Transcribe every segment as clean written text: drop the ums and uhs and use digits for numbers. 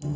You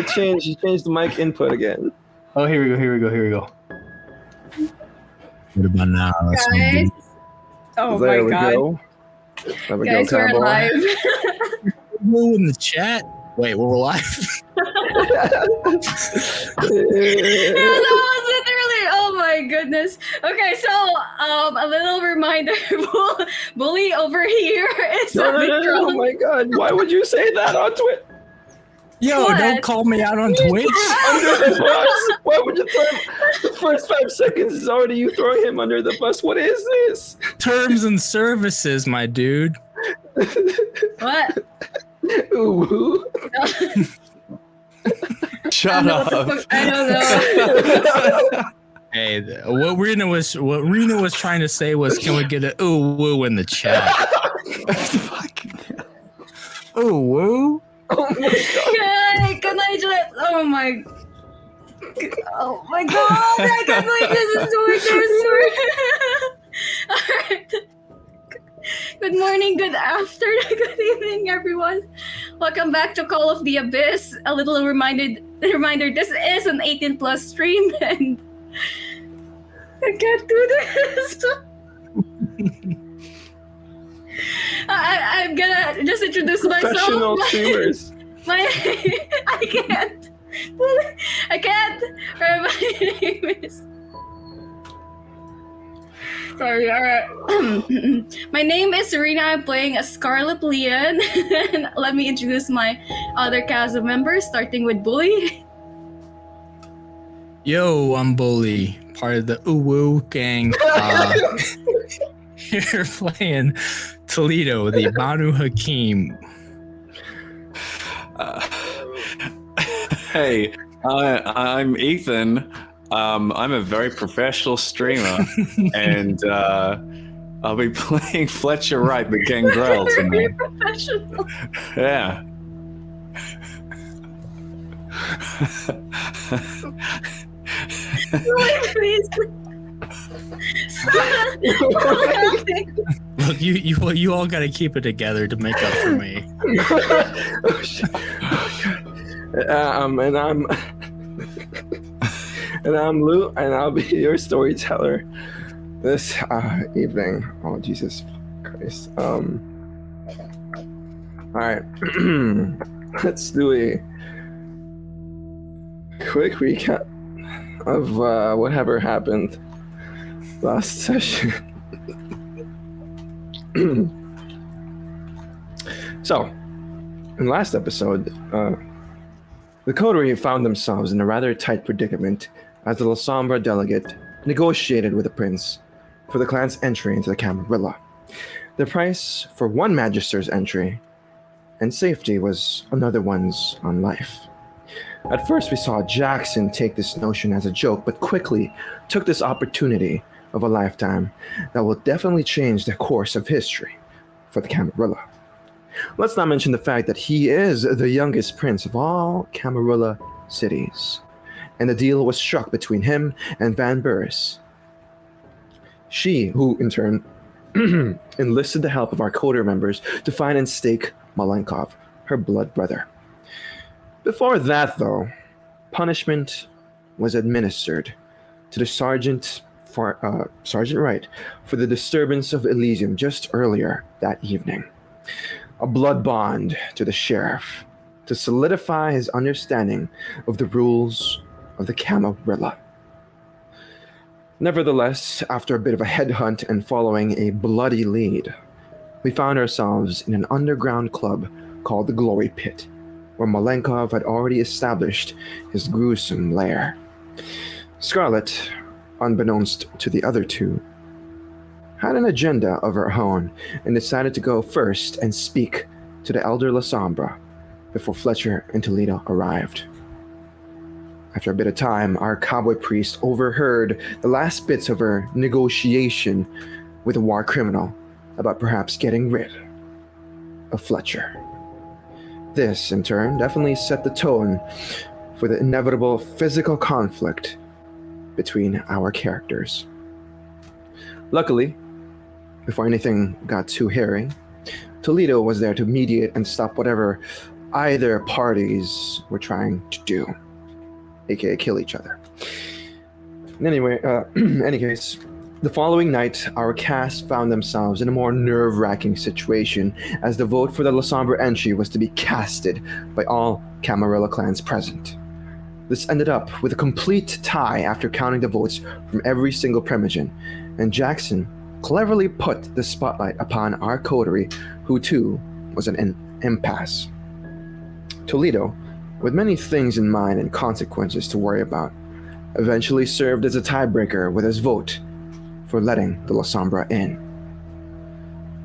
changed the mic input again. Oh, here we go. What about now? Guys. Oh my god. Go. There we Guys, go, we're live. Who in the chat? Wait, we're live? Yeah, that was literally, oh my goodness. Okay, so a little reminder, Bully over here is a bit No, drunk. oh my god, why would you say that on Twitter? Yo, What? don't call me out on Twitch. Under the bus? Why would you throw him? The first 5 seconds is already you throwing him under the bus. What is this? Terms and services, my dude. What? Ooh. Shut up. I don't know. Hey, what Rena was trying to say was, can we get a ooh woo in the chat? Ooh woo? Oh my god. Can I just, oh my god, I can't believe this is doing this. Alright. Good morning, good afternoon, good evening, everyone. Welcome back to Call of the Abyss. A little reminder, this is an 18 plus stream and I can't do this. I'm gonna just introduce myself. Professional streamers. I can't. I can't. My name is. Sorry, alright. My name is Serena. I'm playing as Scarlett Leon. Let me introduce my other cast of members, starting with Bully. Yo, I'm Bully, part of the ooh woo gang. You're playing Toledo, the Banu Hakim. Hey, I'm Ethan. I'm a very professional streamer, and I'll be playing Fletcher Wright, the Gangrel Very tonight. professional. Yeah. Please. Stop laughing. Look, you all gotta keep it together to make up for me. Oh, shit. And I'm Lou, and I'll be your storyteller this evening. Oh, Jesus Christ. All right. Let's do a quick recap of whatever happened last session. So, in last episode, the coterie found themselves in a rather tight predicament as the Lasombra delegate negotiated with the prince for the clan's entry into the Camarilla. The price for one magister's entry and safety was another one's on life. At first we saw Jackson take this notion as a joke, but quickly took this opportunity of a lifetime that will definitely change the course of history for the Camarilla. Let's not mention the fact that he is the youngest prince of all Camarilla cities, and the deal was struck between him and Van Burris. She, who in turn enlisted the help of our coterie members to find and stake Malenkov, her blood brother. Before that, though, punishment was administered to the Sergeant Wright for the disturbance of Elysium just earlier that evening. A blood bond to the sheriff to solidify his understanding of the rules of the Camarilla. Nevertheless, after a bit of a headhunt and following a bloody lead, we found ourselves in an underground club called the Glory Pit, where Malenkov had already established his gruesome lair. Scarlett, unbeknownst to the other two, had an agenda of her own and decided to go first and speak to the elder Lasombra before Fletcher and Toledo arrived. After a bit of time, our cowboy priest overheard the last bits of her negotiation with a war criminal about perhaps getting rid of Fletcher. This, in turn, definitely set the tone for the inevitable physical conflict between our characters. Luckily, before anything got too hairy, Toledo was there to mediate and stop whatever either parties were trying to do, aka kill each other. Anyway, any case, the following night, our cast found themselves in a more nerve-wracking situation as the vote for the Lasombra entry was to be casted by all Camarilla clans present. This ended up with a complete tie after counting the votes from every single primogen, and Jackson cleverly put the spotlight upon our coterie, who too was an impasse. Toledo, with many things in mind and consequences to worry about, eventually served as a tiebreaker with his vote for letting the Lasombra in.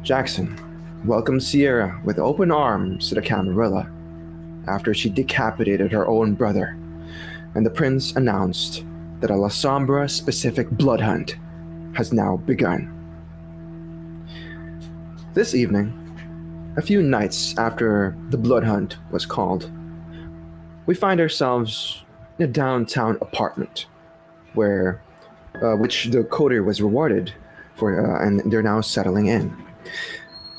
Jackson welcomed Sierra with open arms to the Camarilla after she decapitated her own brother, and the prince announced that a Lasombra-specific Bloodhunt has now begun. This evening, a few nights after the Bloodhunt was called, we find ourselves in a downtown apartment which the coterie was rewarded for, and they're now settling in.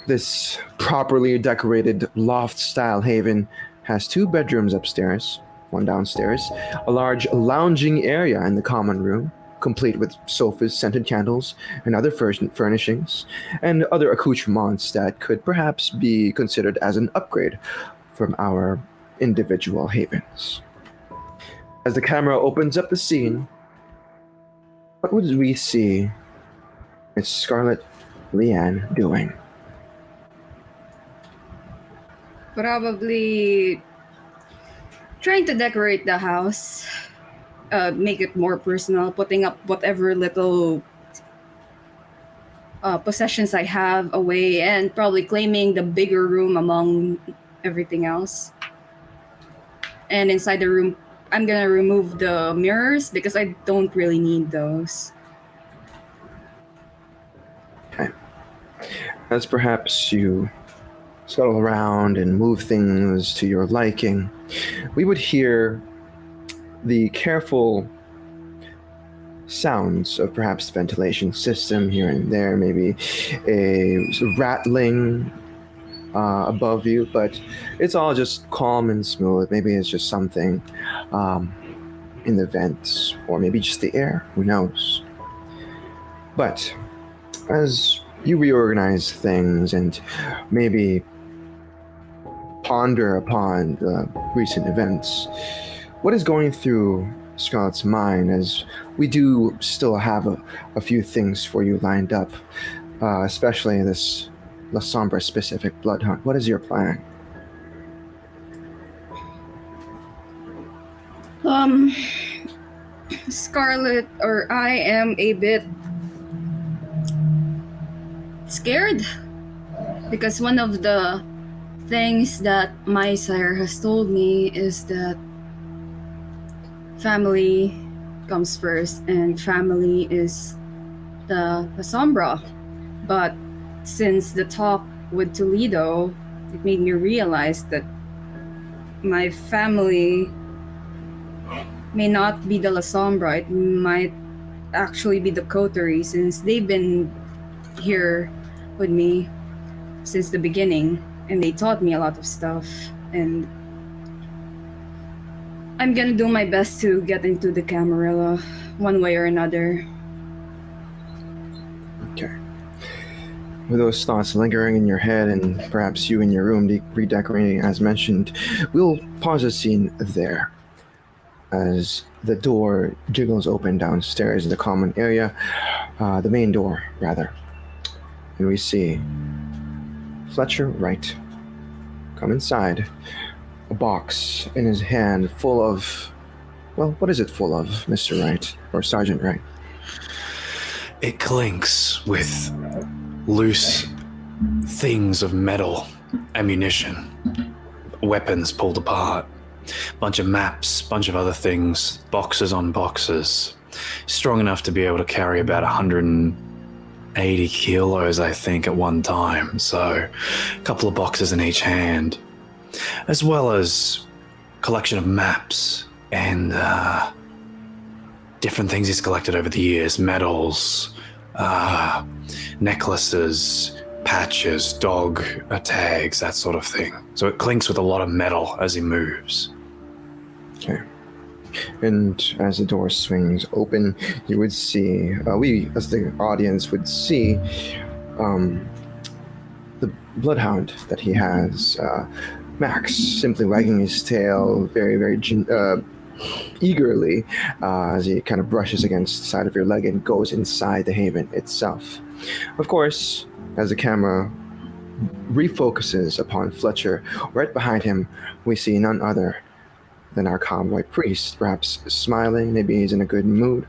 This properly decorated loft-style haven has 2 bedrooms upstairs, 1 downstairs, a large lounging area in the common room, complete with sofas, scented candles, and other furnishings, and other accoutrements that could perhaps be considered as an upgrade from our individual havens. As the camera opens up the scene, what would we see is Scarlett Leanne doing? Probably trying to decorate the house, make it more personal, putting up whatever little possessions I have away, and probably claiming the bigger room among everything else. And inside the room, I'm gonna remove the mirrors because I don't really need those. Okay. As perhaps you scuttle around and move things to your liking, we would hear the careful sounds of perhaps ventilation system here and there, maybe a rattling above you, but it's all just calm and smooth. Maybe it's just something in the vents, or maybe just the air, who knows. But as you reorganize things and maybe ponder upon the recent events, what is going through Scarlett's mind, as we do still have a few things for you lined up, especially this Lasombra-specific Bloodhunt? What is your plan? Scarlett, or I am a bit scared because one of the things that my sire has told me is that family comes first, and family is the Lasombra. But since the talk with Toledo, it made me realize that my family may not be the Lasombra. It might actually be the coterie, since they've been here with me since the beginning, and they taught me a lot of stuff. And I'm gonna do my best to get into the Camarilla, one way or another. Okay. With those thoughts lingering in your head and perhaps you in your room redecorating as mentioned, we'll pause the scene there as the door jiggles open downstairs in the common area, the main door, rather. And we see Fletcher Wright come inside, a box in his hand full of, well, what is it full of, Mr. Wright, or Sergeant Wright? It clinks with loose things of metal, ammunition, weapons pulled apart, bunch of maps, bunch of other things, boxes on boxes, strong enough to be able to carry about 180 kilos, I think, at one time. So a couple of boxes in each hand, as well as a collection of maps and different things he's collected over the years, medals, necklaces, patches, dog tags, that sort of thing. So it clinks with a lot of metal as he moves. Okay. And as the door swings open, you would see, we as the audience would see, the bloodhound that he has, Max, simply wagging his tail very, very eagerly as he kind of brushes against the side of your leg and goes inside the haven itself. Of course, as the camera refocuses upon Fletcher, right behind him, we see none other than our convoy priest, perhaps smiling, maybe he's in a good mood.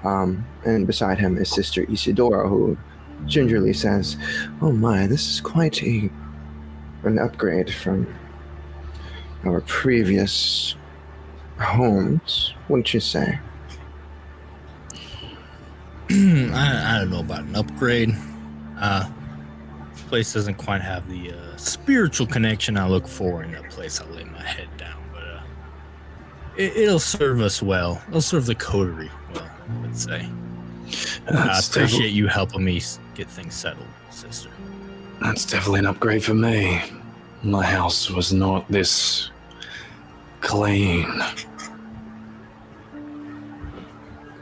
And beside him is Sister Isidora, who gingerly says, "Oh my, this is quite an upgrade from our previous homes, wouldn't you say?" I don't know about an upgrade. This place doesn't quite have the spiritual connection I look for in a place I lay my head down, but it'll serve us well. It'll serve the coterie well, let's say. I appreciate you helping me get things settled, sister. That's definitely an upgrade for me. My house was not this clean.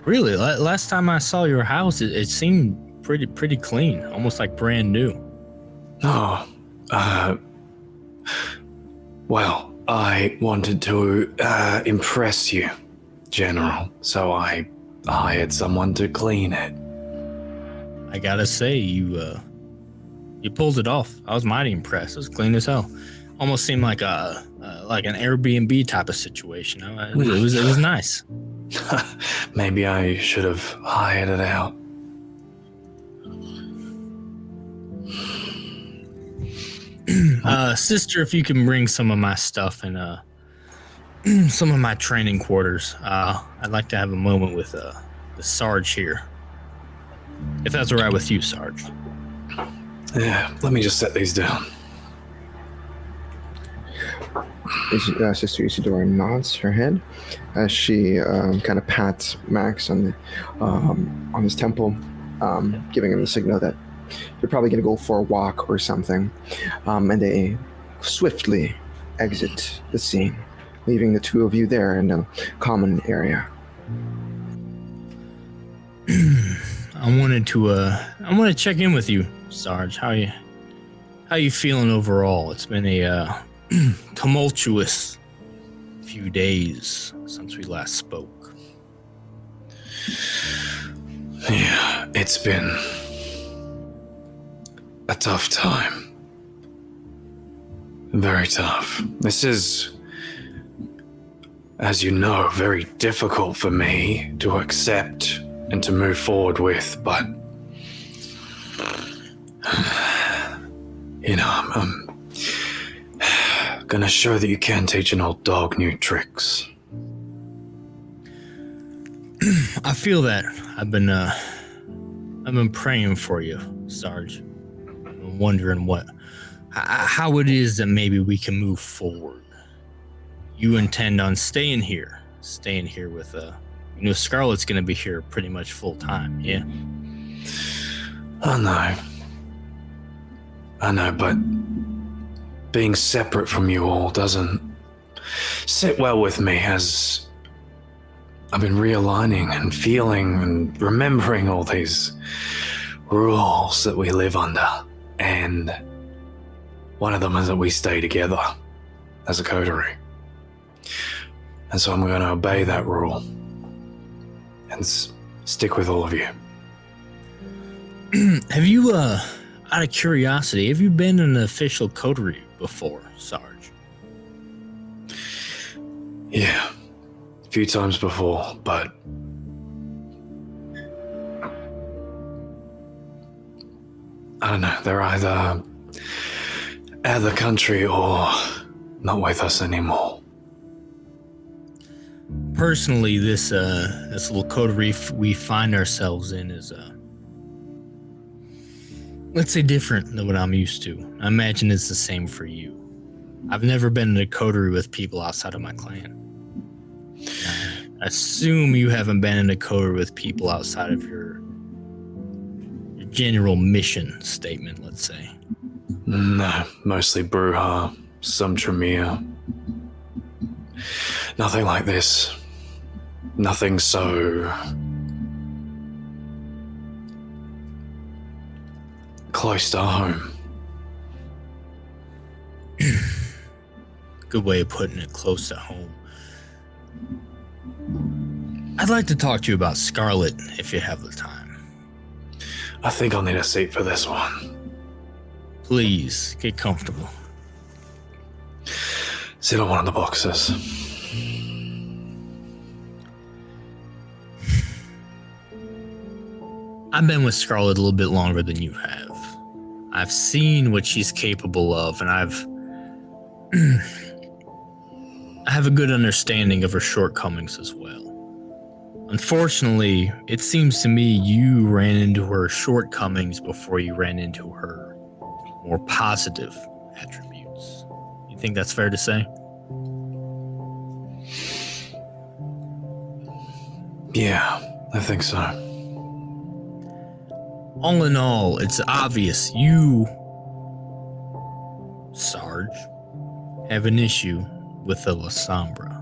Really? Last time I saw your house, it seemed pretty clean, almost like brand new. Oh, well, I wanted to impress you, General, so I hired someone to clean it. I gotta say, you pulled it off. I was mighty impressed. It was clean as hell. Almost seemed like an Airbnb type of situation. It was nice. Maybe I should have hired it out. Sister, if you can bring some of my stuff and some of my training quarters, I'd like to have a moment with the Sarge here. If that's all right with you, Sarge. Yeah, let me just set these down. Sister Isidora nods her head as she kind of pats Max on his temple, giving him the signal that you're probably going to go for a walk or something. And they swiftly exit the scene, leaving the two of you there in the common area. I wanted to check in with you, Sarge. How you feeling overall? It's been a tumultuous few days since we last spoke. Yeah, it's been a tough time. Very tough. This is, as you know, very difficult for me to accept and to move forward with, but you know, I'm gonna show that you can teach an old dog new tricks. I feel that. I've been praying for you, Sarge. I'm wondering how it is that maybe we can move forward. You intend on staying here with Scarlett's gonna be here pretty much full time, yeah? I know, but being separate from you all doesn't sit well with me as I've been realigning and feeling and remembering all these rules that we live under. And one of them is that we stay together as a coterie. And so I'm going to obey that rule and stick with all of you. Have you, out of curiosity, have you been in an official coterie before, Sarge? Yeah, a few times before, but I don't know, they're either out of the country or not with us anymore. Personally, this little coterie we find ourselves in is, let's say, different than what I'm used to. I imagine it's the same for you. I've never been in a coterie with people outside of my clan. I assume you haven't been in a coterie with people outside of your general mission statement, let's say. No, mostly Bruja, some Tremere. Nothing like this. Nothing so close to home. Good way of putting it, close to home. I'd like to talk to you about Scarlett if you have the time. I think I'll need a seat for this one. Please, get comfortable. Sit on one of the boxes. I've been with Scarlett a little bit longer than you have. I've seen what she's capable of, and I have a good understanding of her shortcomings as well. Unfortunately, it seems to me you ran into her shortcomings before you ran into her more positive attributes. You think that's fair to say? Yeah, I think so. All in all, it's obvious you, Sarge, have an issue with the Lasombra,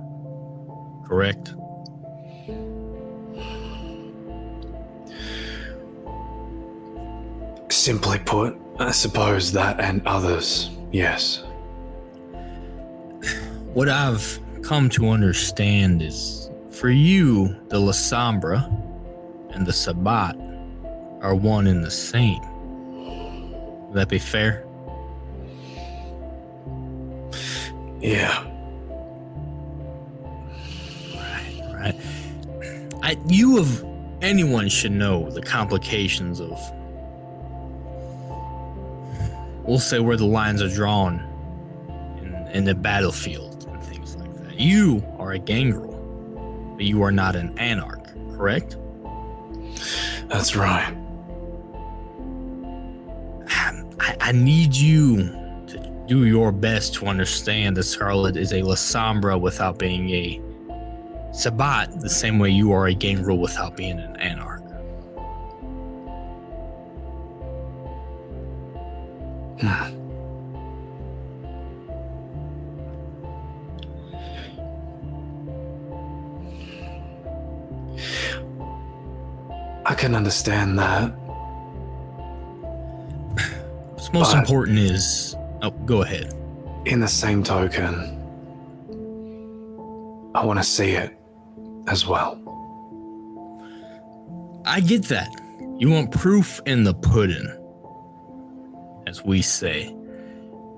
correct? Simply put, I suppose that and others, yes. What I've come to understand is, for you, the Lasombra and the Sabbat are one and the same. Would that be fair? Yeah. Right. You of anyone should know the complications of, we'll say, where the lines are drawn in the battlefield and things like that. You are a gangrel, but you are not an anarch, correct? That's right. I need you to do your best to understand that Scarlett is a Lasombra without being a Sabbat, the same way you are a gangrel without being an anarch. I can understand that. What's most important is... Oh, go ahead. In the same token, I want to see it as well. I get that. You want proof in the pudding, as we say.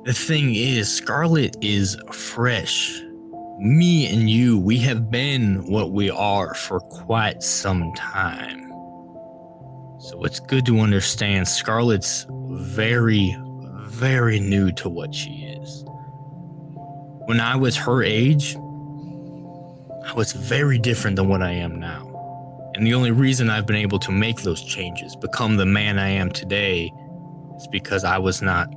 The thing is, Scarlett is fresh. Me and you, we have been what we are for quite some time. So it's good to understand Scarlett's very, very new to what she is. When I was her age, I was very different than what I am now. And the only reason I've been able to make those changes, become the man I am today, is because I was not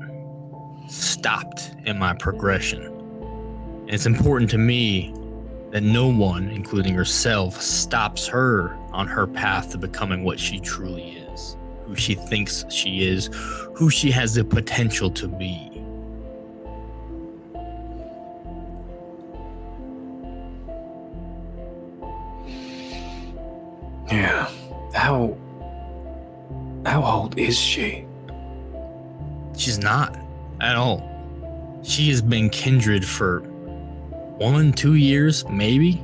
stopped in my progression. And it's important to me that no one, including herself, stops her on her path to becoming what she truly is, who she thinks she is, who she has the potential to be. How old is she? She's not at all. She has been kindred for 1-2 years, maybe.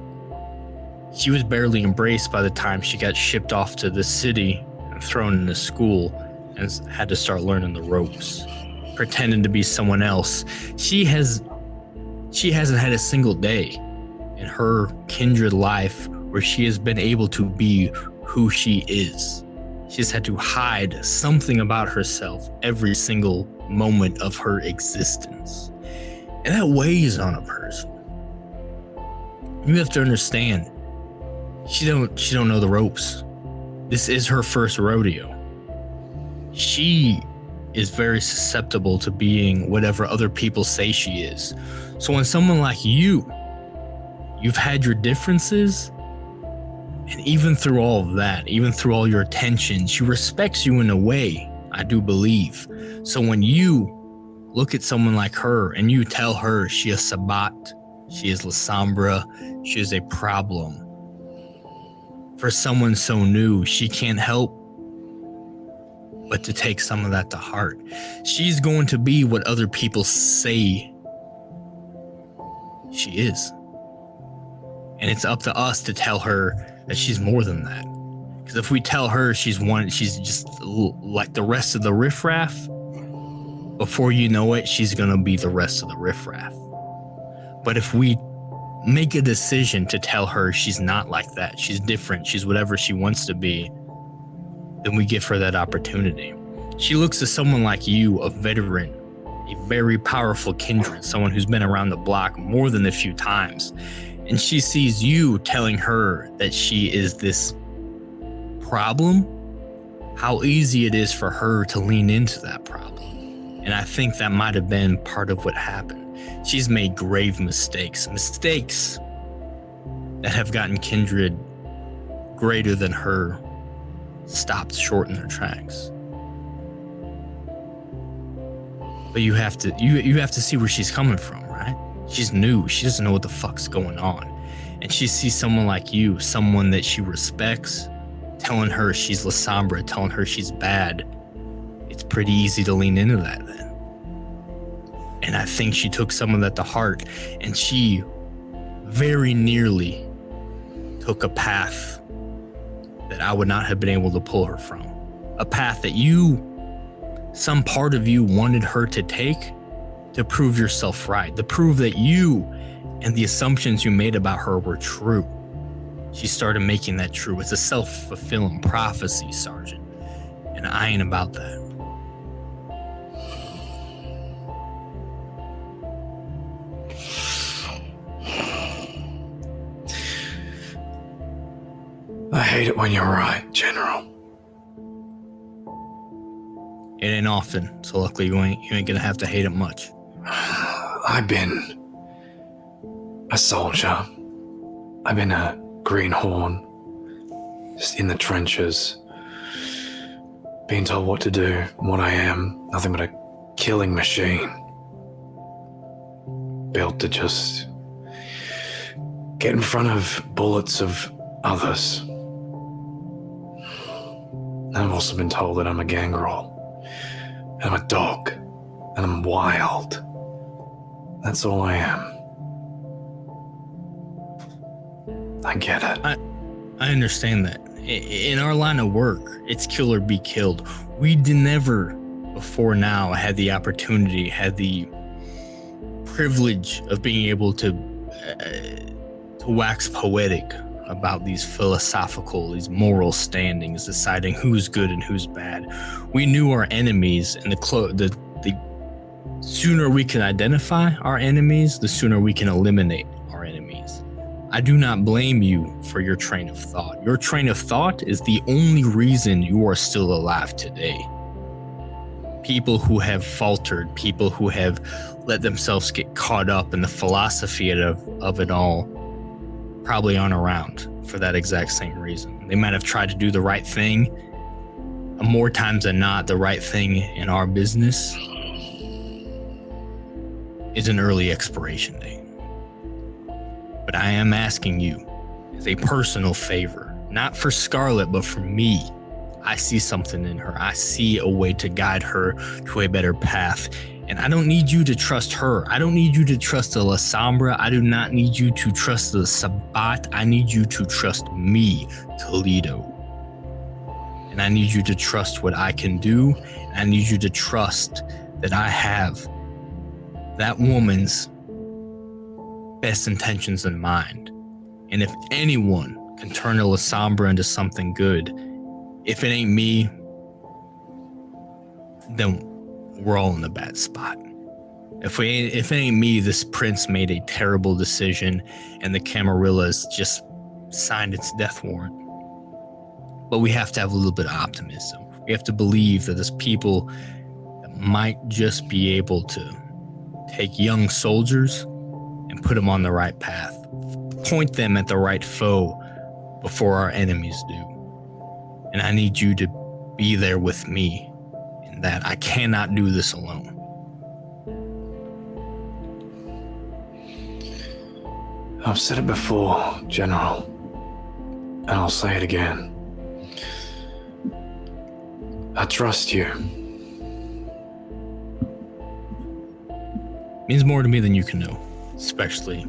She was barely embraced by the time she got shipped off to the city and thrown into school and had to start learning the ropes, pretending to be someone else. She hasn't had a single day in her kindred life where she has been able to be who she is. She's had to hide something about herself every single moment of her existence. And that weighs on a person. You have to understand, she don't know the ropes. This is her first rodeo. She is very susceptible to being whatever other people say she is. So when someone like you've had your differences, and even through all of that, even through all your attention, she respects you in a way, I do believe. So when you look at someone like her and you tell her she is Sabat, she is Lasombra, she is a problem, for someone so new, she can't help but to take some of that to heart. She's going to be what other people say she is. And it's up to us to tell her that she's more than that. Because if we tell her she's just like the rest of the riffraff, before you know it, she's gonna be the rest of the riffraff. But if we make a decision to tell her she's not like that, she's different, she's whatever she wants to be, then we give her that opportunity. She looks at someone like you, a veteran, a very powerful kindred, someone who's been around the block more than a few times, and she sees you telling her that she is this problem, how easy it is for her to lean into that problem. And I think that might have been part of what happened. She's made grave mistakes that have gotten kindred greater than her stopped short in their tracks. But you have to see where she's coming from, right? She's new. She doesn't know what the fuck's going on. And she sees someone like you, someone that she respects, telling her she's Lasombra, telling her she's bad. It's pretty easy to lean into that then. And I think she took some of that to heart, and she very nearly took a path that I would not have been able to pull her from. A path that some part of you wanted her to take to prove yourself right, to prove that you and the assumptions you made about her were true. She started making that true. It's a self-fulfilling prophecy, Sergeant. And I ain't about that. I hate it when you're right, General. It ain't often, so luckily you ain't gonna have to hate it much. I've been a soldier. I've been a greenhorn, just in the trenches, being told what to do, what I am, nothing but a killing machine, built to just get in front of bullets of others. And I've also been told that I'm a gangrel, and I'm a dog, and I'm wild. That's all I am. I get it. I understand that. In our line of work, it's kill or be killed. We never, before now, had the opportunity, had the privilege of being able to wax poetic about these philosophical, these moral standings, deciding who's good and who's bad. We knew our enemies, and the sooner we can identify our enemies, the sooner we can eliminate our enemies. I do not blame you for your train of thought. Your train of thought is the only reason you are still alive today. People who have faltered, people who have let themselves get caught up in the philosophy of it all, probably aren't around for that exact same reason. They might have tried to do the right thing. More times than not, the right thing in our business is an early expiration date. But I am asking you, as a personal favor, Not for Scarlett, but for me. I see something in her. I see a way to guide her to a better path. And I don't need you to trust her. I don't need you to trust the Lasombra. I do not need you to trust the Sabbat. I need you to trust me, Toledo. And I need you to trust what I can do. And I need you to trust that I have that woman's best intentions in mind. And if anyone can turn a Lasombra into something good, if it ain't me, then we're all in a bad spot. If it ain't me, this prince made a terrible decision and the Camarilla has just signed its death warrant. But we have to have a little bit of optimism. We have to believe that there's people that might just be able to take young soldiers and put them on the right path. Point them at the right foe before our enemies do. And I need you to be there with me in that. I cannot do this alone. I've said it before, General, and I'll say it again. I trust you. Means more to me than you can know, especially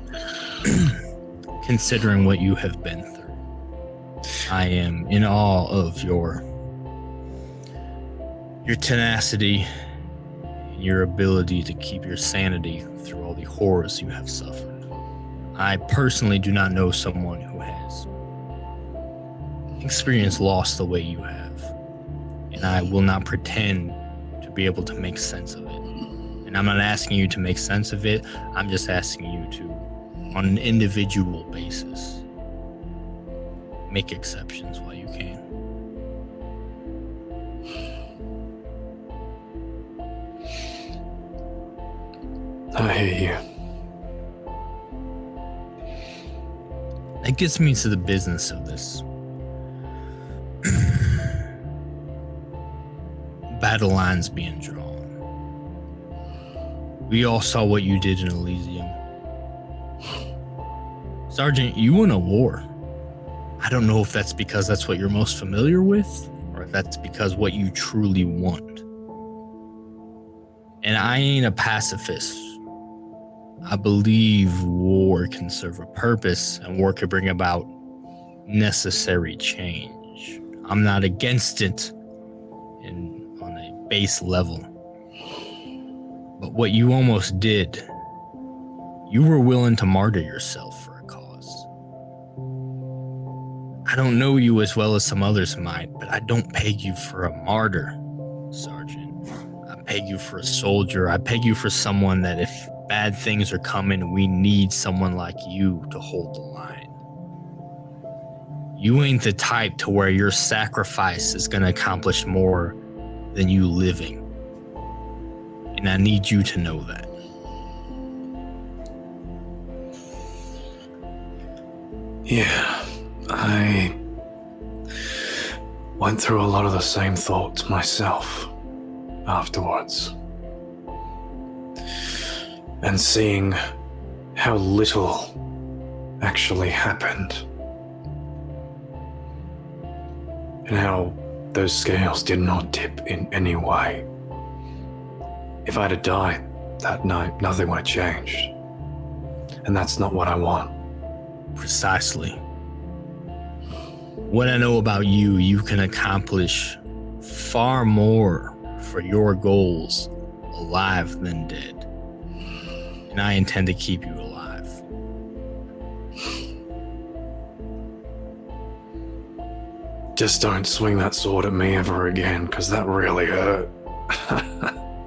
considering what you have been through. I am in awe of your tenacity and your ability to keep your sanity through all the horrors you have suffered. I personally do not know someone who has experienced loss the way you have, and I will not pretend to be able to make sense of it. And I'm not asking you to make sense of it. I'm just asking you to, on an individual basis, make exceptions while you can. I hear you. That gets me to the business of this. Battle lines being drawn. We all saw what you did in Elysium. Sergeant, you won a war. I don't know if that's because that's what you're most familiar with, or if that's because what you truly want. And I ain't a pacifist. I believe war can serve a purpose, and war can bring about necessary change. I'm not against it on a base level. But what you almost did, you were willing to martyr yourself for a cause. I don't know you as well as some others might, but I don't peg you for a martyr, Sergeant. I peg you for a soldier. I peg you for someone that if bad things are coming, we need someone like you to hold the line. You ain't the type to where your sacrifice is going to accomplish more than you living. And I need you to know that. Yeah, I went through a lot of the same thoughts myself afterwards. And seeing how little actually happened. And how those scales did not tip in any way. If I'd have died that night, nothing would have changed. And that's not what I want. Precisely. What I know about you, you can accomplish far more for your goals alive than dead. And I intend to keep you alive. Just don't swing that sword at me ever again, because that really hurt.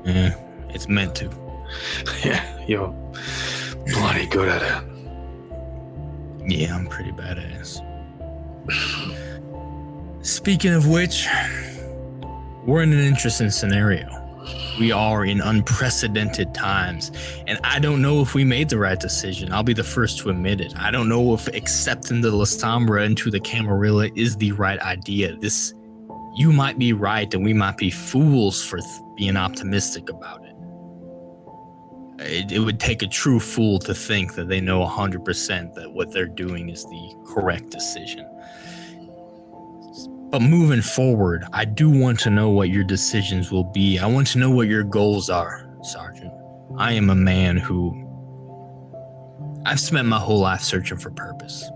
Yeah, it's meant to. Yeah, you're bloody good at it. Yeah, I'm pretty badass. Speaking of which, we're in an interesting scenario. We are in unprecedented times, and I don't know if we made the right decision. I'll be the first to admit it. I don't know if accepting the Lasombra into the Camarilla is the right idea. You might be right, and we might be fools for being optimistic about it. It would take a true fool to think that they know 100% that what they're doing is the correct decision. But moving forward, I do want to know what your decisions will be. I want to know what your goals are, Sergeant. I am a man who I've spent my whole life searching for purpose.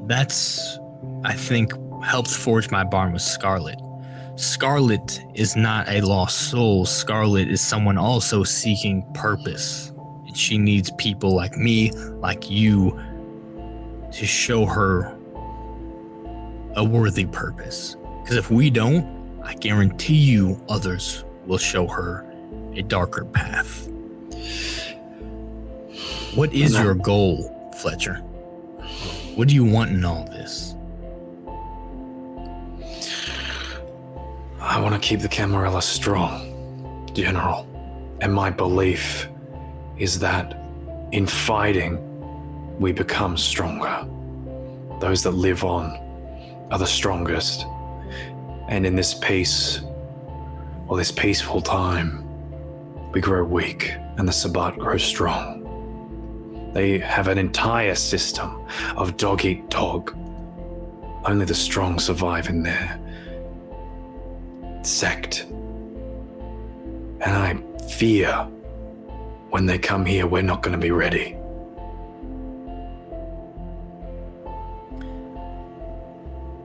That's, I think, helped forge my bond with Scarlett. Scarlett is not a lost soul. Scarlett is someone also seeking purpose. And she needs people like me, like you, to show her a worthy purpose. Because if we don't, I guarantee you others will show her a darker path. What is your goal, Fletcher? What do you want in all this? I want to keep the Camarilla strong, General. And my belief is that in fighting, we become stronger. Those that live on are the strongest. And in this peace, or this peaceful time, we grow weak and the Sabbat grows strong. They have an entire system of dog eat dog. Only the strong survive in their sect. And I fear when they come here, we're not going to be ready.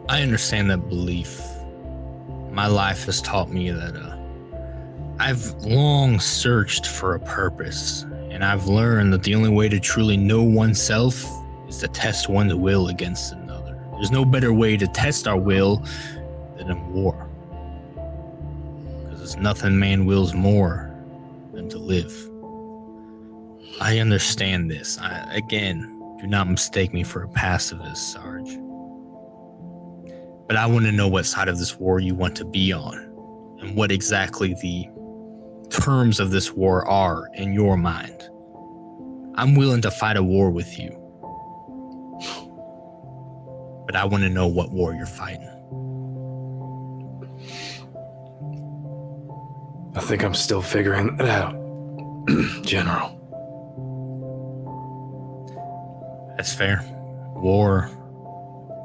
I understand that belief. My life has taught me that I've long searched for a purpose, and I've learned that the only way to truly know oneself is to test one's will against another. There's no better way to test our will than in war. Because there's nothing man wills more than to live. I understand this. Again, do not mistake me for a pacifist, Sarge. But I want to know what side of this war you want to be on, and what exactly the terms of this war are in your mind. I'm willing to fight a war with you, but I want to know what war you're fighting. I think I'm still figuring it out, General. That's fair. War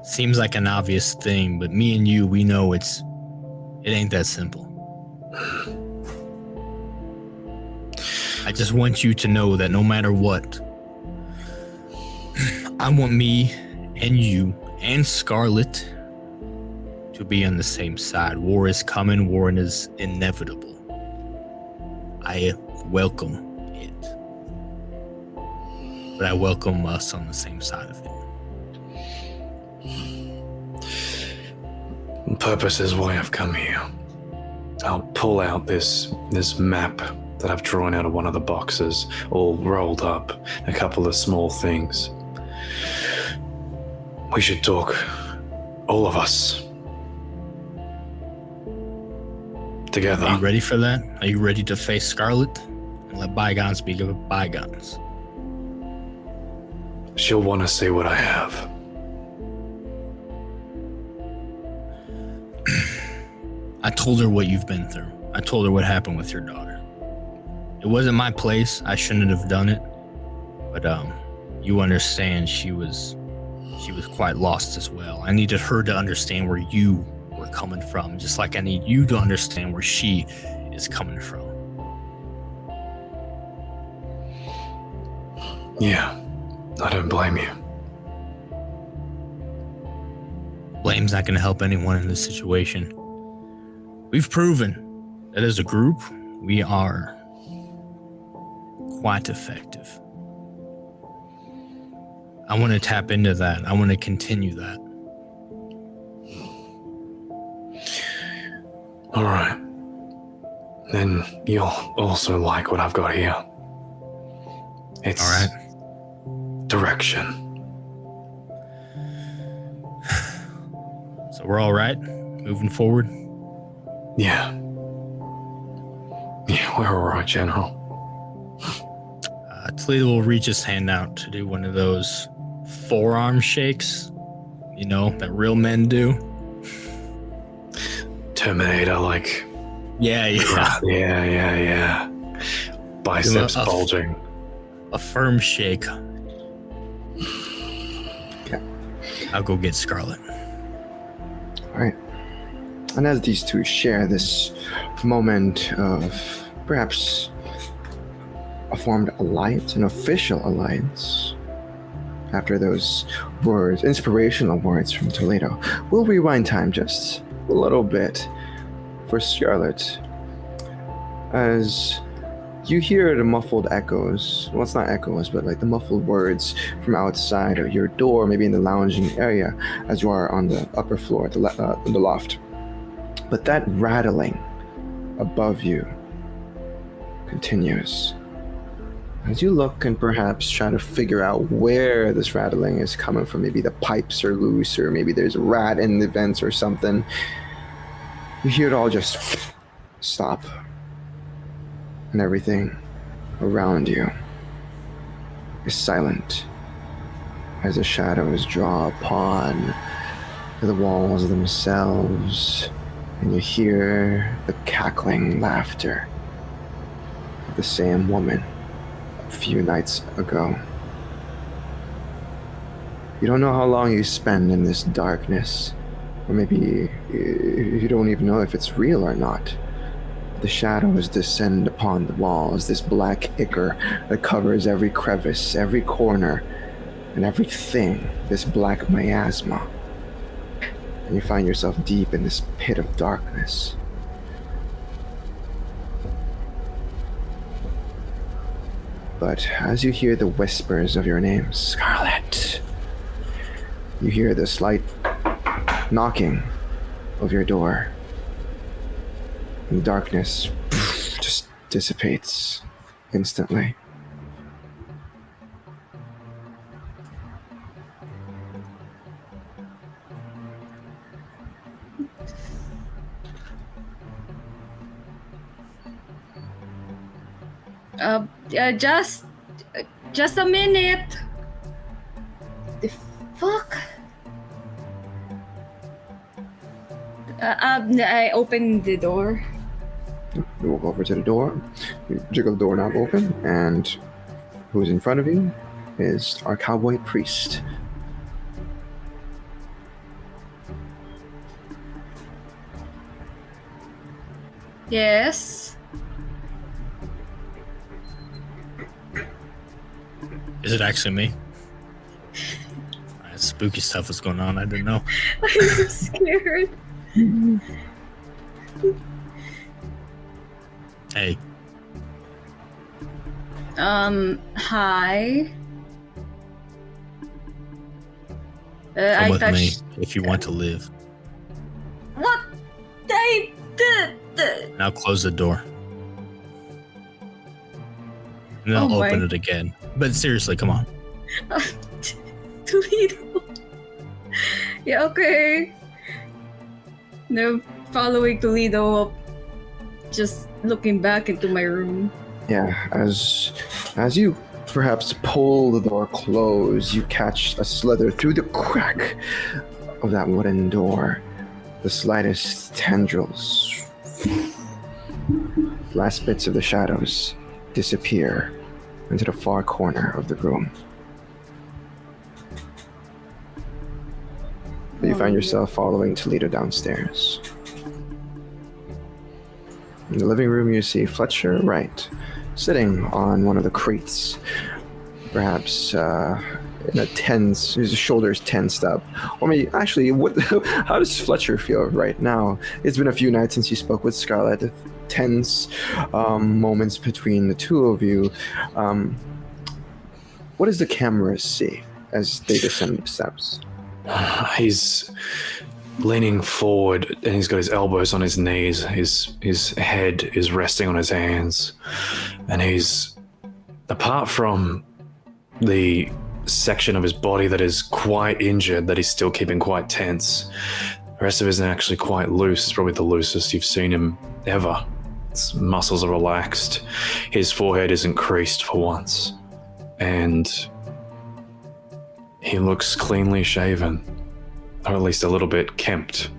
seems like an obvious thing, but me and you, we know it ain't that simple. I just want you to know that no matter what, I want me and you and Scarlett to be on the same side. War is coming. War is inevitable. I welcome it. But I welcome us on the same side of it. Purpose is why I've come here. I'll pull out this map that I've drawn out of one of the boxes, all rolled up, a couple of small things. We should talk, all of us, together. Are you ready for that? Are you ready to face Scarlett and let bygones be bygones? She'll want to see what I have. I told her what you've been through. I told her what happened with your daughter. It wasn't my place. I shouldn't have done it. But you understand she was quite lost as well. I needed her to understand where you were coming from, just like I need you to understand where she is coming from. Yeah, I don't blame you. Blame's not going to help anyone in this situation. We've proven that as a group, we are quite effective. I want to tap into that. I want to continue that. All right. Then you'll also like what I've got here. It's All right. direction. So we're all right moving forward? Yeah. Yeah, we're all right, General. Toledo will reach his hand out to do one of those forearm shakes, you know, that real men do. Terminator, like. Yeah. Yeah. Biceps bulging. A firm shake. I'll go get Scarlett. Right. And as these two share this moment of perhaps a formed alliance, an official alliance, after those words, inspirational words from Toledo, we'll rewind time just a little bit for Scarlett. As you hear the muffled echoes, well, it's not echoes, but like the muffled words from outside of your door, maybe in the lounging area, as you are on the upper floor, the loft. But that rattling above you continues. As you look and perhaps try to figure out where this rattling is coming from, maybe the pipes are loose, or maybe there's a rat in the vents or something, you hear it all just stop. And everything around you is silent as the shadows draw upon the walls themselves, and you hear the cackling laughter of the same woman a few nights ago. You don't know how long you spend in this darkness, or maybe you don't even know if it's real or not. The shadows descend upon the walls, this black ichor that covers every crevice, every corner, and everything, this black miasma. And you find yourself deep in this pit of darkness. But as you hear the whispers of your name, Scarlett, you hear the slight knocking of your door. And the darkness just dissipates instantly. Just a minute. The fuck? I opened the door. You walk over to the door, you jiggle the doorknob open, and who's in front of you is our cowboy priest. Yes. Is it actually me? Spooky stuff was going on. I didn't know. I'm so scared. Hey, Hi. come I with me touched. if you want to live. What? I did. Now close the door. And I'll Oh my. open it again. But seriously, come on. Toledo. Yeah, okay. No, following Toledo up, just looking back into my room. Yeah, as you perhaps pull the door closed, you catch a slither through the crack of that wooden door. The slightest tendrils. Last bits of the shadows disappear into the far corner of the room. But you find yourself following Toledo downstairs. In the living room, you see Fletcher Wright sitting on one of the crates, perhaps in a tense, his shoulders tensed up. Or maybe, actually, how does Fletcher feel right now? It's been a few nights since you spoke with Scarlett. Tense moments between the two of you. What does the camera see as they descend the steps? He's leaning forward and he's got his elbows on his knees. His head is resting on his hands. And he's, apart from the section of his body that is quite injured, that he's still keeping quite tense, the rest of it is actually quite loose. It's probably the loosest you've seen him ever. His muscles are relaxed. His forehead isn't creased for once. And he looks cleanly shaven, or at least a little bit kempt.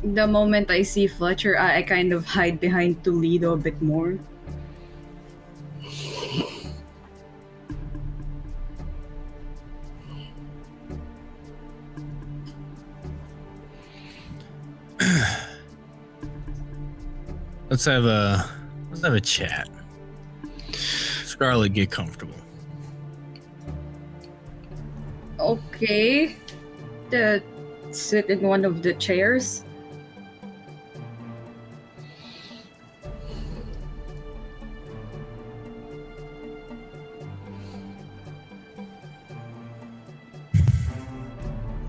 The moment I see Fletcher, I kind of hide behind Toledo a bit more. Let's have a chat. Scarlett, get comfortable. Okay. Sit in one of the chairs.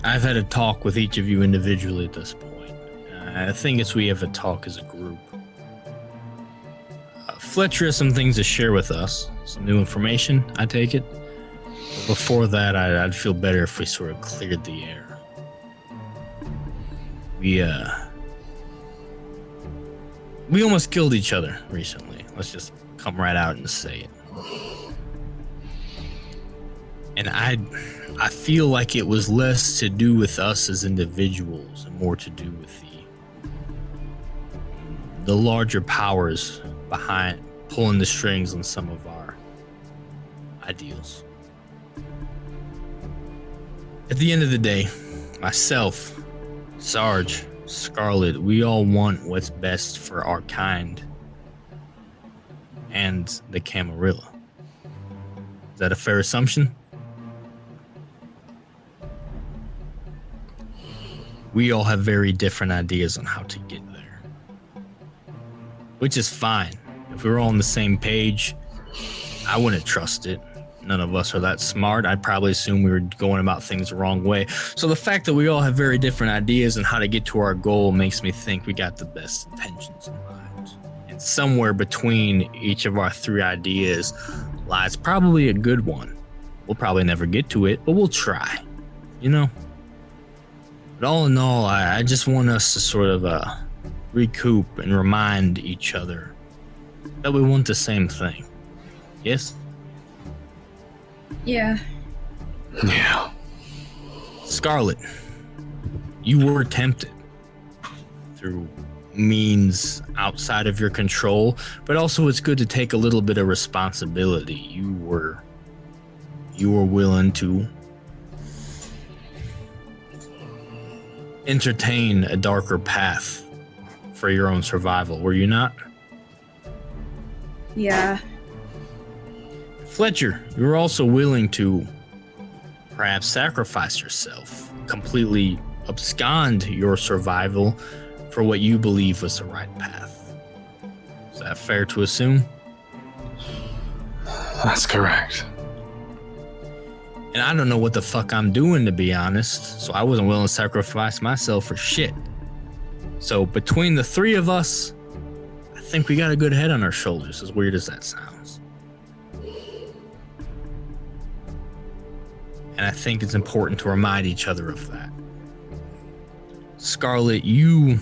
I've had a talk with each of you individually at this point. I think it's we have a talk as a group. Fletcher has some things to share with us, some new information, I take it. But before that, I'd feel better if we sort of cleared the air. We almost killed each other recently. Let's just come right out and say it. And I feel like it was less to do with us as individuals and more to do with the larger powers behind pulling the strings on some of our ideals. At the end of the day, myself, Sarge, Scarlett, we all want what's best for our kind and the Camarilla. Is that a fair assumption? We all have very different ideas on how to get there. Which is fine. If we were all on the same page, I wouldn't trust it. None of us are that smart. I'd probably assume we were going about things the wrong way. So the fact that we all have very different ideas on how to get to our goal makes me think we got the best intentions in mind. And somewhere between each of our three ideas lies probably a good one. We'll probably never get to it, but we'll try. You know? But all in all, I just want us to sort of recoup and remind each other that we want the same thing. Yes? Yeah. Yeah. Scarlett, you were tempted through means outside of your control, but also it's good to take a little bit of responsibility. You were willing to entertain a darker path for your own survival, were you not? Yeah. Fletcher, you were also willing to perhaps sacrifice yourself, completely abscond your survival for what you believe was the right path. Is that fair to assume? That's correct. And I don't know what the fuck I'm doing, to be honest, so I wasn't willing to sacrifice myself for shit. So between the three of us, I think we got a good head on our shoulders, as weird as that sounds. And I think it's important to remind each other of that. Scarlett, you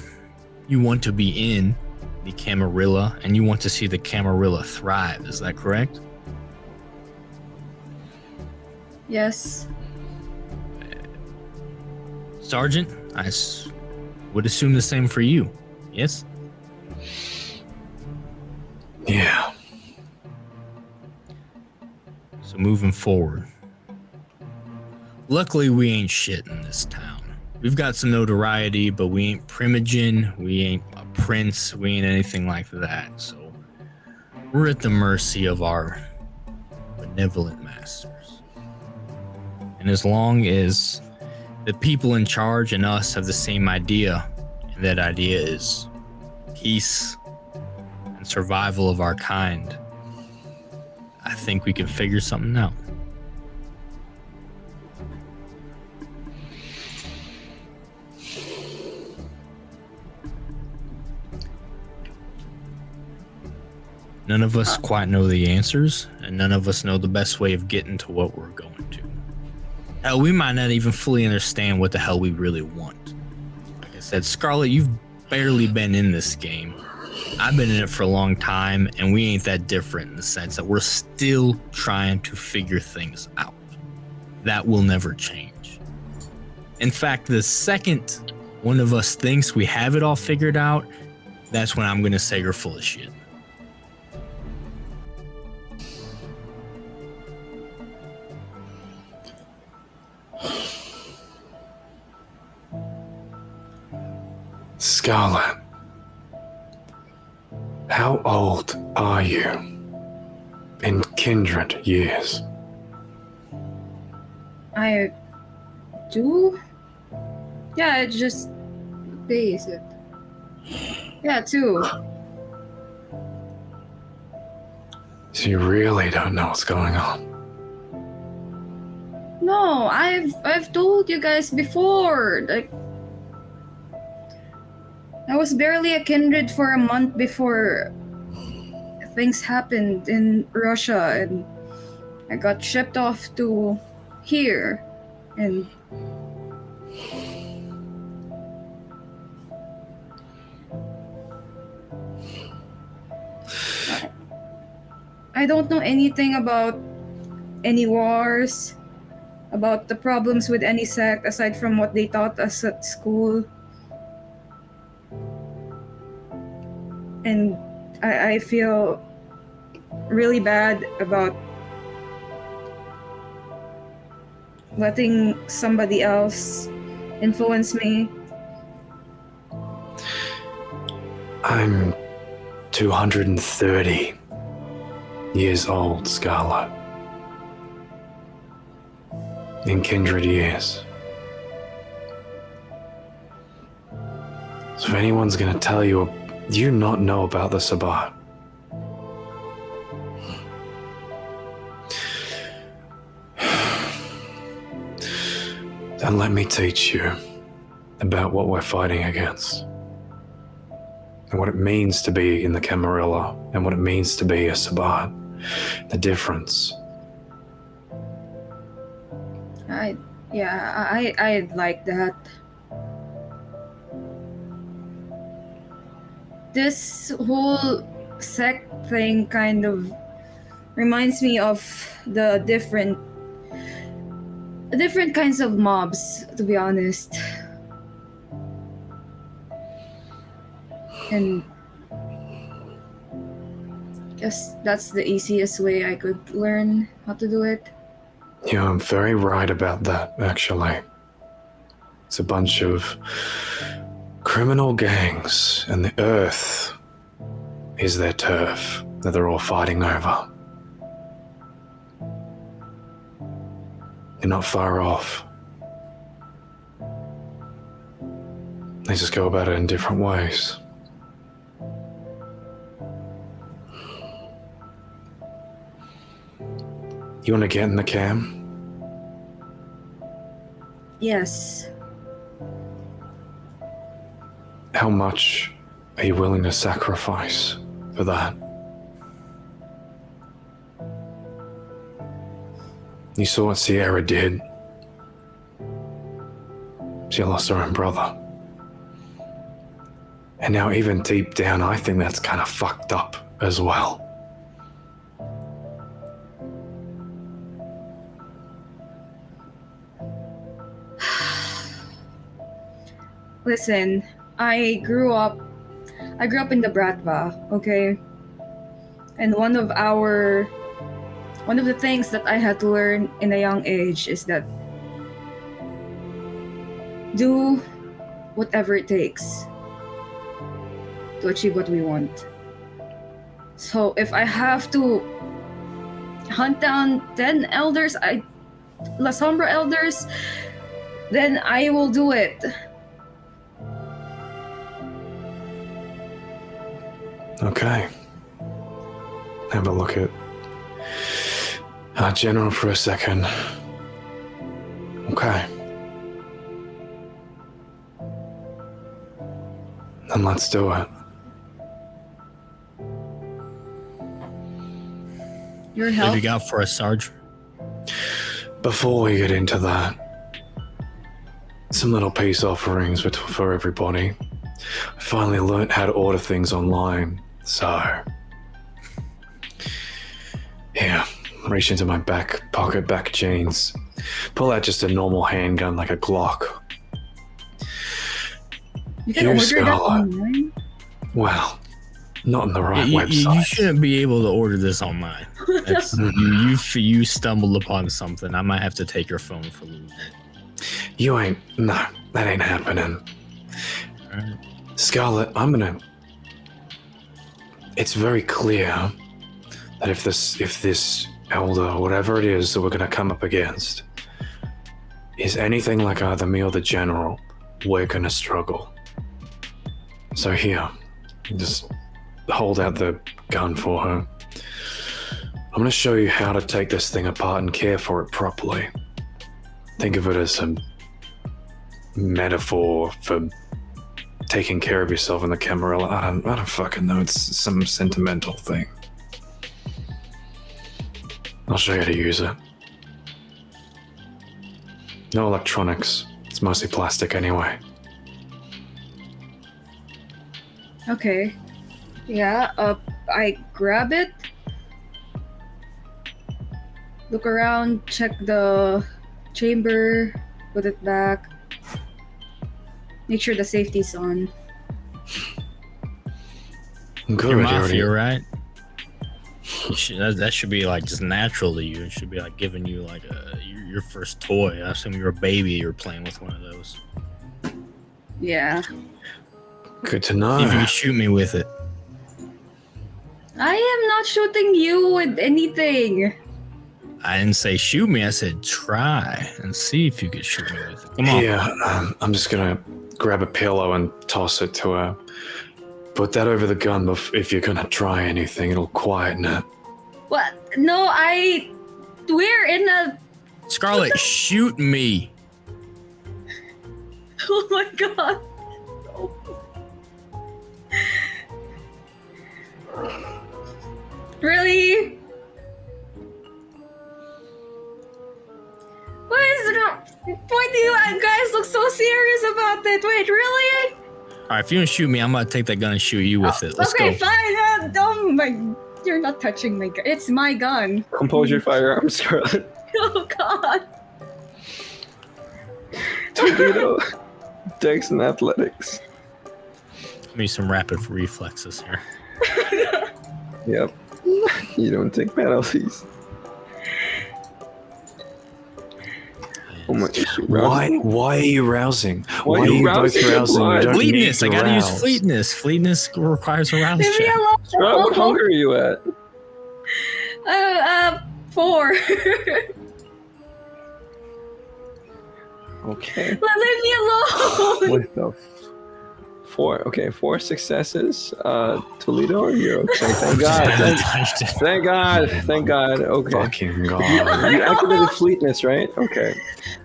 want to be in the Camarilla, and you want to see the Camarilla thrive, is that correct? Yes. Sergeant, I would assume the same for you, yes? Yeah. So moving forward. Luckily, we ain't shit in this town. We've got some notoriety, but we ain't Primogen, we ain't a prince, we ain't anything like that. So we're at the mercy of our benevolent masters. And as long as the people in charge and us have the same idea, and that idea is peace and survival of our kind, I think we can figure something out. None of us quite know the answers, and none of us know the best way of getting to what we're going to. Hell, we might not even fully understand what the hell we really want. Like I said, Scarlett, you've barely been in this game. I've been in it for a long time, and we ain't that different in the sense that we're still trying to figure things out. That will never change. In fact, the second one of us thinks we have it all figured out, that's when I'm going to say you're full of shit. Scarlett. How old are you in kindred years? I do? Yeah, it just pays it. Yeah, 2. So you really don't know what's going on. No, I've told you guys before. Like, I was barely a kindred for a month before things happened in Russia, and I got shipped off to here, and I don't know anything about any wars, about the problems with any sect aside from what they taught us at school. And I feel really bad about letting somebody else influence me. I'm 230 years old, Scarlett. In kindred years. So if anyone's gonna tell you, you not know about the Sabbat. Then let me teach you about what we're fighting against. And what it means to be in the Camarilla, and what it means to be a Sabbat. The difference. I'd like that. This whole sect thing kind of reminds me of the different kinds of mobs, to be honest. And guess that's the easiest way I could learn how to do it. Yeah, I'm very right about that, actually. It's a bunch of criminal gangs, and the earth is their turf that they're all fighting over. They're not far off. They just go about it in different ways. You want to get in the cam? Yes. How much are you willing to sacrifice for that? You saw what Sierra did. She lost her own brother. And now even deep down, I think that's kind of fucked up as well. Listen, I grew up in the Bratva, okay? And one of the things that I had to learn in a young age is that do whatever it takes to achieve what we want. So if I have to hunt down 10 elders, Lasombra elders, then I will do it. Okay. Have a look at our general for a second. Okay. Then let's do it. Your What help? have you got for us, Sarge? Before we get into that, some little peace offerings for everybody. I finally learned how to order things online, so yeah, reach into my back pocket, back jeans, pull out just a normal handgun like a Glock. You can Here's order that Scarlett. online? Well, not on the right You website. shouldn't be able to order this online. That's, you stumbled upon something. I might have to take your phone for a little bit. You ain't, no, that ain't happening. Alright. Scarlett, I'm gonna it's very clear that if this elder, whatever it is that we're going to come up against, is anything like either me or the general, we're going to struggle. So here, just hold out the gun for her. I'm going to show you how to take this thing apart and care for it properly. Think of it as a metaphor for taking care of yourself in the Camarilla. I don't fucking know. It's some sentimental thing. I'll show you how to use it. No electronics. It's mostly plastic anyway. Okay. Yeah, I grab it. Look around, check the chamber, put it back. Make sure the safety's on. Good. You're mafia, right? That should be like just natural to you. It should be like giving you like your first toy. I assume you're a baby. You're playing with one of those. Yeah. Good to know. See if you can shoot me with it. I am not shooting you with anything. I didn't say shoot me. I said try and see if you could shoot me with it. Come on. Yeah, I'm just gonna grab a pillow and toss it to her. Put that over the gun, but if you're gonna try anything, it'll quieten it. What? No, we're in a... Scarlett, shoot me. Oh my god. Really? Why do you guys look so serious about it? Wait, really? All right, if you don't shoot me, I'm gonna take that gun and shoot you with it. Let's okay, go. fine. Oh my... You're not touching my gun. It's my gun. Compose your firearms, Scarlett. Oh god. Toledo, Dex and athletics. Give me some rapid reflexes here. Yep. You don't take penalties. Oh my gosh. Why are you rousing? Why Why are are you you both rousing? rousing? You don't need Fleetness. to I gotta rouse. use fleetness. Fleetness requires a rouse Leave me check. alone. Scarlett, what hunger are you at? 4. Okay. Leave me alone. With the 4. Okay, 4 successes. Toledo, you're okay. Thank God. Thank God. Thank God. Okay. Fucking God. You activated fleetness, right? Okay.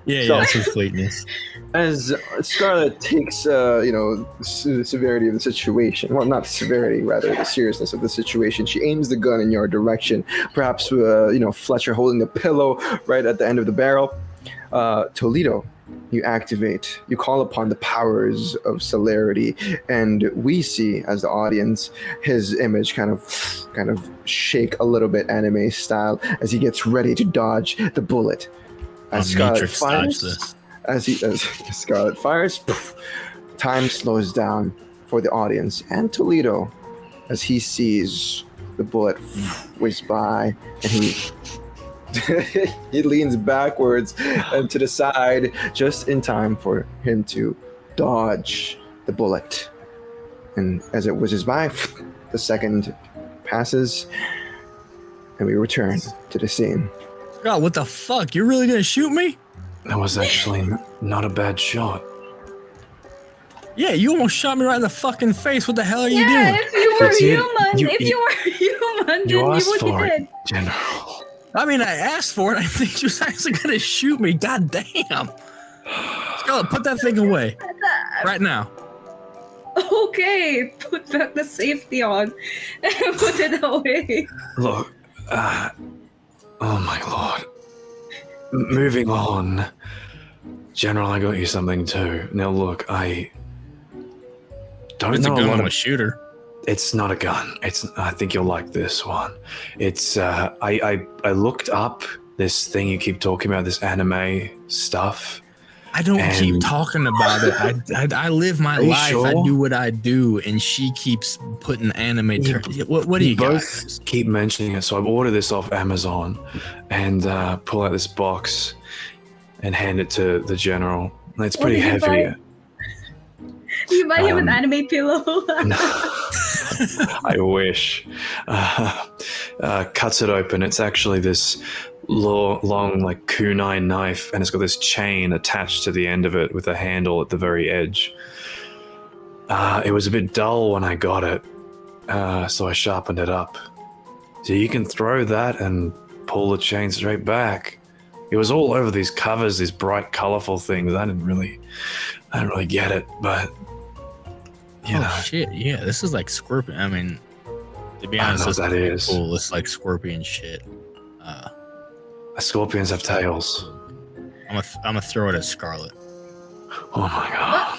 Yeah, So- that's his fleetness. As Scarlett takes, the severity of the situation. Well, not the severity, rather the seriousness of the situation. She aims the gun in your direction. Perhaps, Fletcher holding the pillow right at the end of the barrel. Toledo, you activate. You call upon the powers of celerity, and we see, as the audience, his image kind of shake a little bit, anime style, as he gets ready to dodge the bullet. As Scarlett Matrix dodge fires. this. As Scarlett fires, poof, time slows down for the audience and Toledo as he sees the bullet whiz by, and he leans backwards and to the side just in time for him to dodge the bullet. And as it whizzes by, the second passes, and we return to the scene. God, what the fuck? You're really gonna shoot me? That was actually not a bad shot. Yeah, you almost shot me right in the fucking face. What the hell are you Yeah, doing? if you were You did. human, then you asked would for be it, dead. General. I mean, I asked for it. I think she was actually gonna shoot me. God damn. Scarlett, put that thing away. Right now. Okay, put back the safety on and put it away. Look, oh my lord. Moving on. General, I got you something too. Now look, I don't It's a know a gun. lot I'm a of... shooter. It's not a gun. I think you'll like this one. It's I looked up this thing you keep talking about, this anime stuff. I don't keep And- talking about it. I live my Are you life. I sure? do what I do, and she keeps putting anime. What do you both guys? keep mentioning it, so I've ordered this off Amazon and pull out this box and hand it to the general. And it's pretty did you heavy. buy? You buy him an Um, anime pillow. I wish. Cuts it open. It's actually this long like kunai knife, and it's got this chain attached to the end of it with a handle at the very edge. It was a bit dull when I got it, so I sharpened it up. So you can throw that and pull the chain straight back. It was all over these covers, these bright, colorful things. I didn't really get it, but you know. Shit! Yeah, this is like Scorpion. I mean, to be I honest, know this what that is is. cool. It's like Scorpion shit. Scorpions have tails. I'm gonna throw it at Scarlett. Oh my god.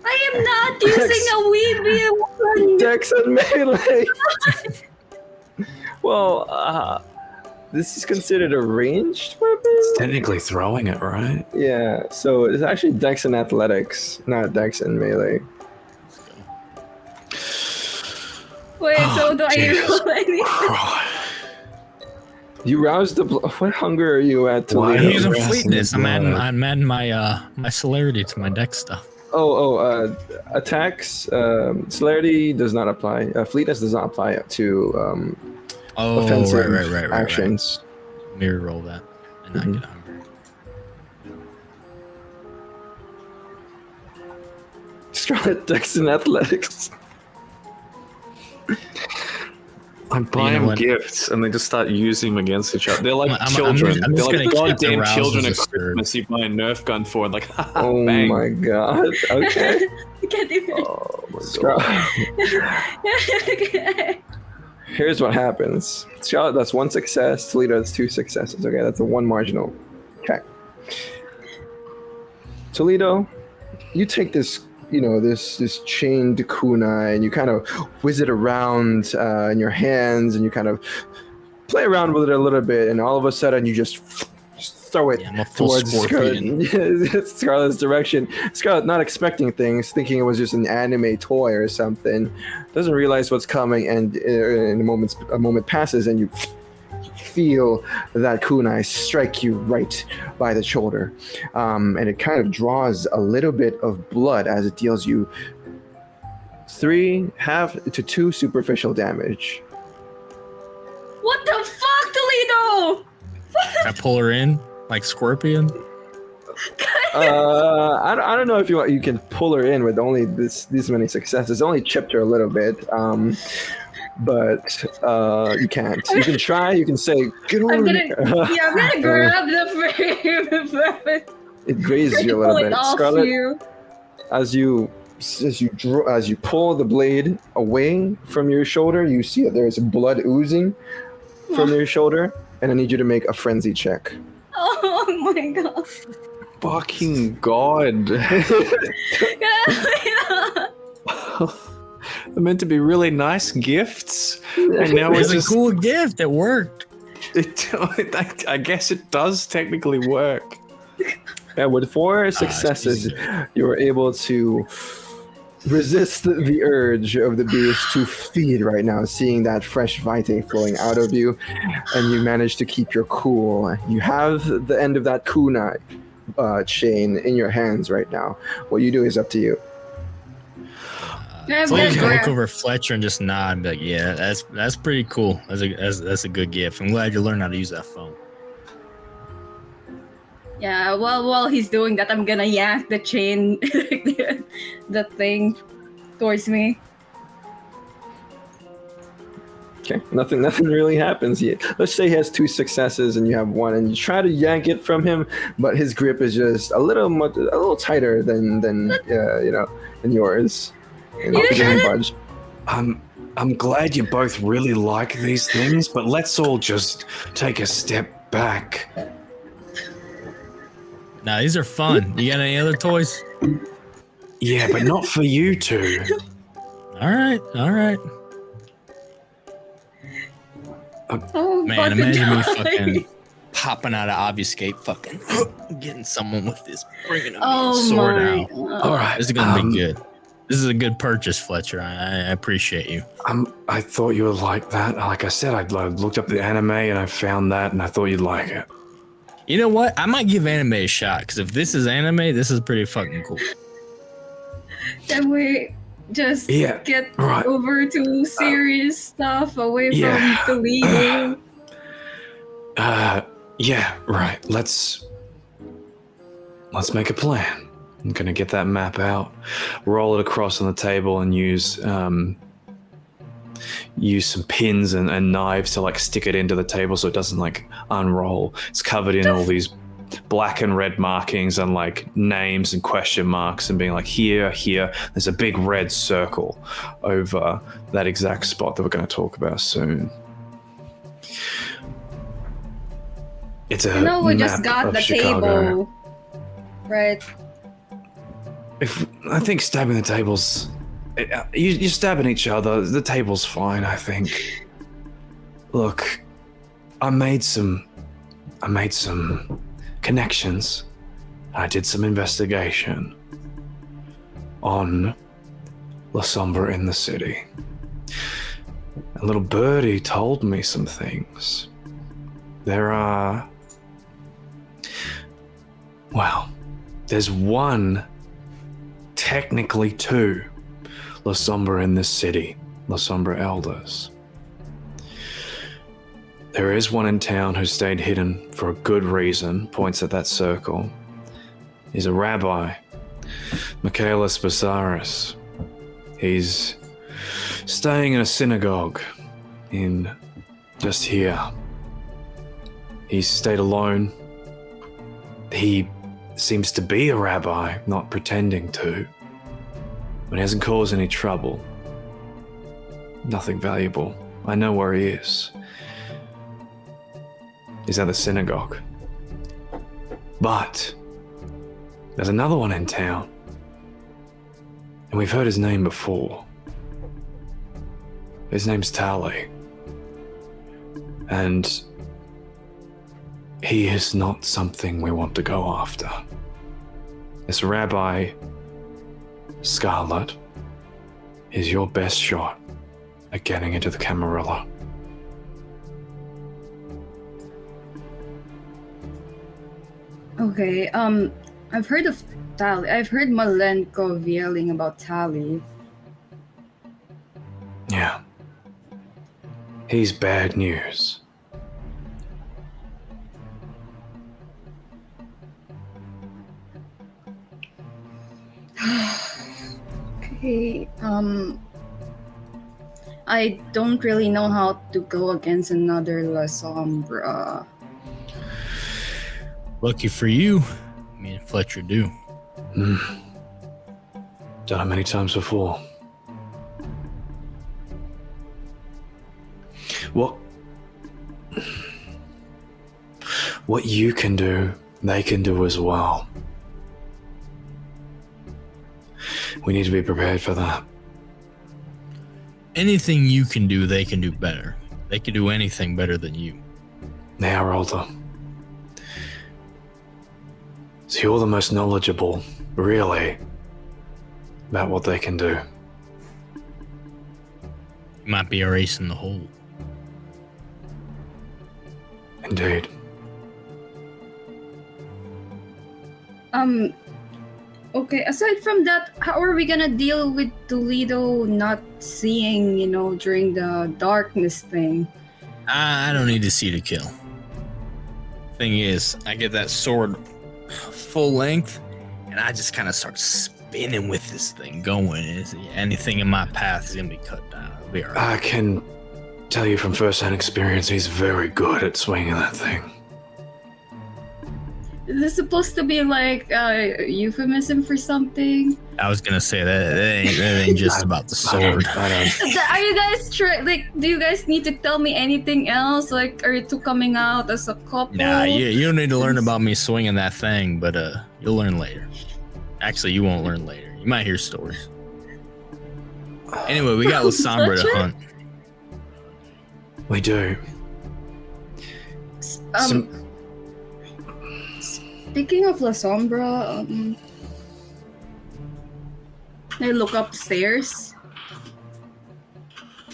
I am not using a weed weapon. Dex and melee. Well, this is considered a ranged weapon? It's technically throwing it, right? Yeah, so it's actually Dex and athletics, not Dex and melee. Wait, so do I Jesus roll anything? Christ. You roused the what hunger are you at, Why Toledo? I'm using Yes, fleetness. I'm blood. adding my celerity to my deck stuff. Attacks, celerity does not apply. Fleetness does not apply to offensive right. actions. Mirror roll that and not get hungry. Scarlet, Dex, and athletics. I'm buying know them what? gifts and they just start using them against each other. They're like I'm children. just They're gonna like keep the goddamn rouse children as at a stirred. Christmas. You buy a Nerf gun for it, like, Oh bang. my god. Okay. I can't even. Oh my Scarlet. Here's what happens. Scarlet, that's one success. Toledo, that's two successes. Okay, that's a one marginal. Okay. Toledo, you take this, this chained kunai, and you kind of whiz it around in your hands, and you kind of play around with it a little bit, and all of a sudden you just throw it Yeah, I'm a full towards Scorpion. Scarlett's direction. Scarlett, not expecting things, thinking it was just an anime toy or something, doesn't realize what's coming, and in a moment passes, and you feel that kunai strike you right by the shoulder, and it kind of draws a little bit of blood as it deals you 3.5 to 2 superficial damage. What the fuck, Toledo? I pull her in like Scorpion. I don't know if you can pull her in with only these many successes. It only chipped her a little bit, but you can't. You can try. You can say, "Get over I'm gonna here." grab the frame. It grazes you a Pull little it bit, off Scarlett. you. As you pull the blade away from your shoulder, you see that there's blood oozing from your shoulder, and I need you to make a frenzy check. Oh my god. Fucking god. They're meant to be really nice gifts, and now It's it's a just. cool gift. It worked. I guess it does technically work. Yeah, with 4 successes, you were able to resist the urge of the beast to feed right now, seeing that fresh vitae flowing out of you, and you managed to keep your cool. You have the end of that kunai chain in your hands right now. What you do is up to you. So I can look over Fletcher and just nod and be like, yeah, that's pretty cool. That's a good gift. I'm glad you learned how to use that phone. Yeah, well, while he's doing that, I'm gonna yank the chain, the thing, towards me. Okay, nothing really happens yet. Let's say he has 2 successes and you have 1, and you try to yank it from him, but his grip is just a little tighter than yours. And You he doesn't did it! budge. I'm glad you both really like these things, but let's all just take a step back. Nah, these are fun. You got any other toys? Yeah, but not for you two. All right. Oh, Man, fucking imagine me die. fucking popping out of obfuscate, fucking getting someone with this, bringing a Oh sword my. out. All right, This is gonna be good. This is a good purchase, Fletcher. I appreciate you. I thought you would like that. Like I said, I looked up the anime and I found that, and I thought you'd like it. You know what? I might give anime a shot because if this is anime, this is pretty fucking cool. Can we just Yeah, get right. over to serious stuff away yeah. from Toledo. Yeah, right. Let's make a plan. I'm gonna get that map out, roll it across on the table, and use some pins and knives to like stick it into the table so it doesn't like unroll. It's covered in all these black and red markings and like names and question marks and being like here. There's a big red circle over that exact spot that we're going to talk about soon. It's a No, we map just got of the Chicago. table. Right. I think stabbing the tables, you're stabbing each other. The table's fine, I think. Look, I made some connections. I did some investigation on Lasombra in the city. A little birdie told me some things. There's one, technically two, Lasombra in this city, Lasombra elders. There is one in town who stayed hidden for a good reason, points at that circle. He's a rabbi, Masquerade. He's staying in a synagogue in just here. He's stayed alone. He seems to be a rabbi, not pretending to, but he hasn't caused any trouble. Nothing valuable. I know where he is. He's at the synagogue. But there's another one in town, and we've heard his name before. His name's Tally. And he is not something we want to go after. This Rabbi Scarlett is your best shot at getting into the Camarilla. Okay, I've heard of Tally. I've heard Malenkov yelling about Tally. Yeah. He's bad news. Okay, I don't really know how to go against another Lasombra. Lucky for you, me and Fletcher do. Done it many times before. What you can do, they can do as well. We need to be prepared for that. Anything you can do, they can do better. They can do anything better than you. They are older. So you're the most knowledgeable, really, about what they can do. You might be a ace in the hole. Indeed. Okay, aside from that, how are we gonna deal with Toledo not seeing, during the darkness thing? I don't need to see to kill. Thing is, I get that sword full length, and I just kind of start spinning with this thing going. Anything in my path is gonna be cut down. It'll be all right. I can tell you from first-hand experience, he's very good at swinging that thing. Is this supposed to be like a euphemism for something? I was gonna say that ain't just about the sword. I don't. Are you guys do you guys need to tell me anything else? Like, are you two coming out as a couple? Nah, you don't need to learn about me swinging that thing, but you'll learn later. Actually, you won't learn later. You might hear stories. Anyway, we got Lasombra to hunt. We do. Speaking of Lasombra, I look upstairs.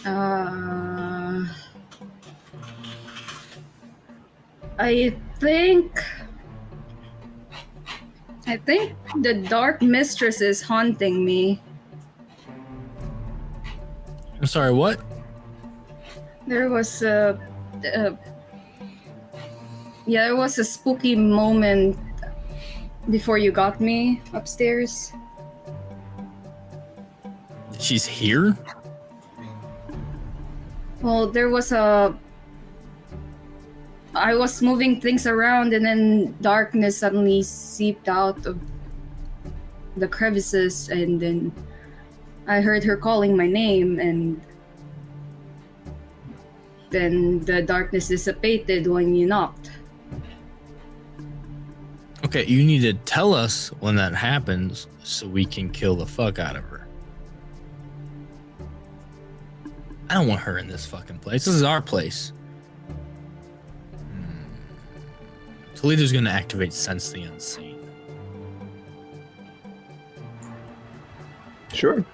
I think the Dark Mistress is haunting me. I'm sorry, what? There was there was a spooky moment before you got me upstairs. She's here? Well, there was I was moving things around and then darkness suddenly seeped out of the crevices, and then I heard her calling my name, and then the darkness dissipated when you knocked. Okay, you need to tell us when that happens so we can kill the fuck out of her. I don't want her in this fucking place. This is our place. Toledo's gonna activate Sense the Unseen. Sure.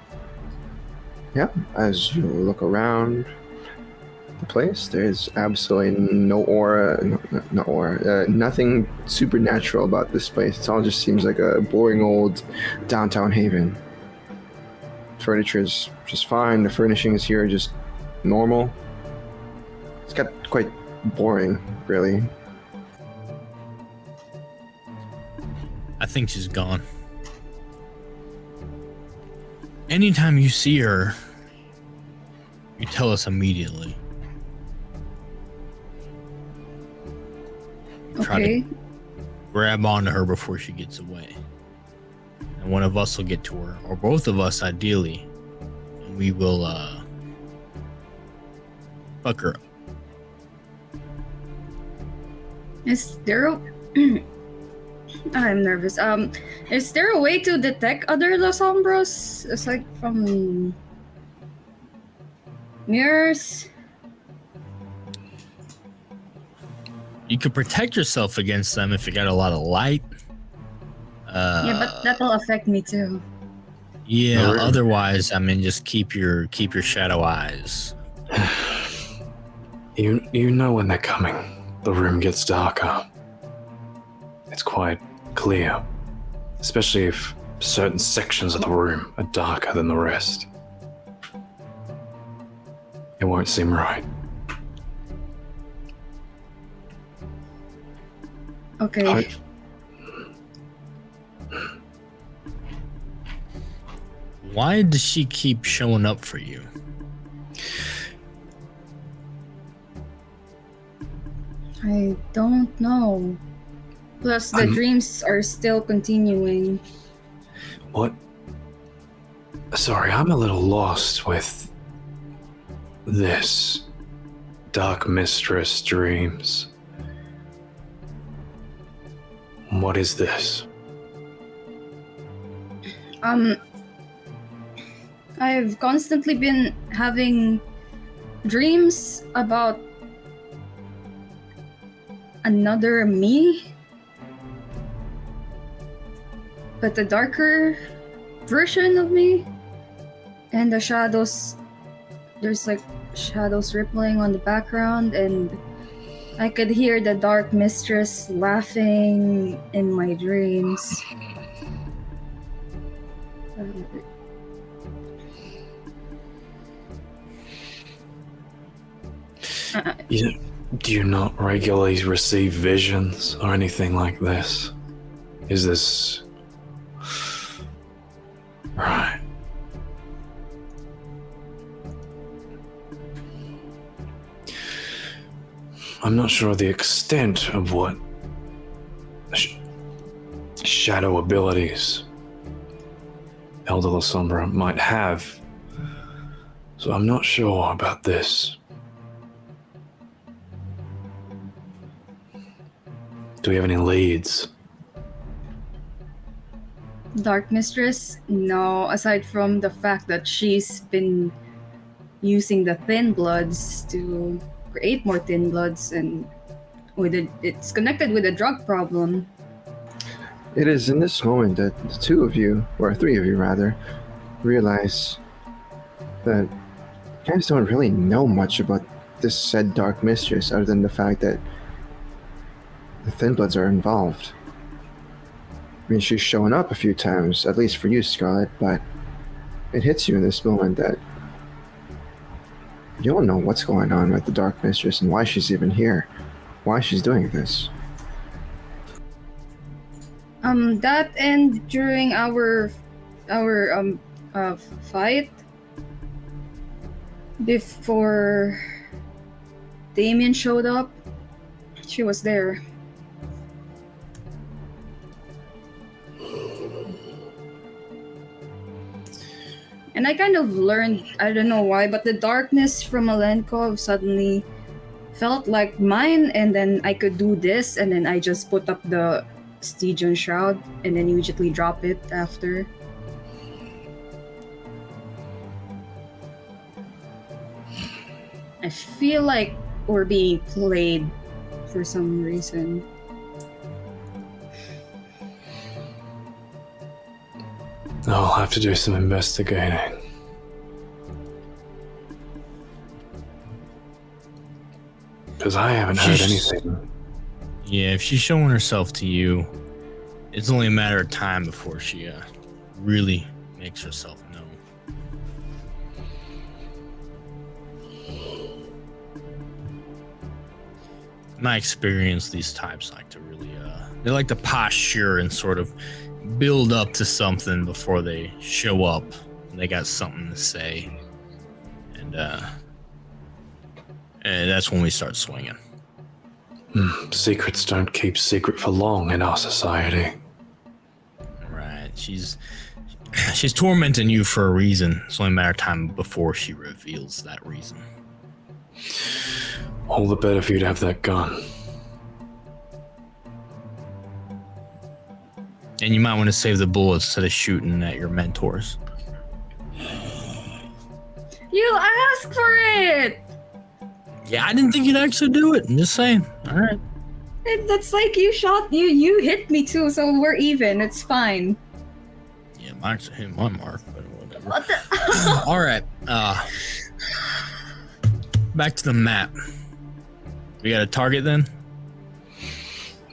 Yeah, as you look around the place, there's absolutely no aura, no aura, nothing supernatural about this place. It all just seems like a boring old downtown haven. Furniture's just fine. The furnishings here are just normal. It's got quite boring, really. I think she's gone. Anytime you see her, you tell us immediately. Try Okay. to grab onto her before she gets away. And one of us will get to her, or both of us ideally. And we will fuck her up. Is there a... I'm nervous. Is there a way to detect other Lasombras aside from mirrors? You could protect yourself against them if you got a lot of light. Yeah, but that'll affect me too. Yeah, Oh, really? otherwise, I mean, just keep your shadow eyes. You know when they're coming. The room gets darker. It's quite clear, especially if certain sections of the room are darker than the rest. It won't seem right. Okay. Why does she keep showing up for you? I don't know. Plus, the dreams are still continuing. What? Sorry, I'm a little lost with this. Dark Mistress dreams. What is this? I've constantly been having dreams about another me, but a darker version of me, and the shadows, there's like shadows rippling on the background, and I could hear the Dark Mistress laughing in my dreams. Do you not regularly receive visions or anything like this? Is this... Right. I'm not sure the extent of what shadow abilities Elder Lasombra might have, so I'm not sure about this. Do we have any leads? Dark Mistress? No, aside from the fact that she's been using the Thin Bloods to create more Thin Bloods, and it's connected with a drug problem. It is in this moment that the two of you, or three of you rather, realize that you guys don't really know much about this said Dark Mistress other than the fact that the Thin Bloods are involved. I mean, she's shown up a few times, at least for you, Scarlett, but it hits you in this moment that You don't know what's going on with the Dark Mistress and why she's even here. Why she's doing this. That and during our fight before Damien showed up, she was there. And I kind of learned, I don't know why, but the darkness from Malenkov suddenly felt like mine, and then I could do this, and then I just put up the Stygian Shroud, and then immediately drop it after. I feel like we're being played for some reason. I'll have to do some investigating. Because I haven't heard anything. Yeah, if she's showing herself to you, it's only a matter of time before she really makes herself known. In my experience, these types like to really, they like to posture and sort of build up to something before they show up. And they got something to say. And that's when we start swinging. Secrets don't keep secret for long in our society. Right. She's tormenting you for a reason. It's only a matter of time before she reveals that reason. All the better for you to have that gun. And you might want to save the bullets instead of shooting at your mentors. You asked for it! Yeah, I didn't think you'd actually do it. I'm just saying. All right. That's like you shot, you hit me too, so we're even. It's fine. Yeah, mine's hit my mark, but whatever. What the? All right. Back to the map. We got a target then?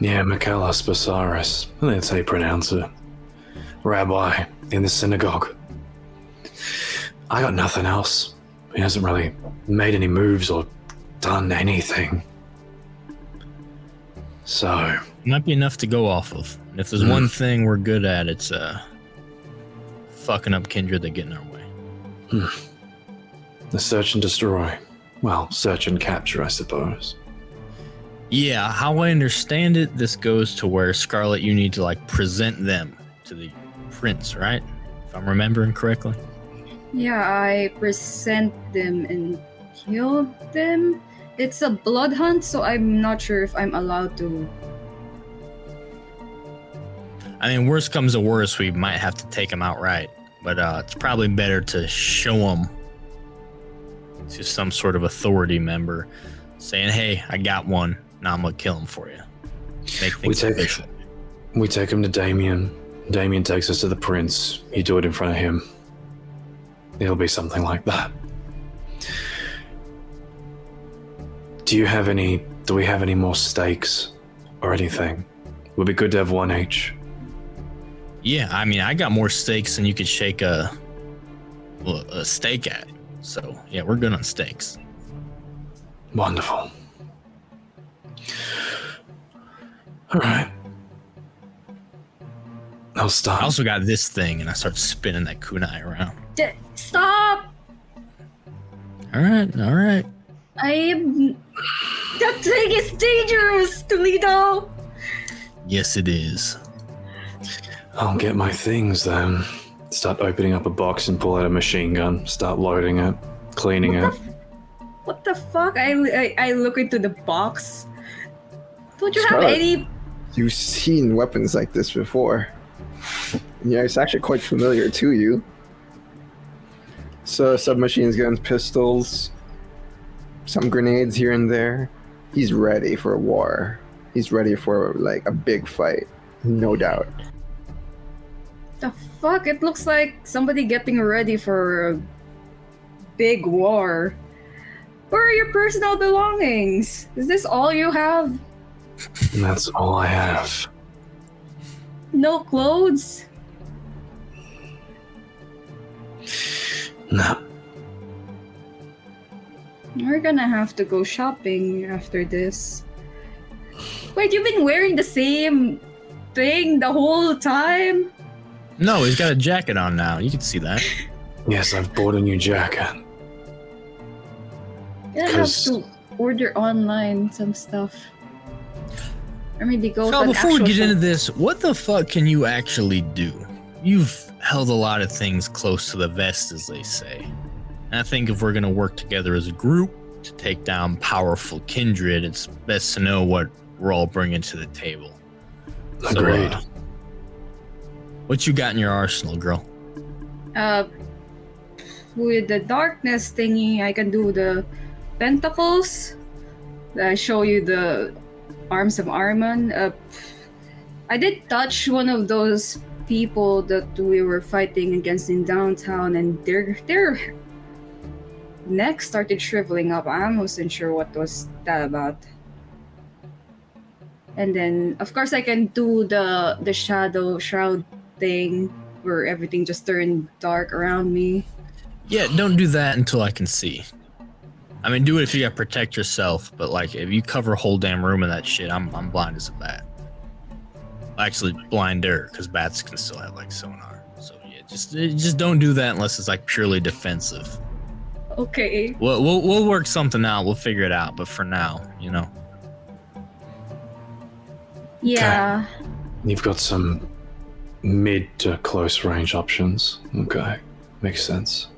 Yeah, Masquerade. That's how you pronounce it. Rabbi in the synagogue. I got nothing else. He hasn't really made any moves or done anything. So... Might be enough to go off of. And if there's one thing we're good at, it's fucking up kindred that get in our way. The search and destroy. Well, search and capture, I suppose. Yeah, how I understand it, this goes to where Scarlett, you need to like present them to the prince, right? If I'm remembering correctly. Yeah, I present them and killed them. It's a blood hunt, so I'm not sure if I'm allowed to. I mean, worst comes to worst, we might have to take them outright. But it's probably better to show them to some sort of authority member saying, hey, I got one. Now I'm going to kill him for you. Make things official. We take him to Damien. Damien takes us to the prince. You do it in front of him. It'll be something like that. Do we have any more stakes or anything? Would be good to have one each. Yeah, I mean, I got more stakes than you could shake a steak at. So, yeah, we're good on stakes. Wonderful. All right. I'll start. I also got this thing, and I start spinning that kunai around. Stop! All right. That thing is dangerous, Toledo! Yes, it is. I'll get my things then. Start opening up a box and pull out a machine gun. Start loading it, cleaning it. What the fuck? I look into the box. Don't you have Scarlett, any? You've seen weapons like this before. Yeah, it's actually quite familiar to you. So, submachine guns, pistols, some grenades here and there. He's ready for a war. He's ready for, like, a big fight. No doubt. The fuck? It looks like somebody getting ready for a big war. Where are your personal belongings? Is this all you have? And that's all I have. No clothes? No. We're gonna have to go shopping after this. Wait, you've been wearing the same thing the whole time? No, he's got a jacket on now. You can see that. Yes, I've bought a new jacket. You're gonna have to order online some stuff. Or maybe go So to an before we actual get shop. into this, what the fuck can you actually do? You've held a lot of things close to the vest, as they say. And I think if we're gonna work together as a group to take down powerful kindred, it's best to know what we're all bringing to the table. Agreed. So, what you got in your arsenal, girl? With the darkness thingy, I can do the pentacles. I show you the arms of Armon. I did touch one of those people that we were fighting against in downtown, and their neck started shriveling up. I wasn't sure what was that about. And then, of course, I can do the shadow shroud thing where everything just turned dark around me. Yeah, don't do that until I can see. I mean, do it if you gotta protect yourself, but like if you cover a whole damn room of that shit, I'm blind as a bat. Actually, blinder, because bats can still have like sonar. So yeah, just don't do that unless it's like purely defensive. Okay. We'll work something out. We'll figure it out. But for now, you know. Yeah. You've got some mid to close range options. Okay, makes sense.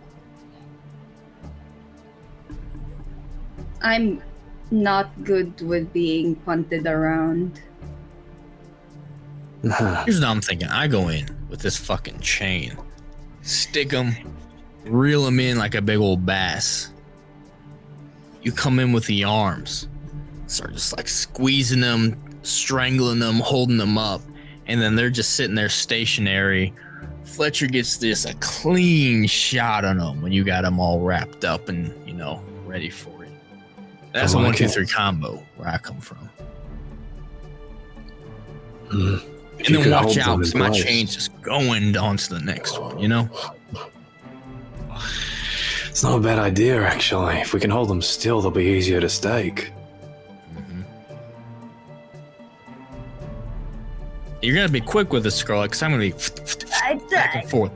I'm not good with being punted around. Here's what I'm thinking. I go in with this fucking chain, stick him, reel him in like a big old bass. You come in with the arms, start just like squeezing them, strangling them, holding them up, and then they're just sitting there stationary. Fletcher gets this a clean shot on them when you got them all wrapped up and, you know, ready for it. That's a 1, 2, 3 combo where I come from. And then watch out, because my chain's just going onto the next one, you know? It's not a bad idea, actually. If we can hold them still, they'll be easier to stake. Mm-hmm. You're gonna be quick with this, Scarlett, because I'm gonna be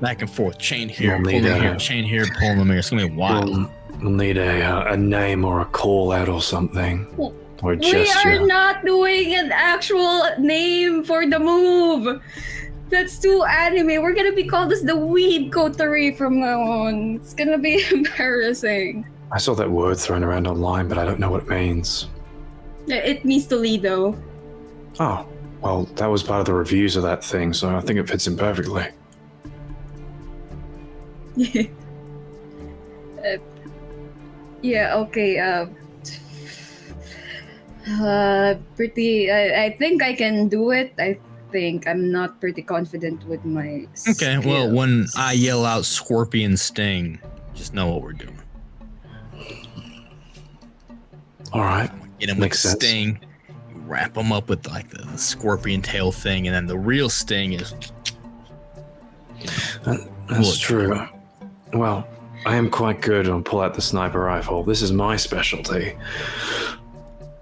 back and forth, chain here, We'll pulling need here, chain here, pulling them here. It's gonna be wild. We'll need a name or a call out or something. Or a We gesture. are not doing an actual name for the move. That's too anime. We're gonna be called as the weed coterie from now on. It's gonna be embarrassing. I saw that word thrown around online, but I don't know what it means. It means Toledo. Oh, well, that was part of the reviews of that thing, so I think it fits in perfectly. Yeah, okay, I think I can do it. I think I'm not pretty confident with my Okay, well, when skills. I yell out scorpion sting, just know what we're doing. All right. Get him with Makes the sense. sting, you wrap him up with like the scorpion tail thing, and then the real sting is... That's Look. true. Well, I am quite good on pull out the sniper rifle. This is my specialty.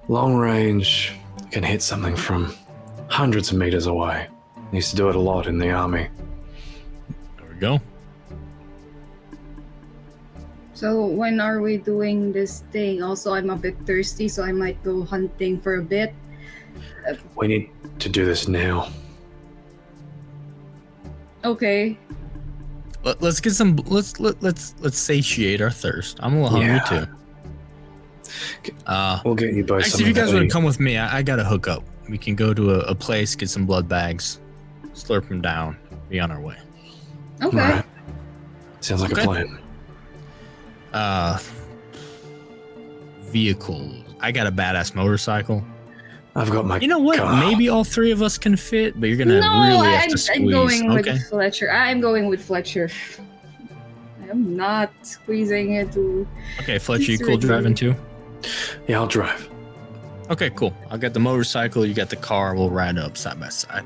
Long range, I can hit something from hundreds of meters away. I used to do it a lot in the army. There we go. So when are we doing this thing? Also, I'm a bit thirsty, so I might go hunting for a bit. We need to do this now. Okay. Let's get some. Let's satiate our thirst. I'm a little hungry Yeah. too. We'll get you both Actually, if you something guys to want eat. to come with me, I got a hookup. We can go to a place, get some blood bags, slurp them down, be on our way. Okay. All right. Sounds like Okay. a plan. Vehicle. I got a badass motorcycle. I've got my You know what? car. Maybe all three of us can fit, but you're gonna No, really have I'm to squeeze. going Okay. with Fletcher. I'm going with Fletcher. I'm not squeezing it to... Okay, Fletcher, you It's cool really- driving too? Yeah, I'll drive. Okay, cool. I got the motorcycle, you got the car, we'll ride up side by side.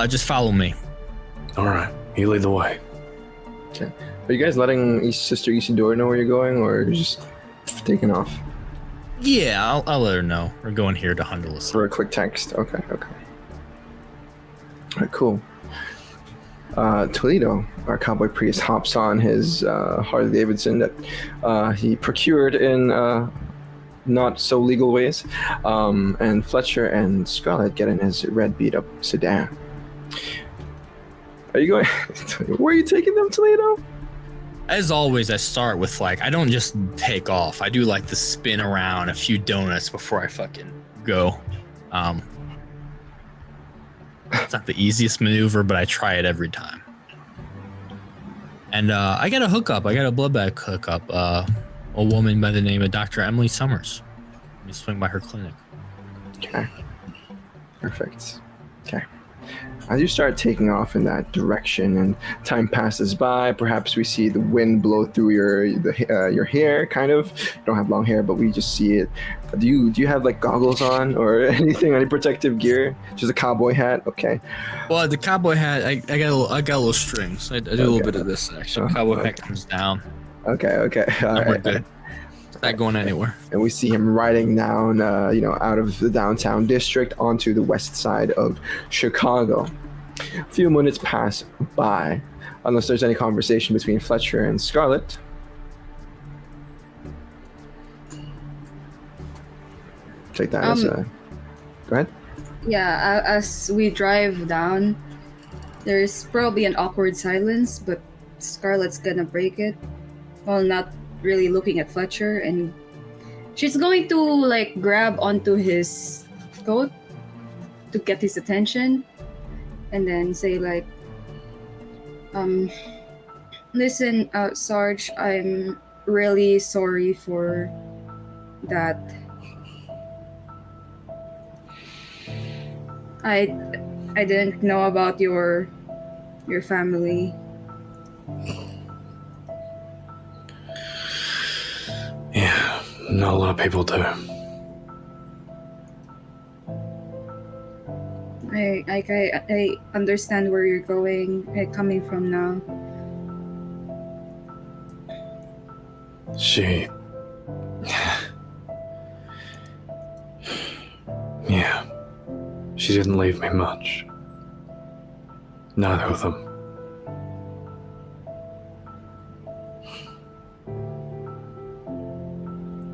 Just follow me. All right. You lead the way. Are you guys letting Sister Isidore know where you're going, or just taking off? Yeah, I'll let her know. We're going here to hunt Elysium. For a quick text. Okay. All right, cool. Toledo, our cowboy priest, hops on his Harley Davidson that he procured in not so legal ways, and Fletcher and Scarlett get in his red beat up sedan. Are you going? Where are you taking them, Toledo? As always, I start with I don't just take off. I do the spin around, a few donuts before I fucking go. It's not the easiest maneuver, but I try it every time. And I got a hookup. I got a blood bag hookup. A woman by the name of Dr. Emily Summers. Let me swing by her clinic. Okay. Perfect. Okay. As you start taking off in that direction and time passes by, perhaps we see the wind blow through your hair, kind of. You don't have long hair, but we just see it. Do you have goggles on or anything, any protective gear? Just a cowboy hat? Okay. Well, the cowboy hat, I got a little strings. I do a little bit of this section. Cowboy hat comes down. Okay. All We're right. good. Not going anywhere. And we see him riding down, out of the downtown district onto the west side of Chicago. A few minutes pass by, unless there's any conversation between Fletcher and Scarlett. Take that as a... Go ahead. Yeah, as we drive down, there's probably an awkward silence, but Scarlett's gonna break it while not really looking at Fletcher, and she's going to grab onto his coat to get his attention and then say listen, Sarge, I'm really sorry for that. I didn't know about your family. Yeah, not a lot of people do. I understand where you're coming from now. She... Yeah. She didn't leave me much. Neither of them.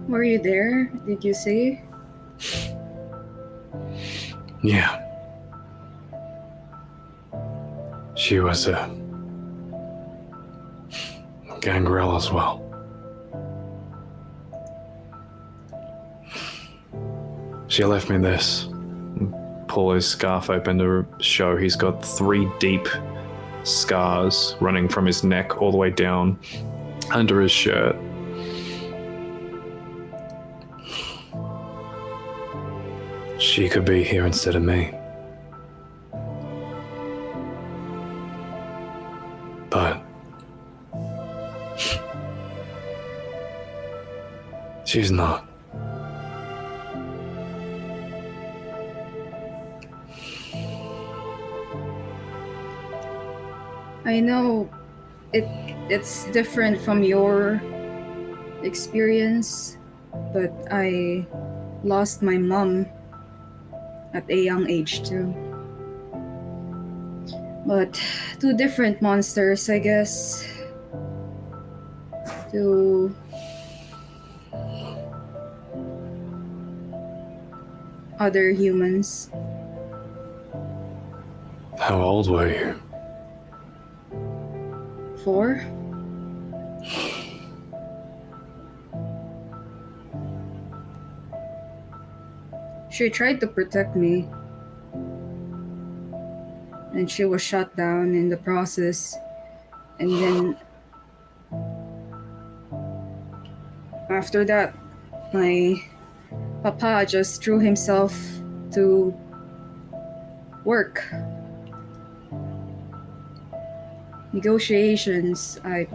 Were you there? Did you say? Yeah. She was a gangrel as well. She left me this. Pull his scarf open to show he's got 3 deep scars running from his neck all the way down under his shirt. She could be here instead of me. But she's not. I know it's different from your experience, but I lost my mom at a young age too. But 2 different monsters, I guess. 2 other humans. How old were you? 4? She tried to protect me, and she was shot down in the process. And then after that, my papa just threw himself to work. Negotiations. I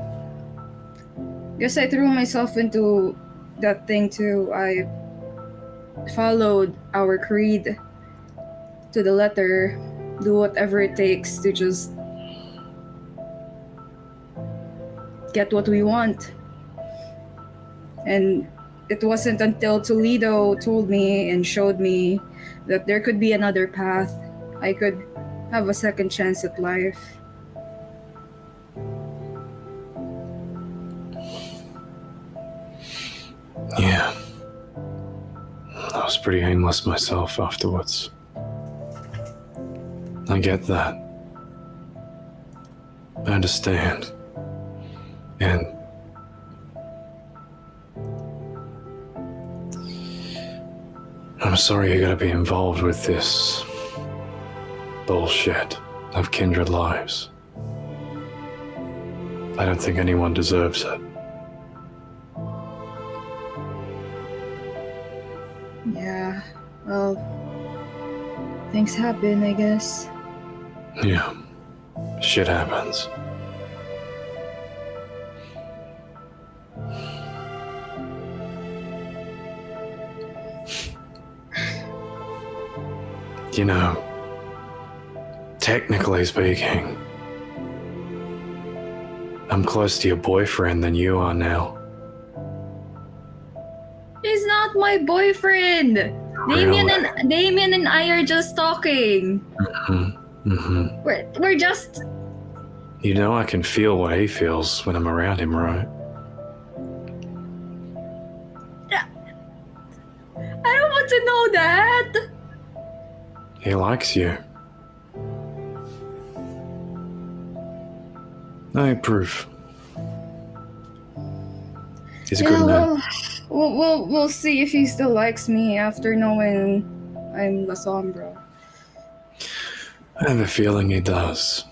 guess I threw myself into that thing too. I followed our creed to the letter, do whatever it takes to just get what we want. And it wasn't until Toledo told me and showed me that there could be another path. I could have a second chance at life. Yeah. I was pretty aimless myself afterwards. I get that. I understand. And I'm sorry you gotta be involved with this bullshit of kindred lives. I don't think anyone deserves it. Yeah, well, things happen, I guess. Yeah. Shit happens. You know, technically speaking, I'm close to your boyfriend than you are now. He's not my boyfriend! Really? Damien and I are just talking. Mm-hmm. We're just... You know I can feel what he feels when I'm around him, right? I don't want to know that! He likes you. I approve. He's a good man. We'll see if he still likes me after knowing I'm Lasombra. I have a feeling he does.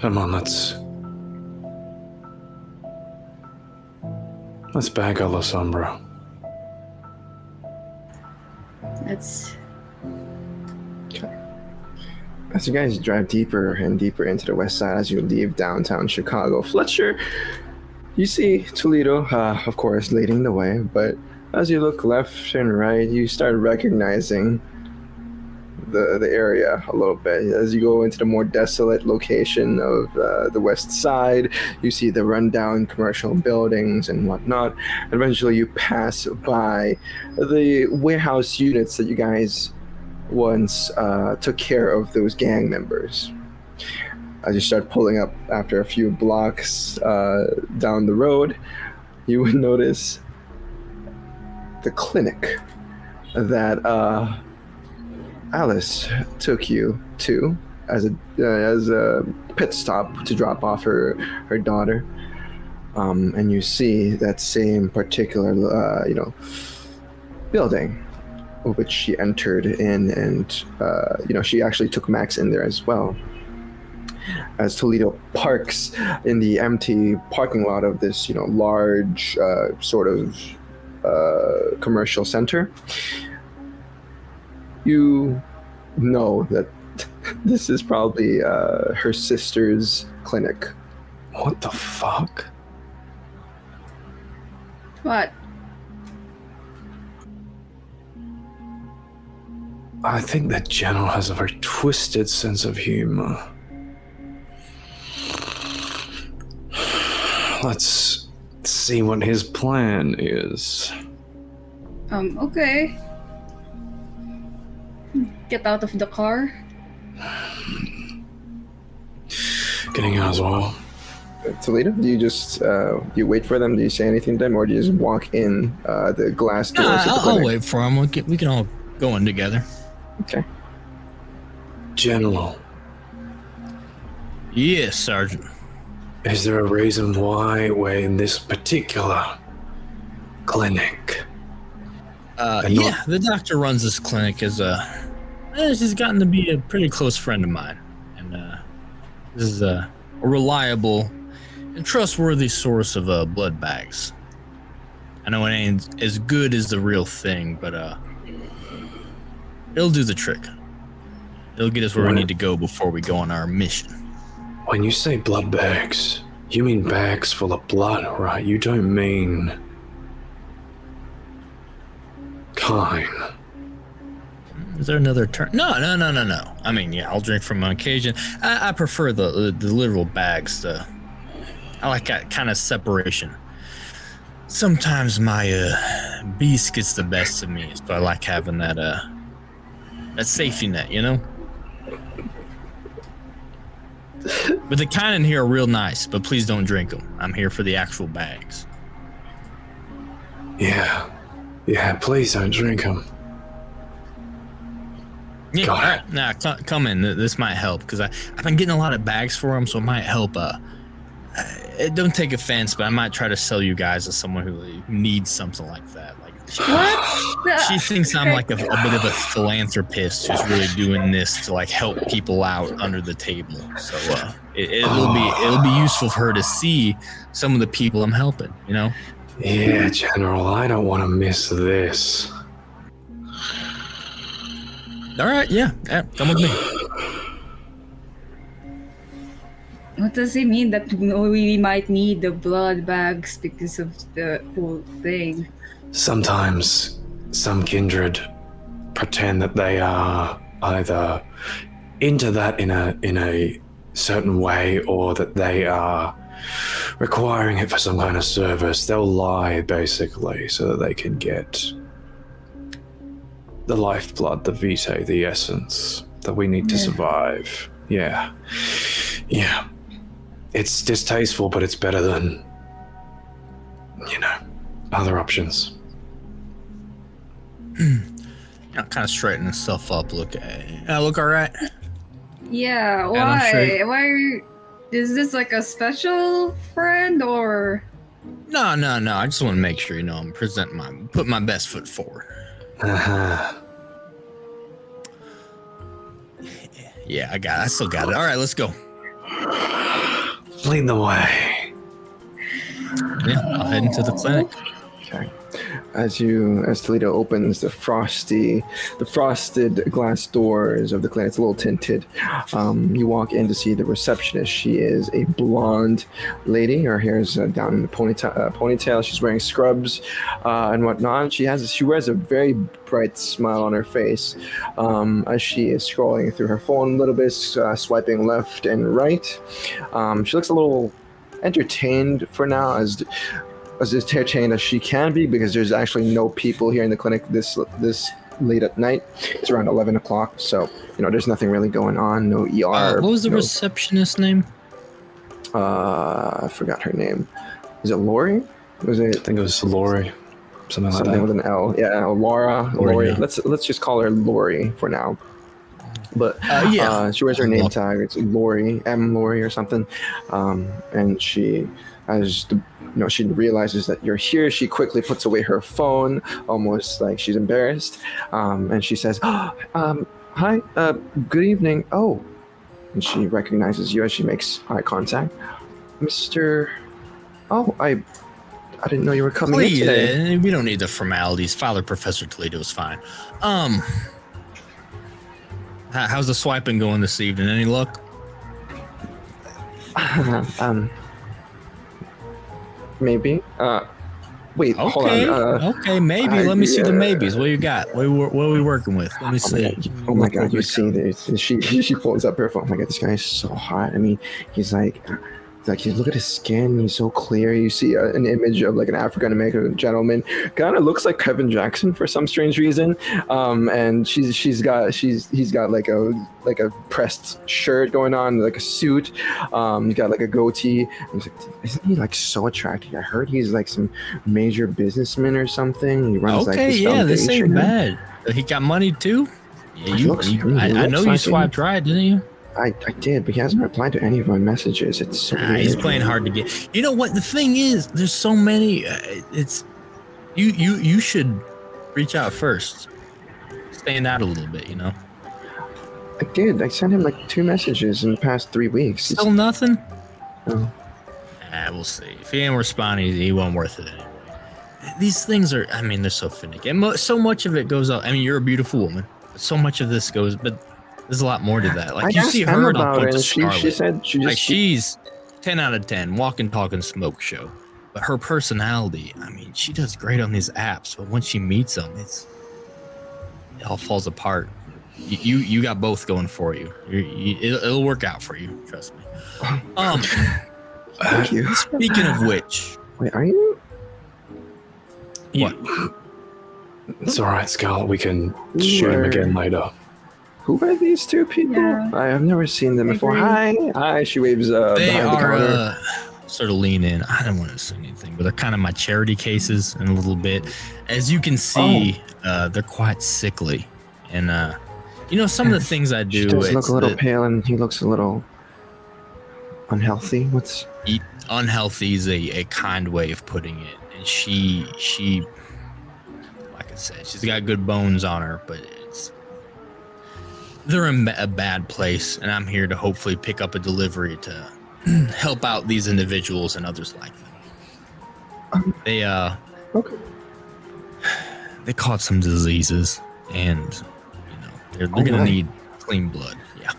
Come on, let's bag our Lasombra. That's... As you guys drive deeper and deeper into the west side, as you leave downtown Chicago, Fletcher, you see Toledo, of course, leading the way, but as you look left and right, you start recognizing the area a little bit. As you go into the more desolate location of the west side, you see the rundown commercial buildings and whatnot. Eventually, you pass by the warehouse units that you guys once took care of those gang members. As you start pulling up after a few blocks down the road, you would notice the clinic that Alice took you to as a pit stop to drop off her daughter. And you see that same particular building which she entered in, and she actually took Max in there as well. As Toledo parks in the empty parking lot of this large sort of commercial center, you know that this is probably her sister's clinic. What the fuck? What? I think that General has a very twisted sense of humor. Let's see what his plan is. Okay. Get out of the car. Getting out as well. Toledo, do you just do you wait for them? Do you say anything to them, or do you just walk in the glass doors? of the I'll clinic? wait for him. We can all go in together. Okay. General, Yes, Sergeant. is there a reason why we're in this particular clinic? Yeah, the doctor runs this clinic she's gotten to be a pretty close friend of mine. And this is a reliable and trustworthy source of blood bags. I know it ain't as good as the real thing, but it'll do the trick. It'll get us where we need to go before we go on our mission. When you say blood bags, you mean bags full of blood, right? You don't mean kine. Is there another turn? No. I mean, yeah, I'll drink from on occasion. I prefer the literal bags. I like that kind of separation. Sometimes my beast gets the best of me, so I like having that safety net, you know? But the kind in here are real nice, but please don't drink them. I'm here for the actual bags. Yeah, please don't drink them. Yeah, all right. Now, come in. This might help, because I've been getting a lot of bags for them, so it might help. Don't take offense, but I might try to sell you guys as someone who needs something like that. Like, she thinks I'm like a bit of a philanthropist who's really doing this to like help people out under the table. So it'll be useful for her to see some of the people I'm helping. You know? Yeah, General. I don't want to miss this. All right. Yeah. Come with me. What does it mean that we might need the blood bags because of the whole thing? Sometimes some kindred pretend that they are either into that in a certain way, or that they are requiring it for some kind of service. They'll lie, basically, so that they can get the lifeblood, the vitae, the essence that we need to survive. Yeah. It's distasteful, but it's better than, other options. Kind of straighten himself up. Look all right. Yeah, why? Why? Is this like a special friend or? No. I just want to make sure I'm put my best foot forward. Yeah, I still got it. All right, let's go. Lead the way. Yeah, I'll head into the clinic. Okay. As Toledo opens the frosted glass doors of the clinic, it's a little tinted. You walk in to see the receptionist. She is a blonde lady. Her hair is down in the ponytail. She's wearing scrubs and whatnot. She wears a very bright smile on her face as she is scrolling through her phone a little bit, swiping left and right. She looks a little entertained for now, as entertained as she can be, because there's actually no people here in the clinic this late at night. It's around 11 o'clock, so there's nothing really going on. No ER. What was the receptionist's name? I forgot her name. Is it Lori? Was it? I think it was Lori. Something like that. With an L. Yeah, Lori. Yeah. Let's just call her Lori for now. But she wears her name tag. It's Lori, M. Lori or something. And she, she realizes that you're here. She quickly puts away her phone, almost like she's embarrassed. And she says, hi, good evening. Oh, and she recognizes you as she makes eye contact. Mr. Oh, I didn't know you were coming in today. We don't need the formalities. Father Professor Toledo is fine. How's the swiping going this evening? Any luck? Maybe. Wait, okay. Hold on. Okay, maybe. Let me see the maybes. What you got? What are we working with? Let me see. Oh my god, you see this? She pulls up her phone. Oh my god, this guy is so hot. I mean, he's like, look at his skin. He's so clear. You see an image of like an African American gentleman. Kind of looks like Kevin Jackson for some strange reason. And he's got like a pressed shirt going on, like a suit. He's got like a goatee. And he's like, isn't he like so attractive? I heard he's like some major businessman or something. He runs like this foundation. This ain't bad. He got money too. Yeah, I know you swiped right, didn't you? I did, but he hasn't replied to any of my messages. It's so weird. He's playing hard to get. You know what? The thing is, there's so many. It's you should reach out first. Stand out a little bit, I did. I sent him like 2 messages in the past 3 weeks. Still nothing? No. We'll see. If he ain't responding, he won't worth it anyway. These things are, they're so finicky. And so much of it goes up. You're a beautiful woman. So much of this goes, but there's a lot more to that. Like, you see her about it, she said she's 10 out of 10, walking, talking, smoke show. But her personality, she does great on these apps. But when she meets them, it all falls apart. You got both going for you. It'll work out for you. Trust me. Thank you. Speaking of which, Wait, are you? what? It's all right, Scarlett. We can shoot him again later. Who are these two people? Yeah. I have never seen them before. Hi. Hi. She waves They behind the counter. are sort of lean in. I don't want to say anything, but they're kind of my charity cases in a little bit. As you can see, they're quite sickly, and some of the things I do. She does look it's a little the- pale, and he looks a little unhealthy. What's? Unhealthy is a kind way of putting it, and she like I said, she's got good bones on her, but they're in a bad place, and I'm here to hopefully pick up a delivery to help out these individuals and others like them. They Okay. they caught some diseases, and they're gonna need clean blood. Yeah.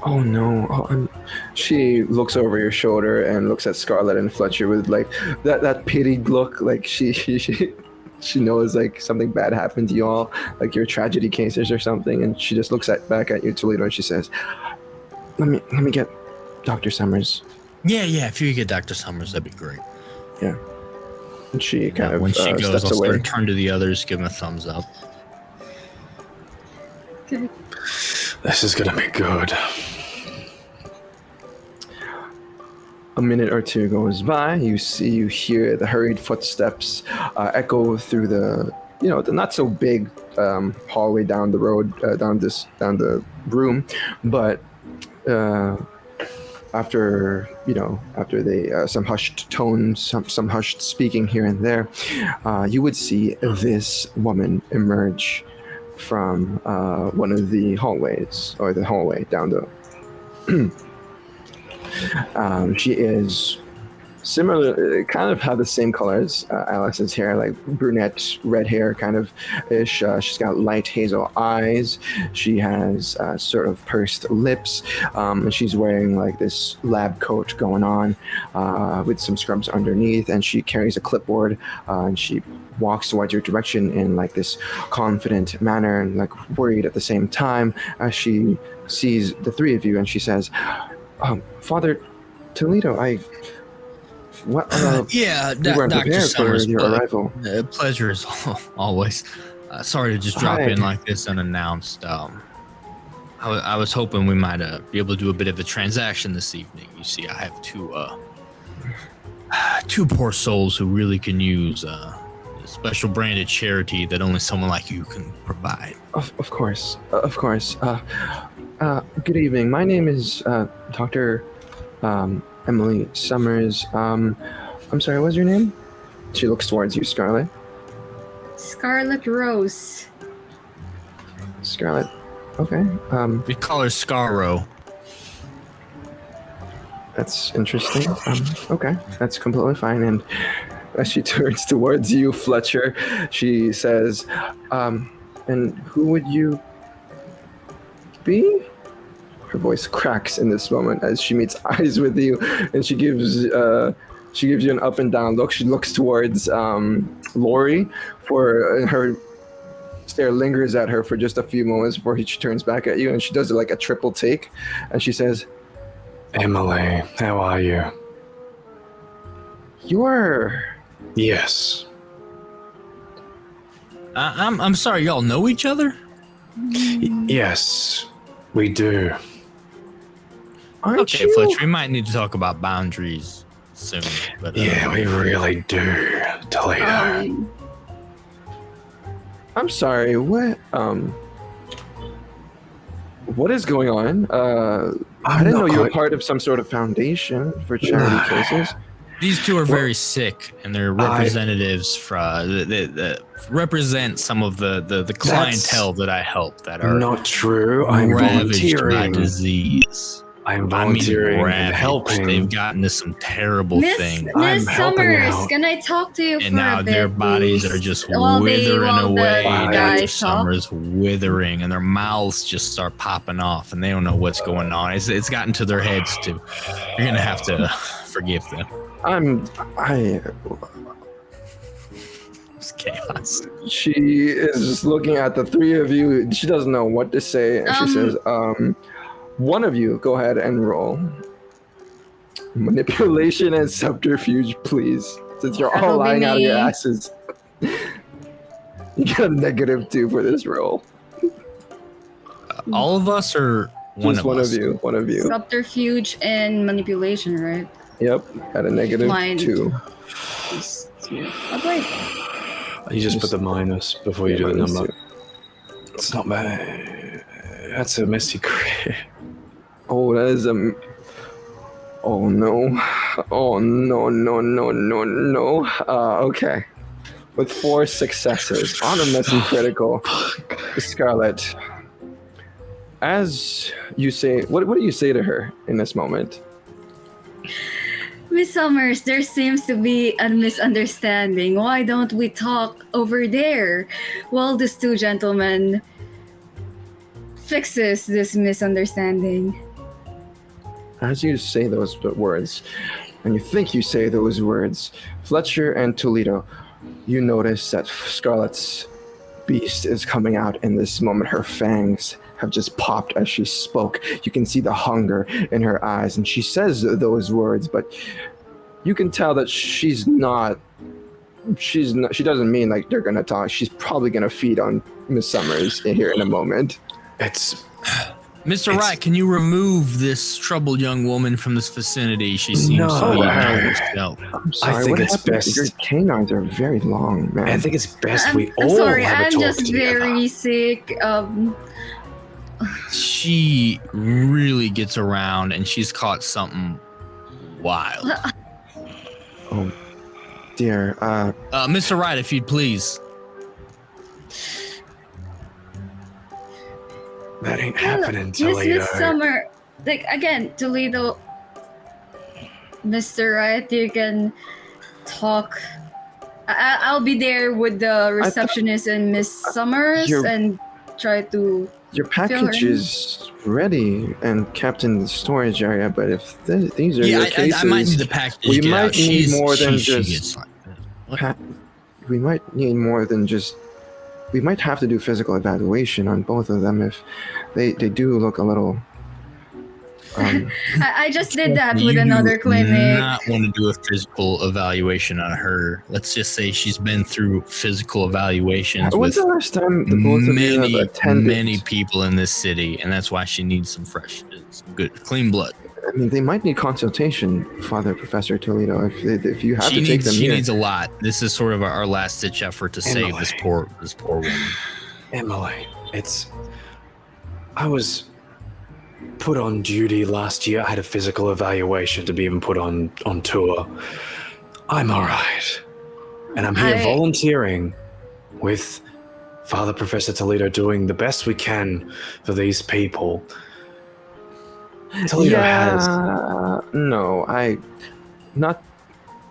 Oh no! She looks over your shoulder and looks at Scarlett and Fletcher with like that pitied look, like she knows like something bad happened to you all, like your tragedy cases or something, and she just looks back at you, Toledo, and she says, "Let me get Dr. Summers." Yeah. If you could get Dr. Summers, that'd be great. Yeah. And she kind of when she goes, steps I'll away. sort of turn to the others, give them a thumbs up. Okay. This is gonna be good. A minute or two goes by. You hear the hurried footsteps echo through the not so big hallway down the road, down the room, but after they some hushed tones, some hushed speaking here and there, you would see this woman emerge from one of the hallways, or the hallway down the. She is similar, kind of have the same colors. Alice's hair, like brunette, red hair, kind of ish. She's got light hazel eyes. She has sort of pursed lips, and she's wearing like this lab coat going on with some scrubs underneath. And she carries a clipboard, and she walks towards your direction in like this confident manner and like worried at the same time as she sees the three of you, and she says, Father Toledo, we weren't Dr. prepared for Summers, your arrival. Pleasure is always. Sorry to just drop Hi. in like this unannounced. I was hoping we might be able to do a bit of a transaction this evening. You see, I have two poor souls who really can use a special branded charity that only someone like you can provide. Of course. Good evening. My name is Dr. Emily Summers. I'm sorry, what's your name? She looks towards you, Scarlett. Scarlet Rose. Scarlett. Okay. We call her Scarro. That's interesting. Okay, that's completely fine. And as she turns towards you, Fletcher, she says, and who would you be? Her voice cracks in this moment as she meets eyes with you, and she gives you an up and down look. She looks towards Lori, for her stare lingers at her for just a few moments before she turns back at you, and she does like a triple take, and she says, Emily, how are you? "You're." Yes. I'm sorry, y'all know each other? Yes, we do. Aren't Okay, you? Fletcher, we might need to talk about boundaries soon. But Yeah, we really do, Toledo. I'm sorry. What is going on? I didn't know you were part of some sort of foundation for charity cases. these two are very sick, and they're representatives that represent some of the clientele that I help that are Not true. I'm ravaged by volunteering. disease. I'm I mean, volunteering and ravaged. helping. They've gotten into some terrible things, I'm Miss helping Summers, out. can I talk to you and for now a bit, their bodies please? are just While withering away. the Dr. guys talk? Summers withering, and their mouths just start popping off, and they don't know what's going on. It's gotten to their heads too. You're gonna have to forgive them. I chaos. She is just looking at the three of you. She doesn't know what to say. And she says, one of you, go ahead and roll. Manipulation and subterfuge, please. Since you're That'll all be lying out of your me. asses. You get a -2 for this roll. All of us or Just one us? of you. One of you. Subterfuge and manipulation, right? Yep. At a Mind. -2. Oh, wait. You just put the minus before you do the minus number. 2. It's not bad. That's a messy crit. Oh, that is a. Oh no. Oh no. Okay. With 4 successes on a messy critical, Scarlett. As you say, what do you say to her in this moment? Miss Summers, there seems to be a misunderstanding. Why don't we talk over there while these two gentlemen fixes this misunderstanding? As you say those words, and you think you say those words, Fletcher and Toledo, you notice that Scarlett's beast is coming out in this moment. Her fangs have just popped as she spoke. You can see the hunger in her eyes, and she says those words, but you can tell that she doesn't mean like they're gonna talk. She's probably gonna feed on Miss Summers here in a moment. Mr. Wright, can you remove this troubled young woman from this vicinity? She seems to be herself. I'm sorry, I think what it's happened? best- Your canines are very long, man. I think it's best we I'm all sorry, have a I'm talk just together. very sick. She really gets around and she's caught something wild. Oh dear. Mr. Wright, if you'd please. That ain't happening, Toledo. Miss Summer, like again, Toledo, Mr. Wright, you can talk. I'll be there with the receptionist and Miss Summers and try to. Your package is ready and kept in the storage area, but if these are your cases, I might need the package. we get might out. need more than she just. gets like that. We might need more than just. We might have to do physical evaluation on both of them if they do look a little. I just did that with You another do clinic. not want to do a physical evaluation on her. Let's just say she's been through physical evaluations When's with the last time the both of you have attended? many people in this city, and that's why she needs some fresh, some good, clean blood. I mean, they might need consultation, Father Professor Toledo. If you have to take them She here. needs a lot. This is sort of our last ditch effort to save Emily. this poor woman. Emily, I was put on duty last year. I had a physical evaluation to be even put on tour. I'm all right. And I'm here volunteering with Father Professor Toledo, doing the best we can for these people. Toledo has... No,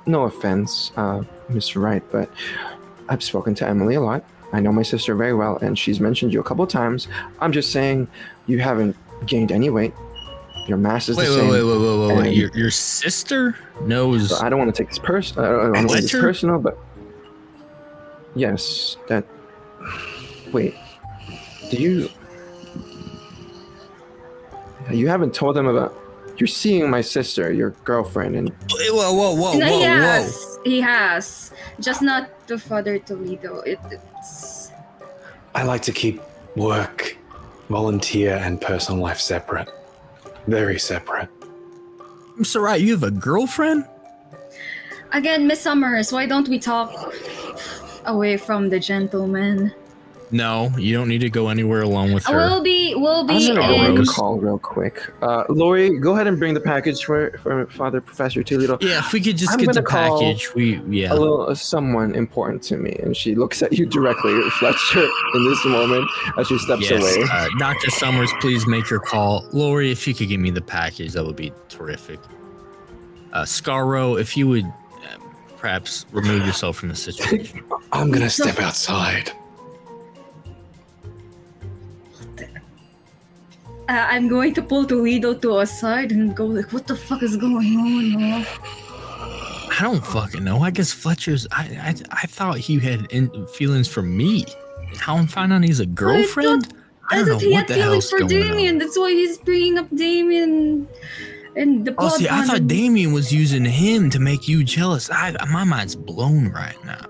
no offense, Mr. Wright, but I've spoken to Emily a lot. I know my sister very well, and she's mentioned you a couple times. I'm just saying you haven't gained any weight. Your mass is the same. Wait. Your sister knows. So I don't want to take this personal. I don't want to take this personal, but yes, that. Wait, do you? You haven't told them about. You're seeing my sister, your girlfriend, and. No, he has. Just not the Father Toledo. It's. I like to keep work, volunteer, and personal life separate. Very separate. Mr. Wright, you have a girlfriend? Again, Miss Summers, why don't we talk away from the gentleman? No, you don't need to go anywhere alone with her. We'll be I'm gonna go in. make a call real quick. Lori, go ahead and bring the package for Father Professor Toledo. Yeah, if we could just I'm get the gonna call package, a little someone important to me, and she looks at you directly, Fletcher, in this moment as she steps away. Dr. Summers, please make your call. Lori, if you could give me the package, that would be terrific. Scarro, if you would perhaps remove yourself from the situation. I'm gonna step outside. I'm going to pull Toledo to a side and go like, what the fuck is going on? I don't fucking know. I guess Fletcher's. I thought he had feelings for me. How I'm finding out he's a girlfriend? I don't know he what had the hell's feelings for going Damien. on. That's why he's bringing up Damien and the Oh, see, I Bloodhunt thought and- Damien was using him to make you jealous. My mind's blown right now.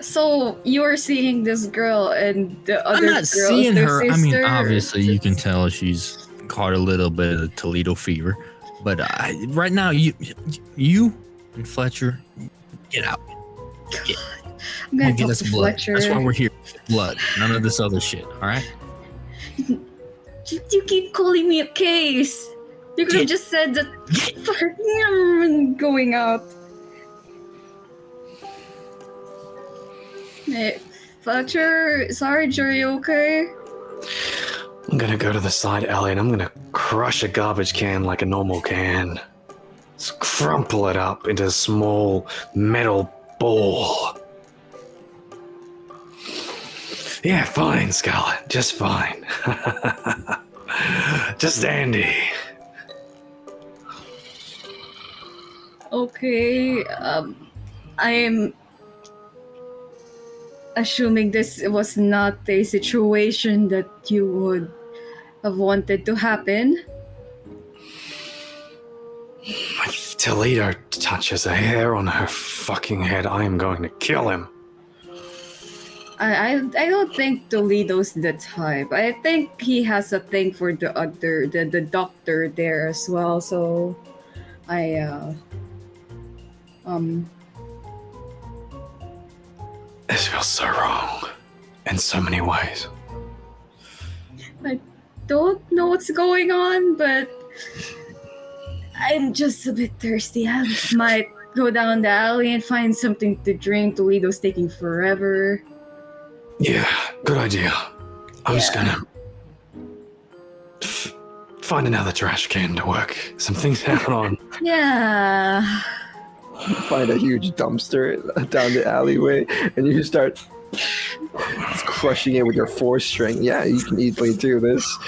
So you're seeing this girl and the other I'm not girl is seeing their her. I mean, sister? obviously, you can tell she's caught a little bit of the Toledo fever. But right now, you and Fletcher, get out. I'm gonna Get talk us to blood. Fletcher. That's why we're here. Blood. None of this other shit. All right. You keep calling me a case. You could have just said that going out. Hey, Fletcher, Sarge, are you okay? I'm gonna go to the side alley and I'm gonna crush a garbage can like a normal can. Just crumple it up into a small metal ball. Yeah, fine, Scarlett. Just fine. Just dandy. Okay, I am assuming this was not a situation that you would have wanted to happen. If Toledo touches a hair on her fucking head, I am going to kill him. I don't think Toledo's the type. I think he has a thing for the doctor there as well. So, This feels so wrong in so many ways. I don't know what's going on, but I'm just a bit thirsty. I might go down the alley and find something to drink. Toledo's taking forever. Yeah, good idea. I'm just gonna find another trash can to work some things out on. Yeah. Find a huge dumpster down the alleyway, and you start crushing it with your 4-string. Yeah, you can easily do this.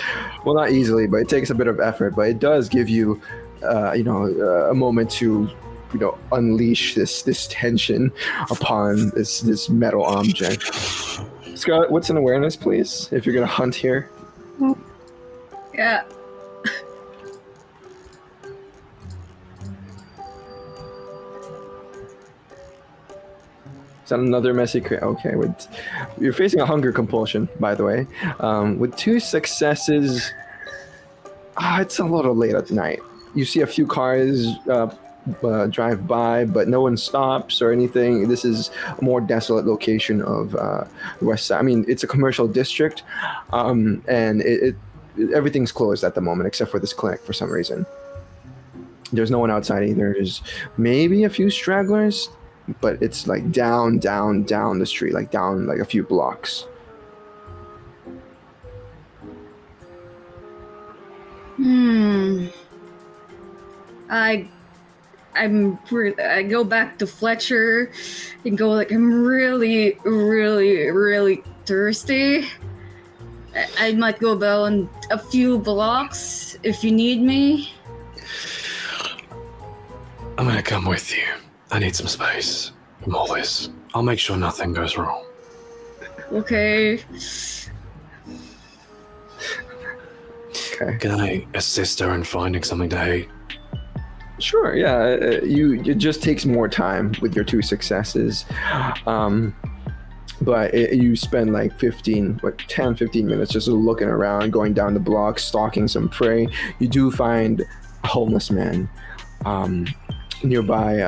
Well, not easily, but it takes a bit of effort. But it does give you, a moment to, unleash this tension upon this metal object. Scarlett, what's an awareness, please? If you're gonna hunt here. Yeah. Is that another messy okay, you're facing a hunger compulsion, by the way. With 2 successes, it's a little late at night. You see a few cars drive by, but no one stops or anything. This is a more desolate location of the west side. I mean, it's a commercial district, and everything's closed at the moment except for this clinic for some reason. There's no one outside either. There's maybe a few stragglers, but it's like down the street, like down like a few blocks. I go back to Fletcher and go like, I'm really, really, really thirsty. I might go down a few blocks if you need me. I'm gonna come with you. I need some space from all this. I'll make sure nothing goes wrong. Okay. Okay. Can I assist her in finding something to eat? Sure, yeah. It just takes more time with your 2 successes. But you spend like 10, 15 minutes just looking around, going down the block, stalking some prey. You do find a homeless man nearby,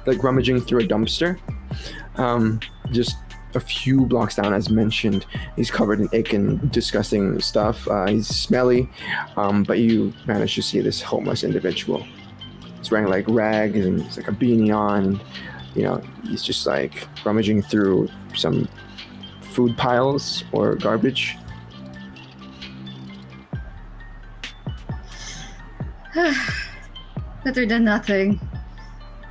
like rummaging through a dumpster. Just a few blocks down, as mentioned. He's covered in ick and disgusting stuff. He's smelly, but you manage to see this homeless individual. He's wearing like rags and he's like a beanie on. He's just like rummaging through some food piles or garbage. Better than nothing.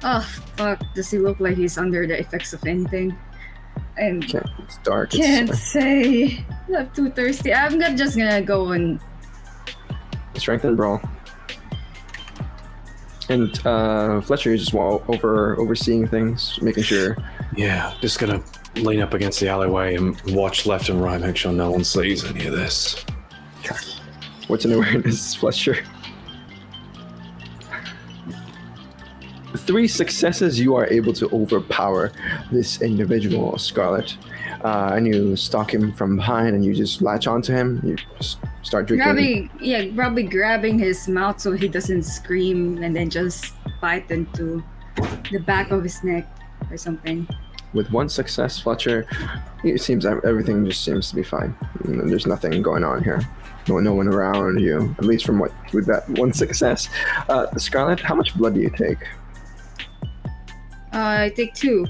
Oh, fuck. Does he look like he's under the effects of anything? And It's dark. can't It's say. I'm too thirsty. Just gonna go and... strength and brawl. And Fletcher is just overseeing things, making sure. Yeah, just gonna lean up against the alleyway and watch left and right, make sure no one sees any of this. What's an awareness, Fletcher? 3 successes, you are able to overpower this individual, Scarlett. And you stalk him from behind and you just latch onto him. You just start drinking. Probably grabbing his mouth so he doesn't scream and then just bite into the back of his neck or something. With 1 success, Fletcher, it seems everything just seems to be fine. There's nothing going on here. No one around you, at least from with that 1 success. Scarlett, how much blood do you take? I take 2.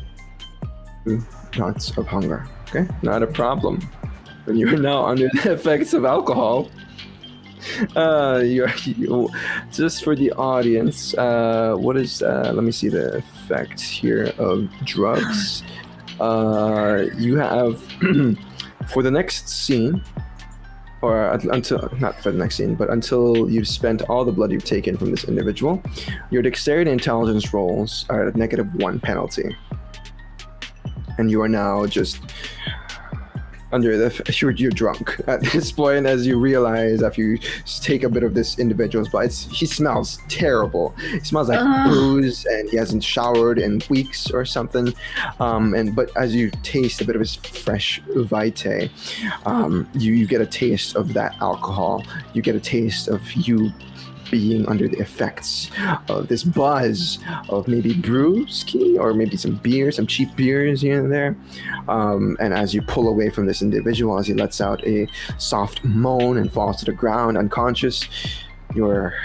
2 knots of hunger. Okay, not a problem. And you are now under the effects of alcohol. You just for the audience. What is? Let me see the effect here of drugs. You have for the next scene, or until not for the next scene, but until you've spent all the blood you've taken from this individual, your dexterity and intelligence rolls are at a -1 penalty. And you are now just under you're drunk at this point as you realize after you take a bit of this individual's blood. He smells terrible. He smells like booze and he hasn't showered in weeks or something. But as you taste a bit of his fresh vitae, you get a taste of that alcohol. You get a taste of you being under the effects of this buzz of maybe brewski or maybe some beer, some cheap beers here and there. And as you pull away from this individual, as he lets out a soft moan and falls to the ground unconscious, your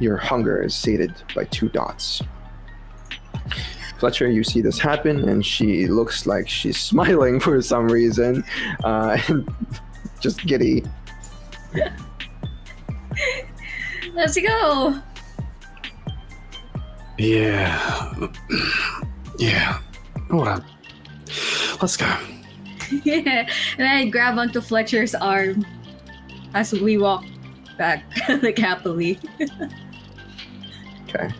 hunger is sated by 2 dots. Fletcher, you see this happen, and she looks like she's smiling for some reason, and just giddy. Let's go. Yeah. Let's go. Yeah, and I grab onto Fletcher's arm as we walk back, like happily. Okay.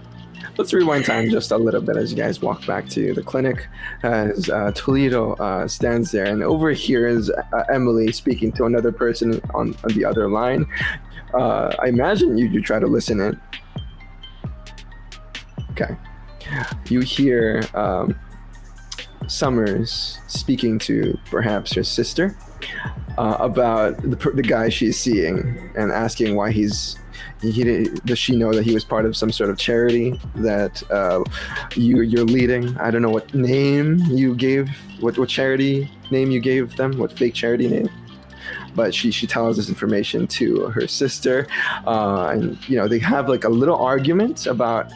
Let's rewind time just a little bit as you guys walk back to the clinic. As Toledo stands there and overhears Emily speaking to another person on the other line. I imagine you try to listen in. Okay. You hear Summers speaking to perhaps her sister about the guy she's seeing and asking why does she know that he was part of some sort of charity that you're leading? I don't know what name you gave, what charity name you gave them, what fake charity name. But she tells this information to her sister, and they have like a little argument about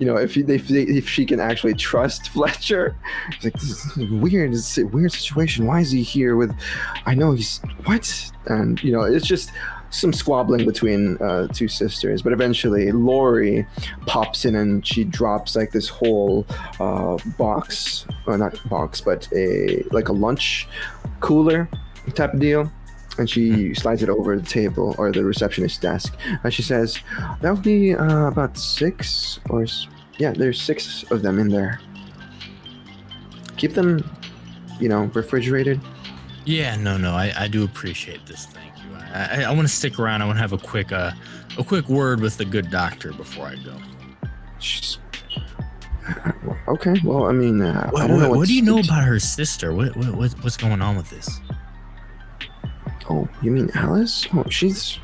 if she can actually trust Fletcher. It's like, this is weird. It's a weird situation. Why is he here with? I know he's what, and it's just some squabbling between 2 sisters. But eventually, Lori pops in and she drops like this whole box, or not box, but a lunch cooler type of deal. And she slides it over the table or the receptionist's desk. And she says, that would be about 6 or... Yeah, there's 6 of them in there. Keep them, refrigerated. Yeah, no, I do appreciate this. Thank you. I want to stick around. I want to have a quick word with the good doctor before I go. Okay, well, I mean... I don't know what do you know about her sister? What's going on with this? Oh, you mean Alice? Oh, she's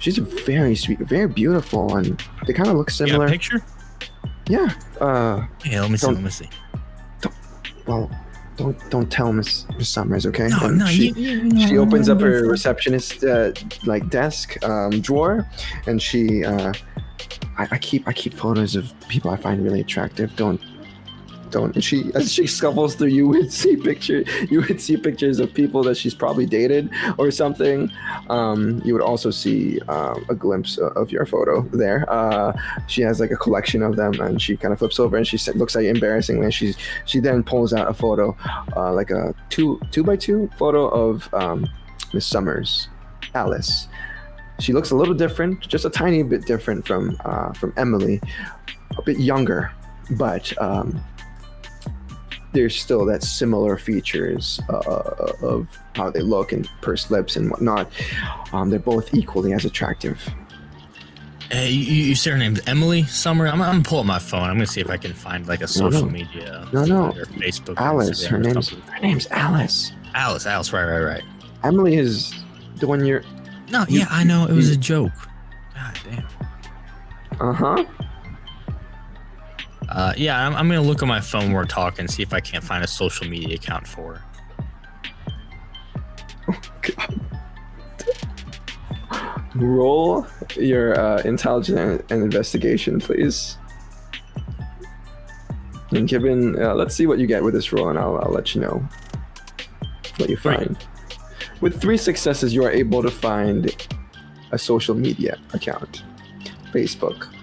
a very sweet, very beautiful, and they kind of look similar. You got a picture? Yeah. Yeah, let me see. Don't tell Miss Summers, okay? No. She opens up her receptionist desk drawer, and she I keep photos of people I find really attractive. Don't. And as she scuffles through, you would see pictures of people that she's probably dated or something. You would also see a glimpse of your photo there. She has like a collection of them, and she kind of flips over and she looks like embarrassingly. And she then pulls out a photo, like a 2x2 photo of Miss Summers, Alice. She looks a little different, just a tiny bit different from Emily, a bit younger, but there's still that similar features of how they look and pursed lips and whatnot. They're both equally as attractive. Hey, you say her name's Emily Summer? I'm gonna pull up my phone. I'm gonna see if I can find like a social media. No. Or Facebook. Alice. Her Instagram name's Alice. Alice. Right. Emily is the one you're. No, yeah, I know. It was a joke. God damn. Uh-huh. Yeah, I'm gonna look on my phone while we're talking, see if I can't find a social media account for her. Oh, God. Roll your intelligence and investigation, please. And given, let's see what you get with this roll, and I'll let you know what you find. Right. With 3 successes, you are able to find a social media account, Facebook.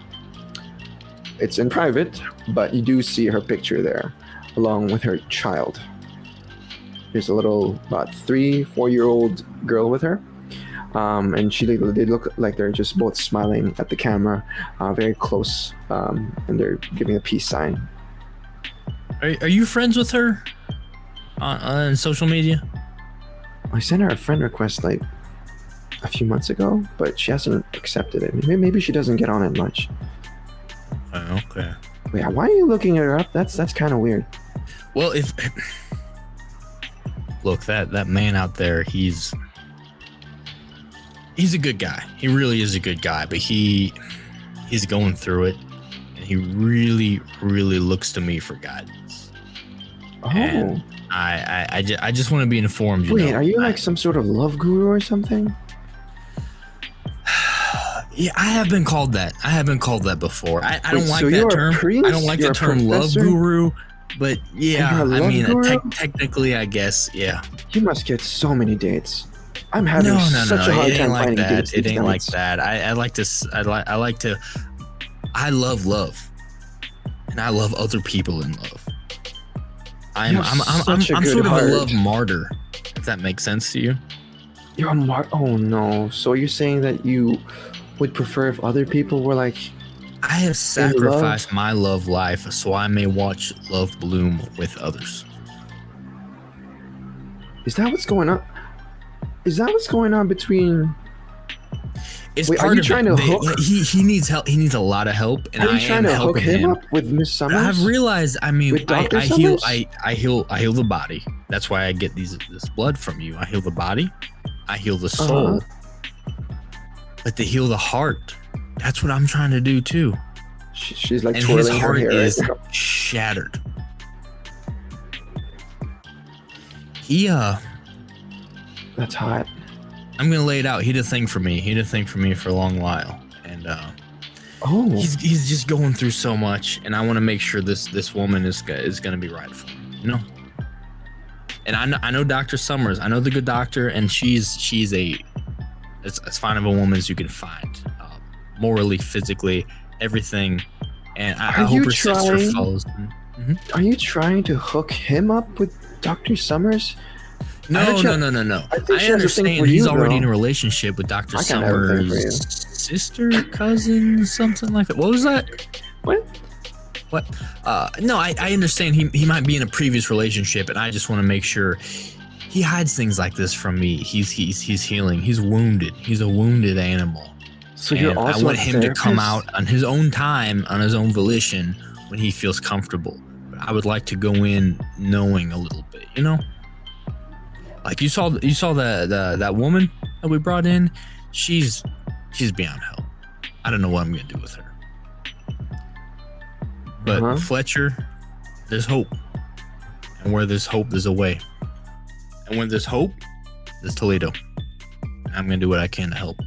It's in private, but you do see her picture there, along with her child. There's a little, about 3-4-year-old girl with her. And they look like they're just both smiling at the camera, very close, and they're giving a peace sign. Are you friends with her on social media? I sent her a friend request like a few months ago, but she hasn't accepted it. Maybe she doesn't get on it much. Oh, okay. Wait, why are you looking her up? That's kind of weird. Well, look, that man out there, he's a good guy. He really is a good guy, but he's going through it, and he really looks to me for guidance. Oh. And I just want to be informed. Wait, are you like some sort of love guru or something? Yeah, I have been called that. I have been called that before. I don't Wait, like so that you're a term. priest? I don't like You're the a term love professor? guru, but yeah, And you're a I mean, love guru? technically, I guess, yeah. You must get so many dates. I'm having such a hard It time ain't like finding that. dates. It these ain't like days. that. I love love, and I love other people in love. I'm You have such a good sort of heart. a love martyr, if that makes sense to you. You're a oh no. So you're saying that you would prefer if other people were like, I have sacrificed my love life so I may watch love bloom with others. is that what's going on? Is that what's going on between? It's Wait, are part you of trying it. to hook? He needs help. He needs a lot of help, and Are you I trying am to hook helping him him. up with Miss Summers? I've realized. I mean, With Dr. I heal. Summers? I heal the body. That's why I get this blood from you. I heal the body. I heal the soul. But to heal the heart, that's what I'm trying to do too. She's like And his twirling her heart hair is right now. shattered. That's hot. I'm gonna lay it out. He did a thing for me. He did a thing for me for a long while, and Oh, he's just going through so much, and I want to make sure this woman is gonna be right for him, you know. And I know Dr. Summers. I know the good doctor, and she's as fine of a woman as you can find, morally, physically, everything. And I Are hope you her sister trying- follows. are you trying to hook him up with Dr. Summers? No. I think she I has a thing understand for he's you, already though. in a relationship with Dr. I got everything for you. Summers' sister, cousin, something like that. What was that? What? What? No, I understand he might be in a previous relationship, and I just want to make sure he hides things like this from me. He's healing. He's wounded. He's a wounded animal. So you're And also I want a him to come therapist? out on his own time, on his own volition, when he feels comfortable. But I would like to go in knowing a little bit, you know? Like you saw that woman that we brought in, she's beyond help. I don't know what I'm gonna do with her. But Uh-huh. Fletcher, there's hope. And where there's hope, there's a way. And when there's hope, there's Toledo. I'm gonna do what I can to help.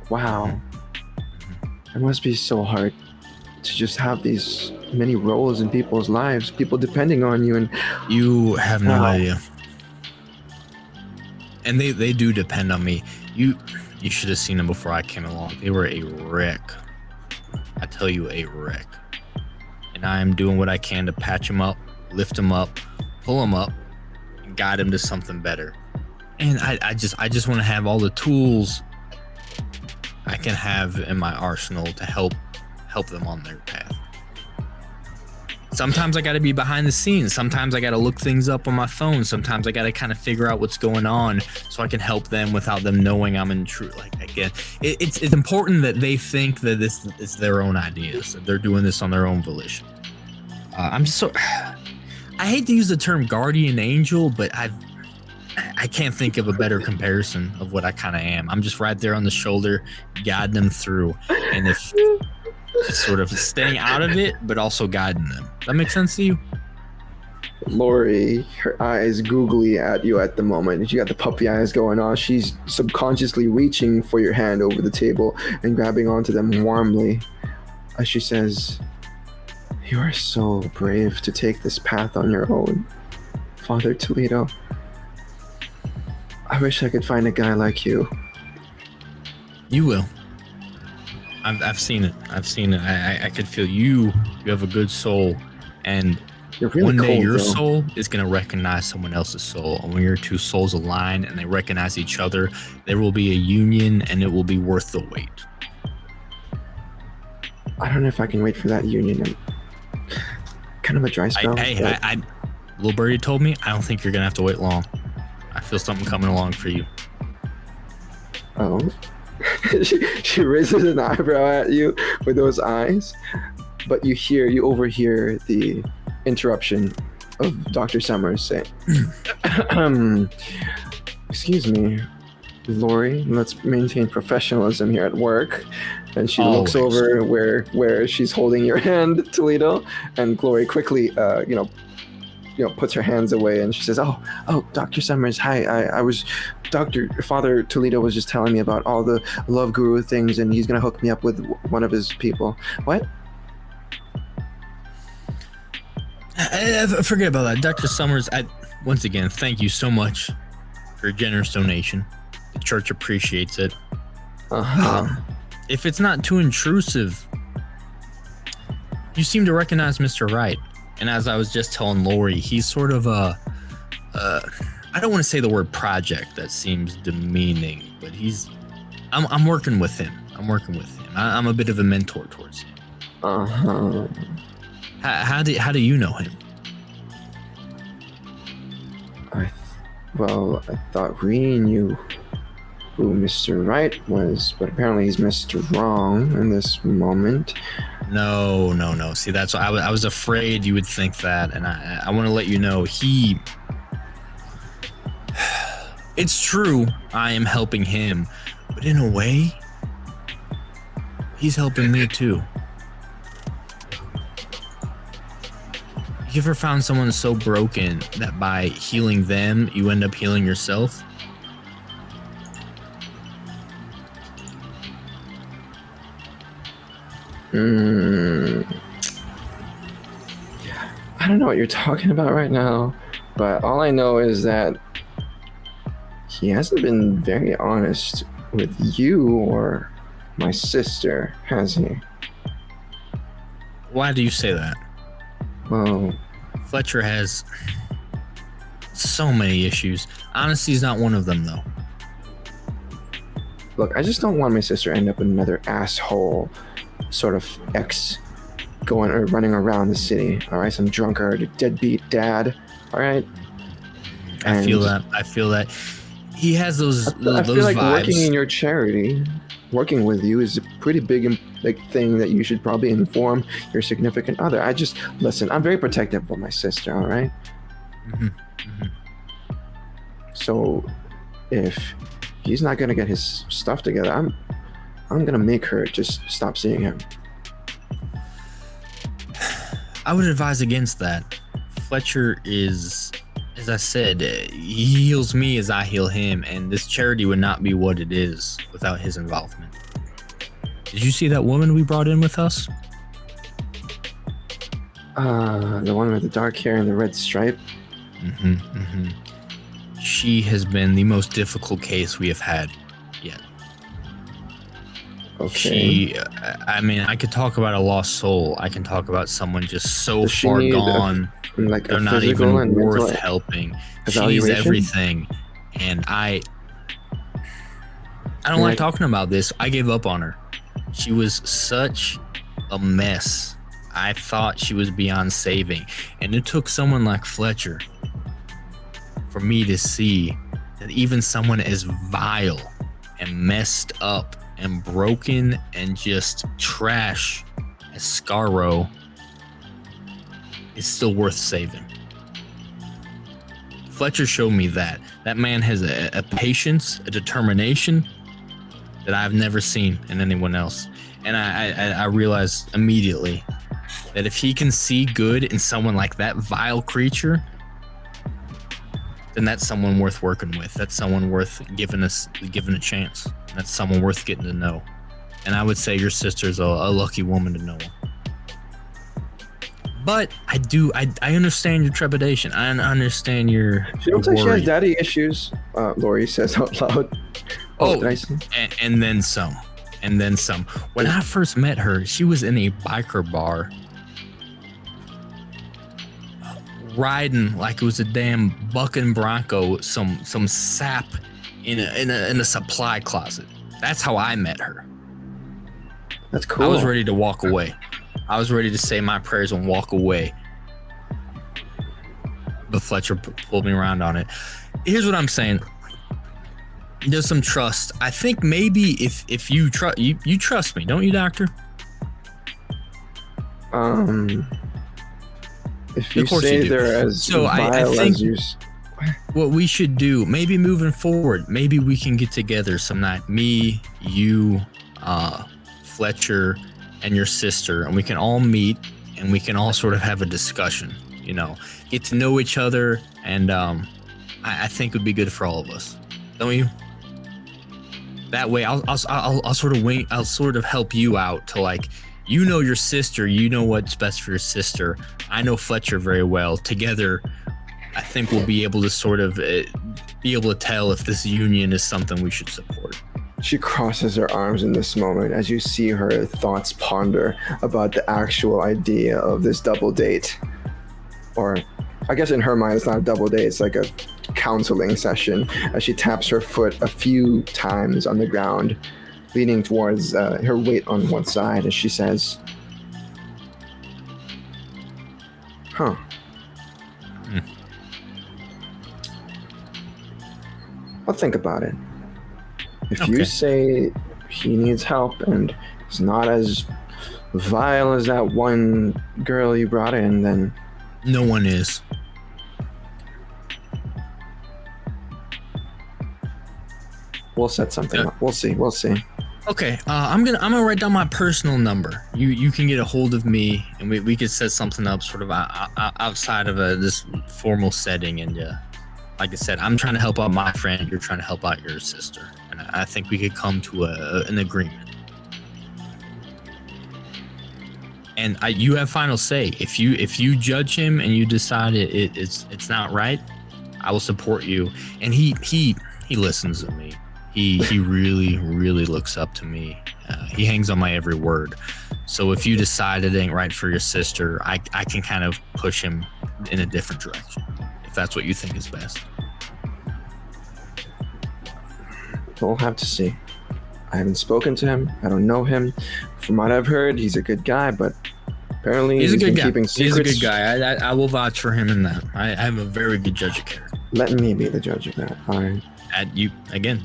Wow. It must be so hard to just have these many roles in people's lives, people depending on you, and You have no Wow. idea. And they do depend on me. You should have seen them before I came along. They were a wreck. I tell you, a wreck. And I am doing what I can to patch them up, lift them up, pull them up, and guide them to something better. And I just want to have all the tools I can have in my arsenal to help them on their path. Sometimes I got to be behind the scenes. Sometimes I got to look things up on my phone. Sometimes I got to kind of figure out what's going on so I can help them without them knowing I'm in true. Like, again, it's important that they think that this is their own ideas, that they're doing this on their own volition. I'm just so. I hate to use the term guardian angel, but I can't think of a better comparison of what I kind of am. I'm just right there on the shoulder, guiding them through, and if just sort of staying out of it, but also guiding them. That makes sense to you? Lori, her eyes googly at you at the moment. She got the puppy eyes going on. She's subconsciously reaching for your hand over the table and grabbing onto them warmly as she says, "You are so brave to take this path on your own, Father Toledo. I wish I could find a guy like you." You will. I've seen it. I could feel you. You have a good soul, and You're really one day cold, your though. soul is going to recognize someone else's soul. And when your two souls align and they recognize each other, there will be a union, and it will be worth the wait. I don't know if I can wait for that union. I'm kind of a dry spell. but- Little Birdie told me, I don't think you're going to have to wait long. I feel something coming along for you. Oh. she raises an eyebrow at you with those eyes, but you overhear the interruption of Dr. Summers saying, "Excuse me, Lori, let's maintain professionalism here at work." And she looks Always. over where she's holding your hand, Toledo, and Lori quickly, puts her hands away, and she says, "Oh, Dr. Summers, hi. I was Father Toledo was just telling me about all the love guru things, and he's gonna hook me up with one of his people." What? Forget about that. Dr. Summers, once again, thank you so much for your generous donation. The church appreciates it. If it's not too intrusive, you seem to recognize Mr. Wright. And as I was just telling Lori, he's sort of I don't want to say the word project. That seems demeaning, but I'm working with him. I'm a bit of a mentor towards him. How do you know him? I thought we knew who Mr. Wright was, but apparently he's Mr. Wrong in this moment. No. See, that's why I was afraid you would think that, and I want to let you know it's true, I am helping him, but in a way, he's helping me too. You ever found someone so broken that by healing them, you end up healing yourself? I don't know what you're talking about right now, but all I know is that he hasn't been very honest with you or my sister, has he? Why do you say that? Well, Fletcher has so many issues. Honesty's not one of them, though. look, I just don't want my sister to end up in another asshole sort of ex going or running around the city. All right, some drunkard, deadbeat dad. All right. I feel that. He has those I feel like vibes. working in your charity, working with you is a pretty big thing that you should probably inform your significant other. Listen, I'm very protective of my sister, all right? Mm-hmm. Mm-hmm. So if he's not going to get his stuff together, I'm going to make her just stop seeing him. I would advise against that. Fletcher is, as I said, he heals me as I heal him, and this charity would not be what it is without his involvement. Did you see that woman we brought in with us? The one with the dark hair and the red stripe. Mm-hmm, mm-hmm. She has been the most difficult case we have had yet. Okay. I could talk about a lost soul. I can talk about someone just so Does she far need gone. a They're not physical even and mental worth helping. She needs evaluation? everything. And I don't like talking about this. I gave up on her. She was such a mess. I thought she was beyond saving. And it took someone like Fletcher for me to see that even someone as vile and messed up and broken and just trash as Scarro is still worth saving. Fletcher showed me that. That man has a patience, a determination that I've never seen in anyone else. And I realized immediately that if he can see good in someone like that vile creature, then that's someone worth working with. That's someone worth giving a chance. That's someone worth getting to know. And I would say your sister's a lucky woman to know. But I understand your trepidation. I understand your She looks like she has worry. daddy issues, Lori says out loud. Oh, did I say? and then some. And then some. When I first met her, she was in a biker bar riding like it was a damn bucking bronco, some sap in a supply closet. That's how I met her. That's cool. I was ready to walk away. I was ready to say my prayers and walk away. But Fletcher pulled me around on it. Here's what I'm saying. There's some trust. I think maybe if you trust you trust me, don't you, Doctor? If you Of course say you do. they're as So I vile think as you. what we should do, maybe moving forward, maybe we can get together some night. Me, you, Fletcher, and your sister, and we can all meet and we can all sort of have a discussion. You know, get to know each other, and I think it would be good for all of us, don't you? That way, I'll sort of help you out to, like, you know your sister, you know what's best for your sister. I know Fletcher very well. Together, I think we'll be able to sort of be able to tell if this union is something we should support. She crosses her arms in this moment as you see her thoughts ponder about the actual idea of this double date. Or, I guess in her mind, it's not a double date, it's like a counseling session as she taps her foot a few times on the ground, leaning towards her weight on one side as she says, "Huh. I'll think about it. If you Okay. say he needs help and it's not as vile as that one girl you brought in, then No one is. we'll set something up. We'll see. Okay, I'm gonna write down my personal number. You can get a hold of me, and we could set something up sort of outside of this formal setting. And like I said, I'm trying to help out my friend. You're trying to help out your sister, and I think we could come to an agreement. And you have final say. If you judge him and you decide it's not right, I will support you. And he listens to me. He really, really looks up to me. He hangs on my every word. So if you decide it ain't right for your sister, I can kind of push him in a different direction, if that's what you think is best. We'll have to see. I haven't spoken to him. I don't know him. From what I've heard, he's a good guy, but apparently He's a good been guy. keeping secrets. He's a good guy. I will vouch for him in that. I am a very good judge of character. Let me be the judge of that. All right. You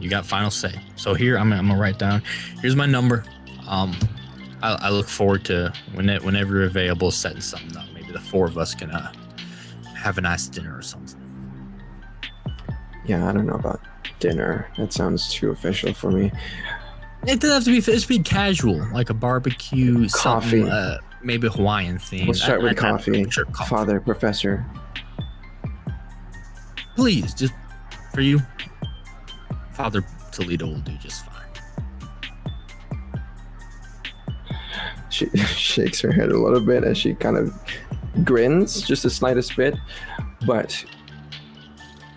got final say. So here I'm gonna write down. Here's my number. I look forward to whenever you're available, setting something up. Maybe the four of us can have a nice dinner or something. Yeah, I don't know about dinner. That sounds too official for me. It doesn't have to be. It's be casual, like a barbecue, Coffee. something, maybe Hawaiian themed. We'll start with coffee. Sure, coffee. Father, Professor. Please, just for you, Father Toledo will do just fine. She shakes her head a little bit as she kind of grins, just the slightest bit. But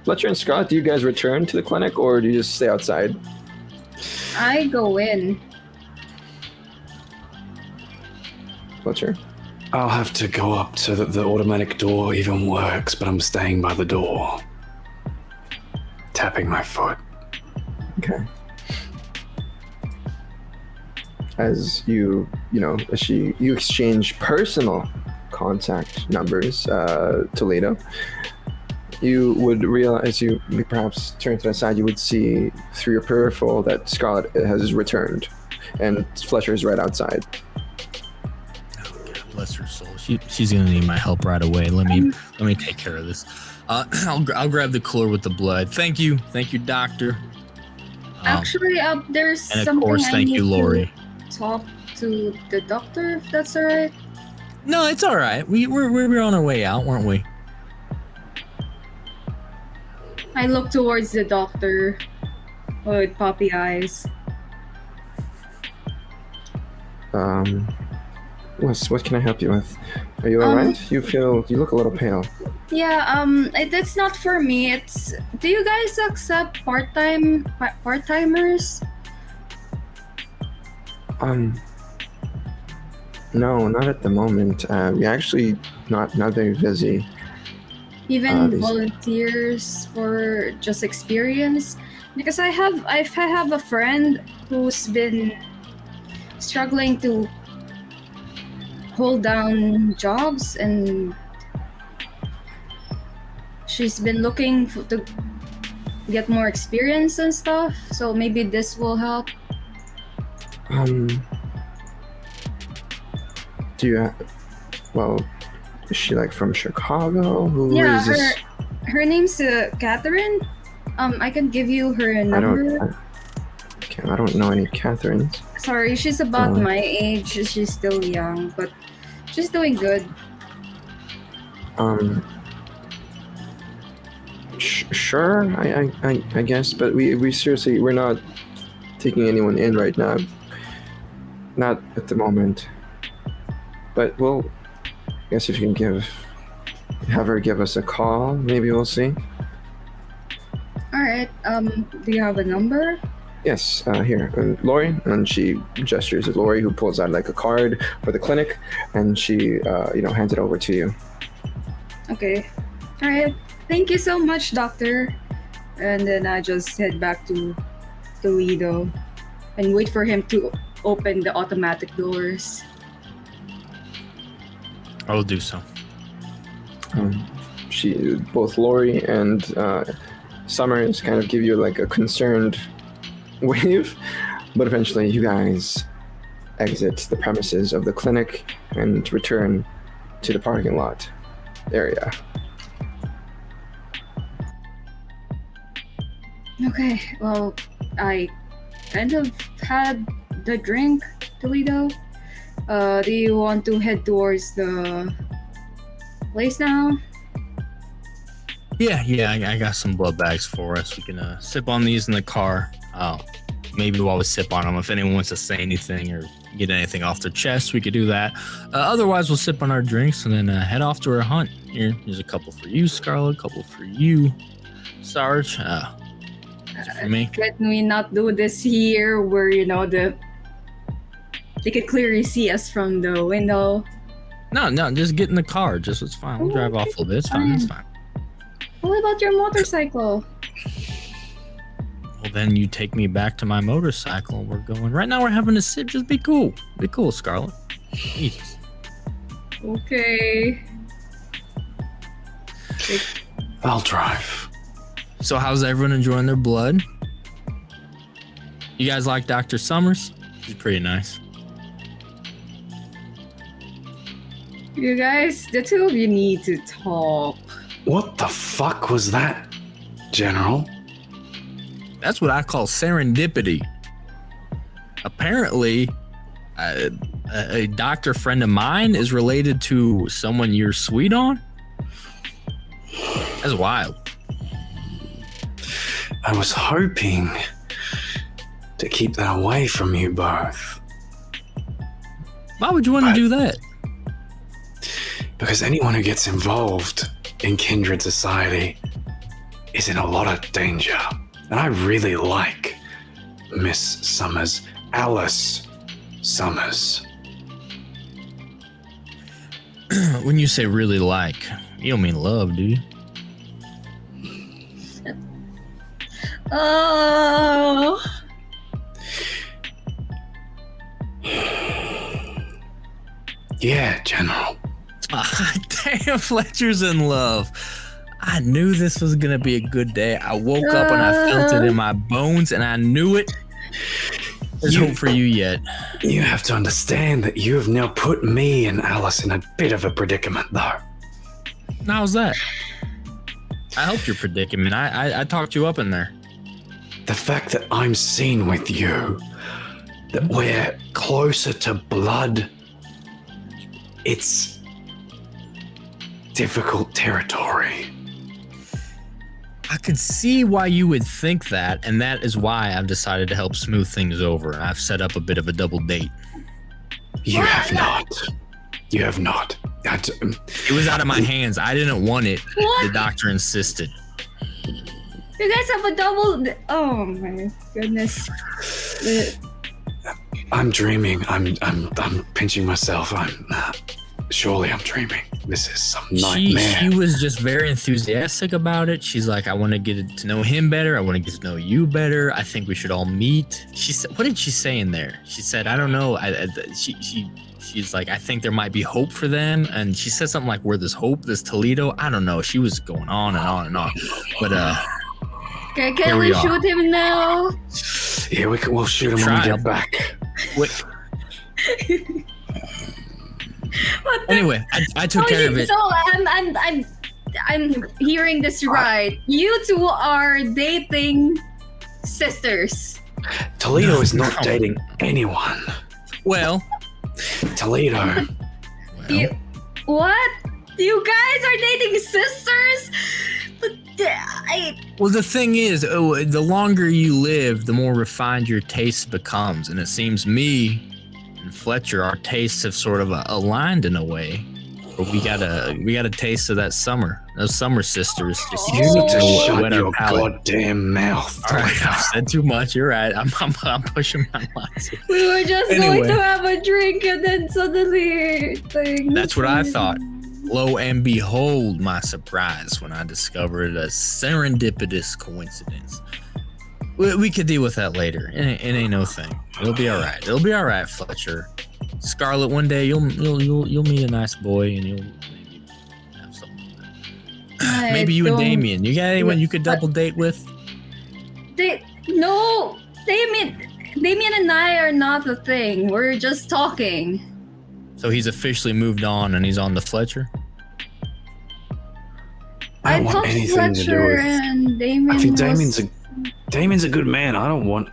Fletcher and Scott, do you guys return to the clinic or do you just stay outside? I go in. Fletcher? I'll have to go up so that the automatic door even works, but I'm staying by the door. tapping my foot. Okay. As you exchange personal contact numbers, Toledo, you would realize, you perhaps turn to the side, you would see through your peripheral that Scarlett has returned, and Fletcher is right outside. Oh, God bless her soul. She's gonna need my help right away. Let me take care of this. I'll grab the cooler with the blood. Thank you, doctor. Actually, there's And of something course, I thank need you, Lori. to talk to the doctor, if that's alright. No, it's all right. We're on our way out, weren't we? I look towards the doctor with puppy eyes. What can I help you with? Are you alright? You look a little pale. Yeah, it's not for me. Do you guys accept part-timers? No, not at the moment. We're actually not very busy. Even volunteers for just experience? Because I have a friend who's been struggling to hold down jobs, and she's been looking to get more experience and stuff. So maybe this will help. Is she like from Chicago? Yeah, is this? her name's Catherine. I can give you her number. I don't know any Catherines. Sorry, she's about my age. She's still young, but she's doing good. Sure, I guess, but we seriously, we're not taking anyone in right now. Not at the moment. But I guess if you can have her give us a call, maybe we'll see. Alright, do you have a number? Yes, here, Lori, and she gestures at Lori, who pulls out like a card for the clinic, and she, hands it over to you. Okay. Alright, thank you so much, doctor. And then I just head back to Toledo and wait for him to open the automatic doors. I will do so. Both Lori and Summers kind of give you like a concerned wave, but eventually you guys exit the premises of the clinic and return to the parking lot area. Okay, well, I kind of had the drink, Toledo. Do you want to head towards the place now? Yeah, I got some blood bags for us. We can sip on these in the car. Maybe while we sip on them, if anyone wants to say anything or get anything off their chest, we could do that. Otherwise, we'll sip on our drinks and then head off to our hunt. Here's a couple for you, Scarlett, a couple for you, Sarge. For me. Can we not do this here where, they could clearly see us from the window? No, just get in the car. It's fine. We'll drive off a little bit. It's fine. What about your motorcycle? Well, then you take me back to my motorcycle and we're going. Right now we're having a sip. Just be cool. Be cool, Scarlett. Jesus. Okay. I'll drive. So how's everyone enjoying their blood? You guys like Dr. Summers? She's pretty nice. You guys, the two of you need to talk. What the fuck was that, General? That's what I call serendipity. Apparently, a doctor friend of mine is related to someone you're sweet on. That's wild. I was hoping to keep that away from you both. Why would you want to do that? Because anyone who gets involved in kindred society is in a lot of danger. And I really like Miss Summers, Alice Summers. When you say really like, you don't mean love, do you? Oh. Yeah, General. Damn, Fletcher's in love. I knew this was gonna be a good day. I woke up and I felt it in my bones, and I knew it. There's hope for you yet. You have to understand that you have now put me and Alice in a bit of a predicament, though. How's that? I helped your predicament. I talked you up in there. The fact that I'm seen with you, that we're closer to blood, it's difficult territory. I could see why you would think that, and that is why I've decided to help smooth things over. I've set up a bit of a double date. You have not. You have not. It was out of my hands. I didn't want it. What? The doctor insisted. You guys have a double. Oh my goodness. I'm dreaming. I'm pinching myself. Surely I'm dreaming. This is some nightmare. She was just very enthusiastic about it. She's like, I want to get to know him better. I want to get to know you better. I think we should all meet. She said, what did she say in there? She said, I don't know. She's like, I think there might be hope for them. And she said something like, where there's hope, there's Toledo. I don't know. She was going on and on and on. But Okay, can we shoot him now? Yeah, we'll shoot him when we get back. Wait. Anyway, I took care of it. So I'm hearing this right. You two are dating sisters. Toledo is not dating anyone. Well, Toledo. What? You guys are dating sisters? But well, the thing is, the longer you live, the more refined your taste becomes, and it seems me and Fletcher, our tastes have sort of aligned in a way. But we got a taste of that summer. Those summer sisters just You need to so shut wet our your palate. goddamn mouth. All right, I've said too much. You're right. I'm pushing my lines. we were just Anyway. going to have a drink and then suddenly things. That's what I thought. Lo and behold, my surprise when I discovered a serendipitous coincidence. We could deal with that later. It ain't no thing. It'll be all right. It'll be all right, Fletcher. Scarlett, one day you'll meet a nice boy and you'll maybe have something. Maybe you and Damien. You got anyone you could double date with? No, Damien and I are not a thing. We're just talking. So he's officially moved on and he's on the Fletcher? I don't want thought anything to do Fletcher with. and Damien I think was... Damien's a good man. I don't want.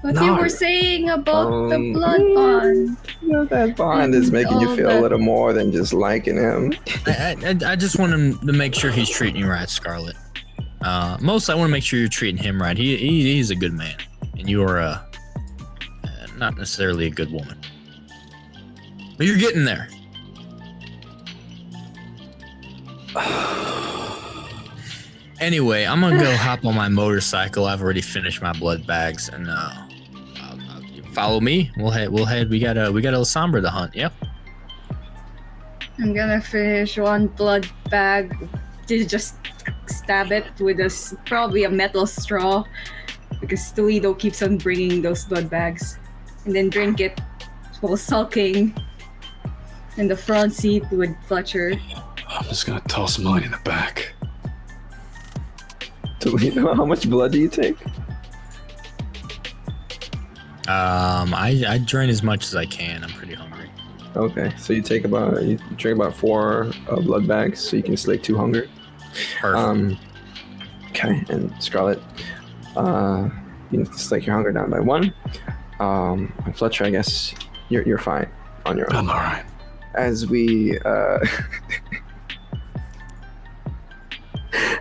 What No. you were saying about the blood bond. You know, that bond is making you feel a little more than just liking him. I just want him to make sure he's treating you right, Scarlett. Mostly I want to make sure you're treating him right. He's a good man, and you are not necessarily a good woman, but you're getting there. Anyway, I'm gonna go hop on my motorcycle. I've already finished my blood bags, and follow me. We'll head. We got a Lasombra to hunt. Yep. I'm gonna finish one blood bag. Just stab it with probably a metal straw, because Toledo keeps on bringing those blood bags, and then drink it while sulking in the front seat with Fletcher. I'm just gonna toss mine in the back. Toledo, how much blood do you take? I drain as much as I can. I'm pretty hungry. Okay, so you drink about 4 blood bags, so you can slake 2 hunger. Perfect. Okay, and Scarlett, you can slake your hunger down by 1. And Fletcher, I guess you're fine on your own. I'm all right. As we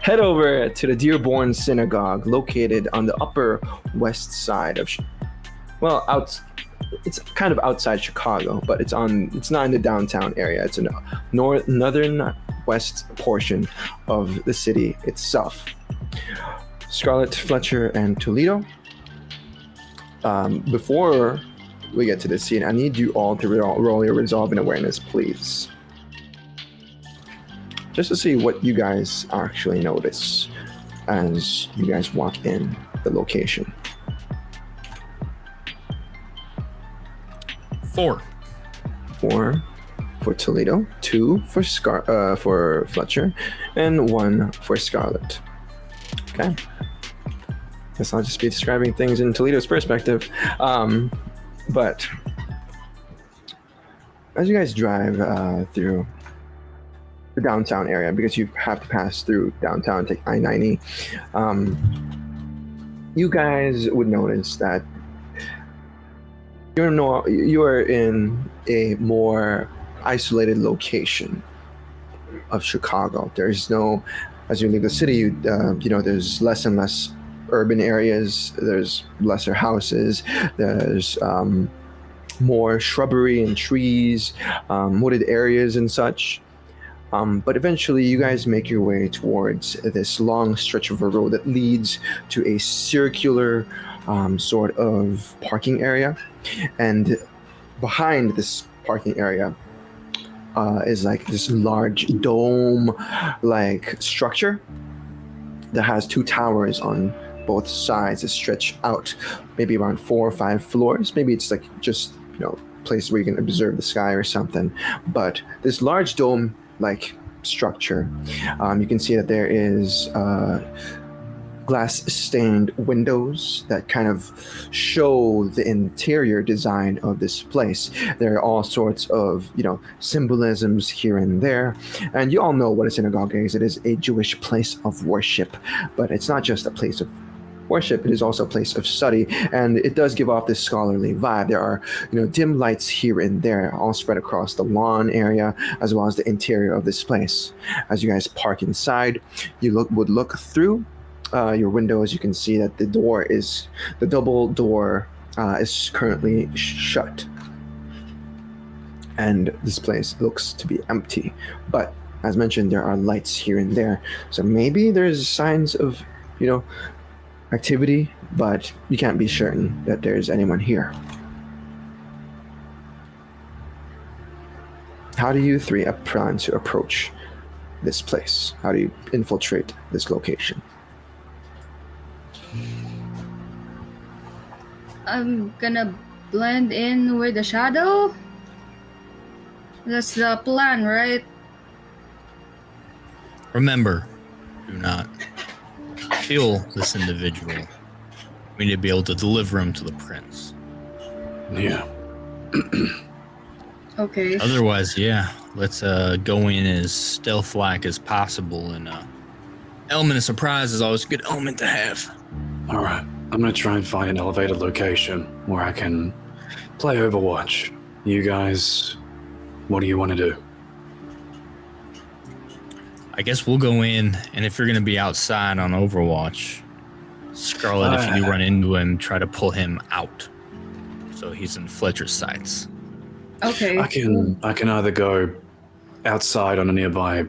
head over to the Dearborn Synagogue, located on the upper west side of, it's kind of outside Chicago, but it's not in the downtown area. It's in the northern west portion of the city itself. Scarlett, Fletcher, and Toledo. Before we get to this scene, I need you all to roll your resolve and awareness, please. Just to see what you guys actually notice as you guys walk in the location. 4. 4 for Toledo, 2 for Fletcher, and 1 for Scarlett. Okay. Guess I'll just be describing things in Toledo's perspective. But as you guys drive through the downtown area, because you have to pass through downtown, take I-90, you guys would notice that you are in a more isolated location of Chicago. There's no, as you leave the city, there's less and less urban areas. There's lesser houses. There's more shrubbery and trees, wooded areas and such. But eventually, you guys make your way towards this long stretch of a road that leads to a circular sort of parking area. And behind this parking area is like this large dome-like structure that has 2 towers on both sides that stretch out maybe around 4 or 5 floors. Maybe it's like just, place where you can observe the sky or something. But this large dome-like structure, you can see that there is glass-stained windows that kind of show the interior design of this place. There are all sorts of, symbolisms here and there. And you all know what a synagogue is. It is a Jewish place of worship. But it's not just a place of worship, it is also a place of study, and it does give off this scholarly vibe. There are, dim lights here and there, all spread across the lawn area, as well as the interior of this place. As you guys park inside, you would look through your windows. You can see that the double door is currently shut, and this place looks to be empty. But as mentioned, there are lights here and there, so maybe there's signs of, activity, but you can't be certain that there's anyone here. How do you 3 plan to approach this place? How do you infiltrate this location? I'm gonna blend in with the shadow. That's the plan, right? Remember, do not kill this individual. We need to be able to deliver him to the prince. Yeah. Okay. Otherwise, let's go in as stealth-like as possible, and element of surprise is always a good element to have. All right. I'm going to try and find an elevated location where I can play Overwatch. You guys, what do you want to do? I guess we'll go in, and if you're going to be outside on Overwatch, Scarlett, if you run into him, try to pull him out, so he's in Fletcher's sights. Okay. I can either go outside on a nearby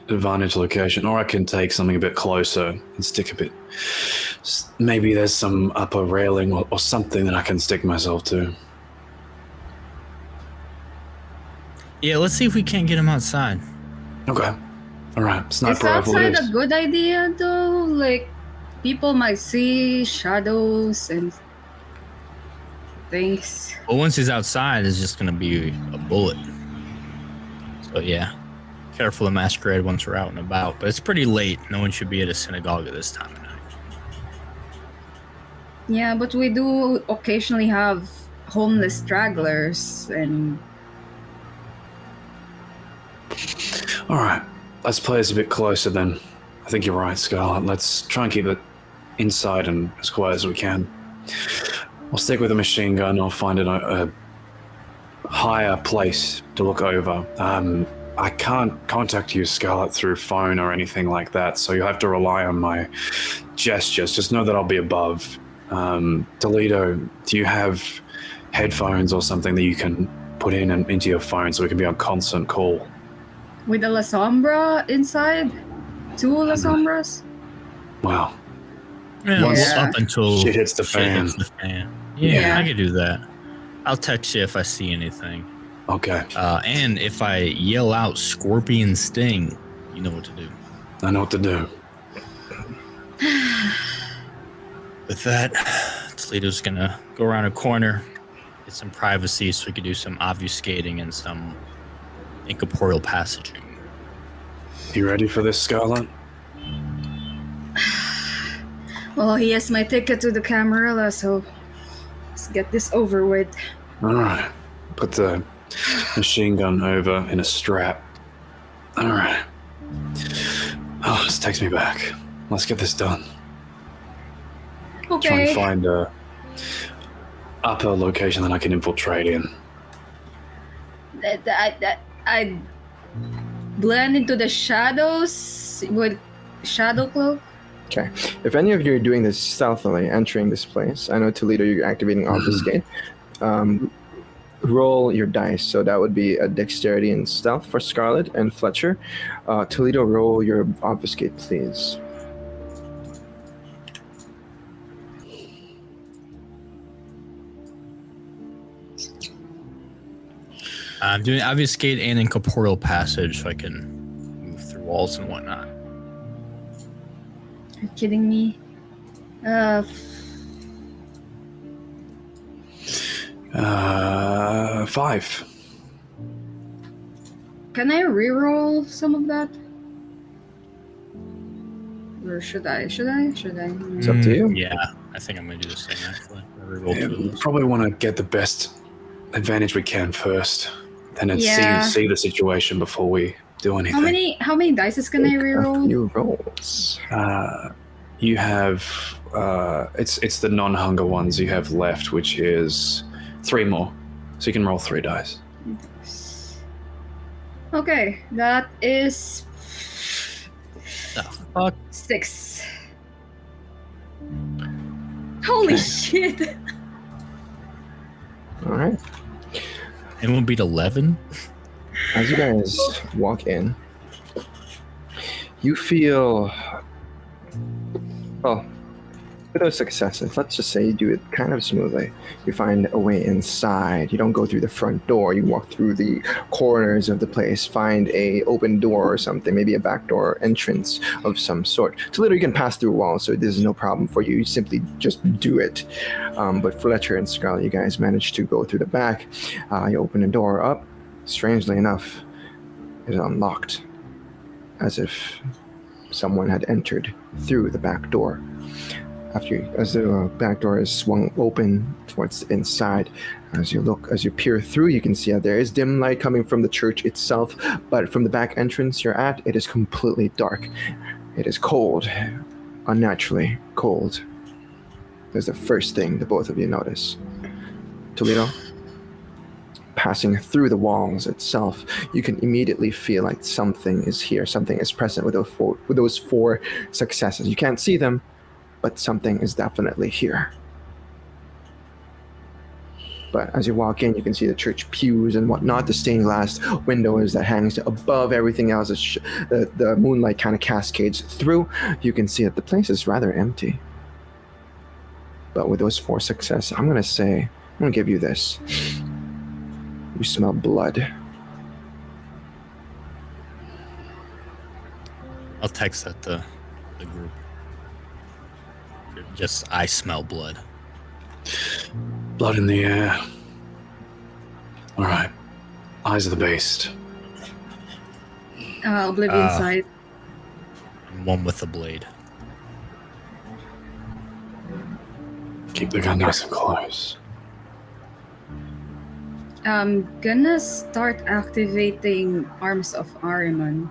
advantage location, or I can take something a bit closer and stick a bit. Maybe there's some upper railing or something that I can stick myself to. Yeah, let's see if we can't get him outside. Okay. All right. Sniper Is rifle outside it is. a good idea though? Like, people might see shadows and things. But once he's outside, it's just going to be a bullet. So yeah, careful of Masquerade once we're out and about. But it's pretty late. No one should be at a synagogue at this time of night. Yeah, but we do occasionally have homeless stragglers and... All right. Let's play this a bit closer then. I think you're right, Scarlett. Let's try and keep it inside and as quiet as we can. I'll stick with a machine gun. I'll find a higher place to look over. I can't contact you, Scarlett, through phone or anything like that, so you'll have to rely on my gestures. Just know that I'll be above. Toledo, do you have headphones or something that you can put in and into your phone so we can be on constant call? With a Lasombra inside? 2 Lasombras? Wow. Yeah, Once up until shit hits the fan. Yeah, Yeah. I could do that. I'll text you if I see anything. Okay. And if I yell out Scorpion Sting, you know what to do. I know what to do. With that, Toledo's gonna go around a corner, get some privacy so we can do some obfuscating and some incorporeal passaging. You ready for this, Scarlett? Well, he has my ticket to the Camarilla, so let's get this over with. All right. Put the machine gun over in a strap. All right. Oh, this takes me back. Let's get this done. Try and Okay. find a upper location that I can infiltrate in. I blend into the shadows with shadow cloak. Okay. If any of you are doing this stealthily, entering this place, I know Toledo, you're activating obfuscate. Roll your dice. So that would be a dexterity and stealth for Scarlett and Fletcher. Toledo, roll your obfuscate, please. I'm doing obfuscate and incorporeal passage so I can move through walls and whatnot. Are you kidding me? 5. Can I reroll some of that? Or should I? It's up to you. Yeah, I think I'm gonna do the same actually. I reroll two of We those. probably want to get the best advantage we can first, and then Yeah. see the situation before we do anything. How many dice can I Take a reroll? few rolls. You have it's the non-hunger ones you have left, which is 3 more, so you can roll 3 dice. Okay, that is The fuck? 6. Holy shit! All right. It won't beat 11? As you guys walk in, you feel, well, with those successes, let's just say you do it kind of smoothly. You find a way inside. You don't go through the front door. You walk through the corners of the place, find a open door or something, maybe a back door entrance of some sort. Toledo, you can pass through walls, so this is no problem for you. You simply just do it. But Fletcher and Scarlett, you guys managed to go through the back. You open the door up. Strangely enough, it is unlocked, as if someone had entered through the back door. As the back door is swung open towards the inside, as you peer through, you can see that there is dim light coming from the church itself, but from the back entrance you're at, it is completely dark. It is cold, unnaturally cold. That's the first thing the both of you notice. Toledo, passing through the walls itself, you can immediately feel like something is here, something is present with those 4 successes. You can't see them, but something is definitely here. But as you walk in, you can see the church pews and whatnot, the stained glass windows that hangs above everything else. The moonlight kind of cascades through. You can see that the place is rather empty. But with those 4 successes, I'm going to give you this. You smell blood. I'll text that to the group. Just, I smell blood. Blood in the air. All right. Eyes of the beast. Oblivion side. And one with a blade. Keep the gun nice and close. I'm gonna start activating Arms of Ahriman.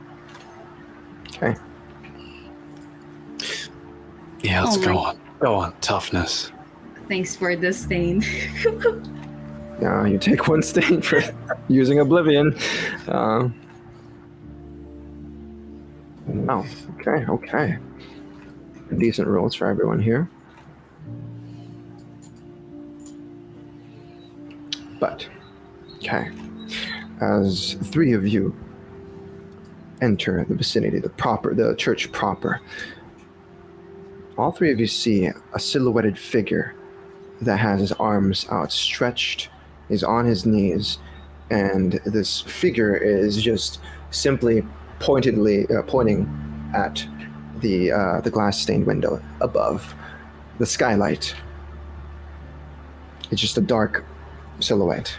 Okay. Yeah, let's Oh go my- on. Go on. Toughness. Thanks for the stain. Now you take 1 stain for using Oblivion. Oh, okay. Decent rolls for everyone here. But, okay. As 3 of you enter the vicinity, the church proper, all 3 of you see a silhouetted figure that has his arms outstretched, is on his knees, and this figure is just simply pointing at the glass-stained window above. the skylight. It's just a dark silhouette.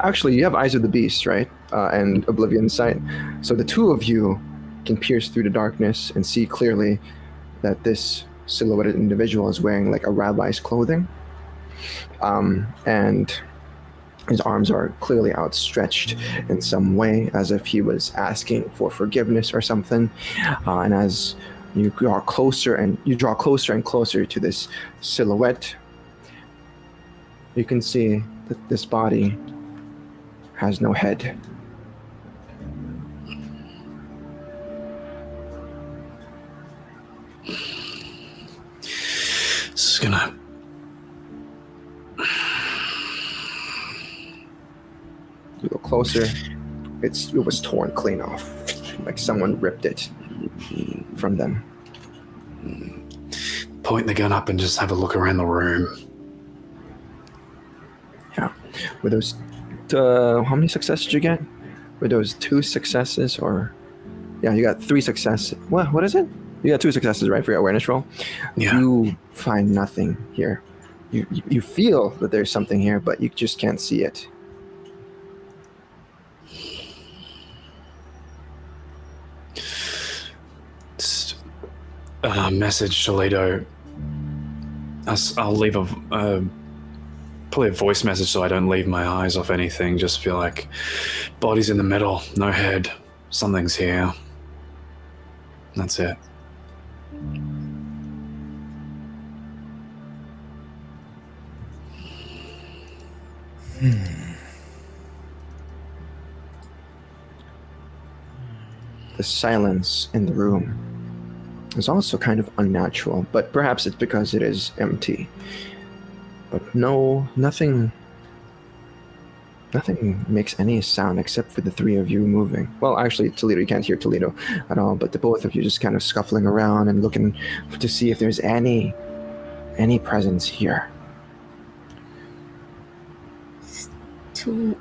Actually, you have Eyes of the Beast, right? And Oblivion Sight. So the two of you can pierce through the darkness and see clearly that this silhouetted individual is wearing like a rabbi's clothing. And his arms are clearly outstretched in some way, as if he was asking for forgiveness or something. And as you draw closer and closer to this silhouette, you can see that this body has no head. This is gonna... You go closer, it was torn clean off, like someone ripped it from them. Point the gun up and just have a look around the room. Yeah. With those, how many successes did you get? Were those 2 successes or? Yeah, you got 3 successes. What is it? You got 2 successes, right, for your awareness roll? Yeah. You find nothing here. You feel that there's something here, but you just can't see it. Message Toledo. I'll leave probably a voice message so I don't leave my eyes off anything. Just feel like body's in the middle, no head, something's here. That's it. The silence in the room is also kind of unnatural, but perhaps it's because it is empty. But nothing makes any sound except for the 3 of you moving. Well, actually, Toledo, you can't hear Toledo at all, but the both of you just kind of scuffling around and looking to see if there's any presence here. It's too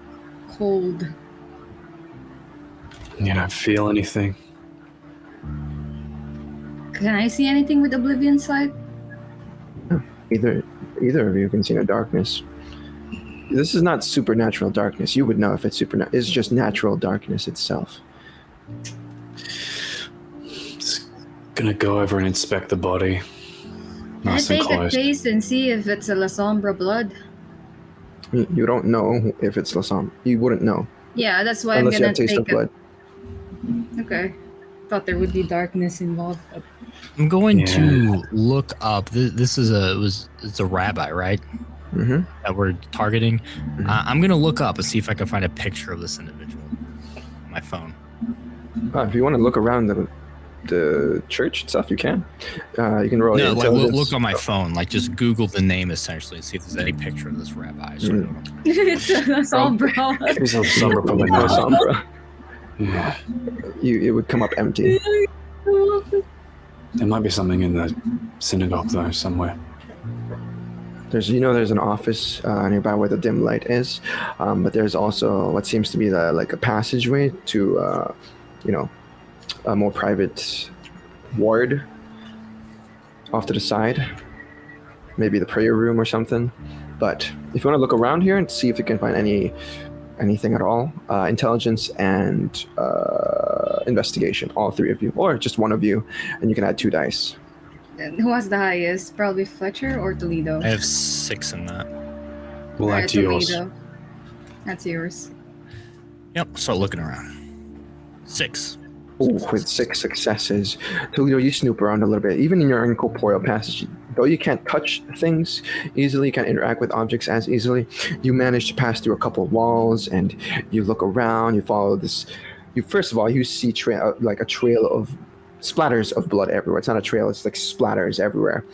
cold. You don't feel anything? Can I see anything with Oblivion Sight? Either of you can see in the darkness. This is not supernatural darkness. You would know if it's supernatural. It's just natural darkness itself. Just gonna go over and inspect the body. Can I Nice and take a close. taste and see if it's a Lasombra blood? You don't know if it's Lasombra. You wouldn't know Yeah, that's why unless I'm you gonna have taste of take blood. Okay. Thought there would be darkness involved. I'm going to look up. This is it's a rabbi, right? Mm-hmm. That we're targeting. I'm gonna look up and see if I can find a picture of this individual on my phone. If you want to look around the church itself, you can. You can roll. No, like intelligence. look on my phone. Like just Google the name essentially and see if there's any picture of this rabbi. So I don't know. It's a Lasombra. It's a summer probably No, not. Sombra. Yeah. It would come up empty. There might be something in the synagogue though, somewhere. There's an office nearby where the dim light is, but there's also what seems to be like a passageway to, a more private ward off to the side. Maybe the prayer room or something. But if you want to look around here and see if you can find anything at all, intelligence and investigation, all 3 of you, or just one of you, and you can add 2 dice. Who has the highest? Probably Fletcher or Toledo? I have 6 in that. We'll add to yours. Toledo. That's yours. Yep. Start looking around. 6. Ooh, with 6 successes. Toledo, you snoop around a little bit. Even in your incorporeal passage, though you can't touch things easily, you can't interact with objects as easily, you manage to pass through a couple of walls and you look around, you follow this. First of all, you see like a trail of splatters of blood everywhere. It's not a trail, it's like splatters everywhere.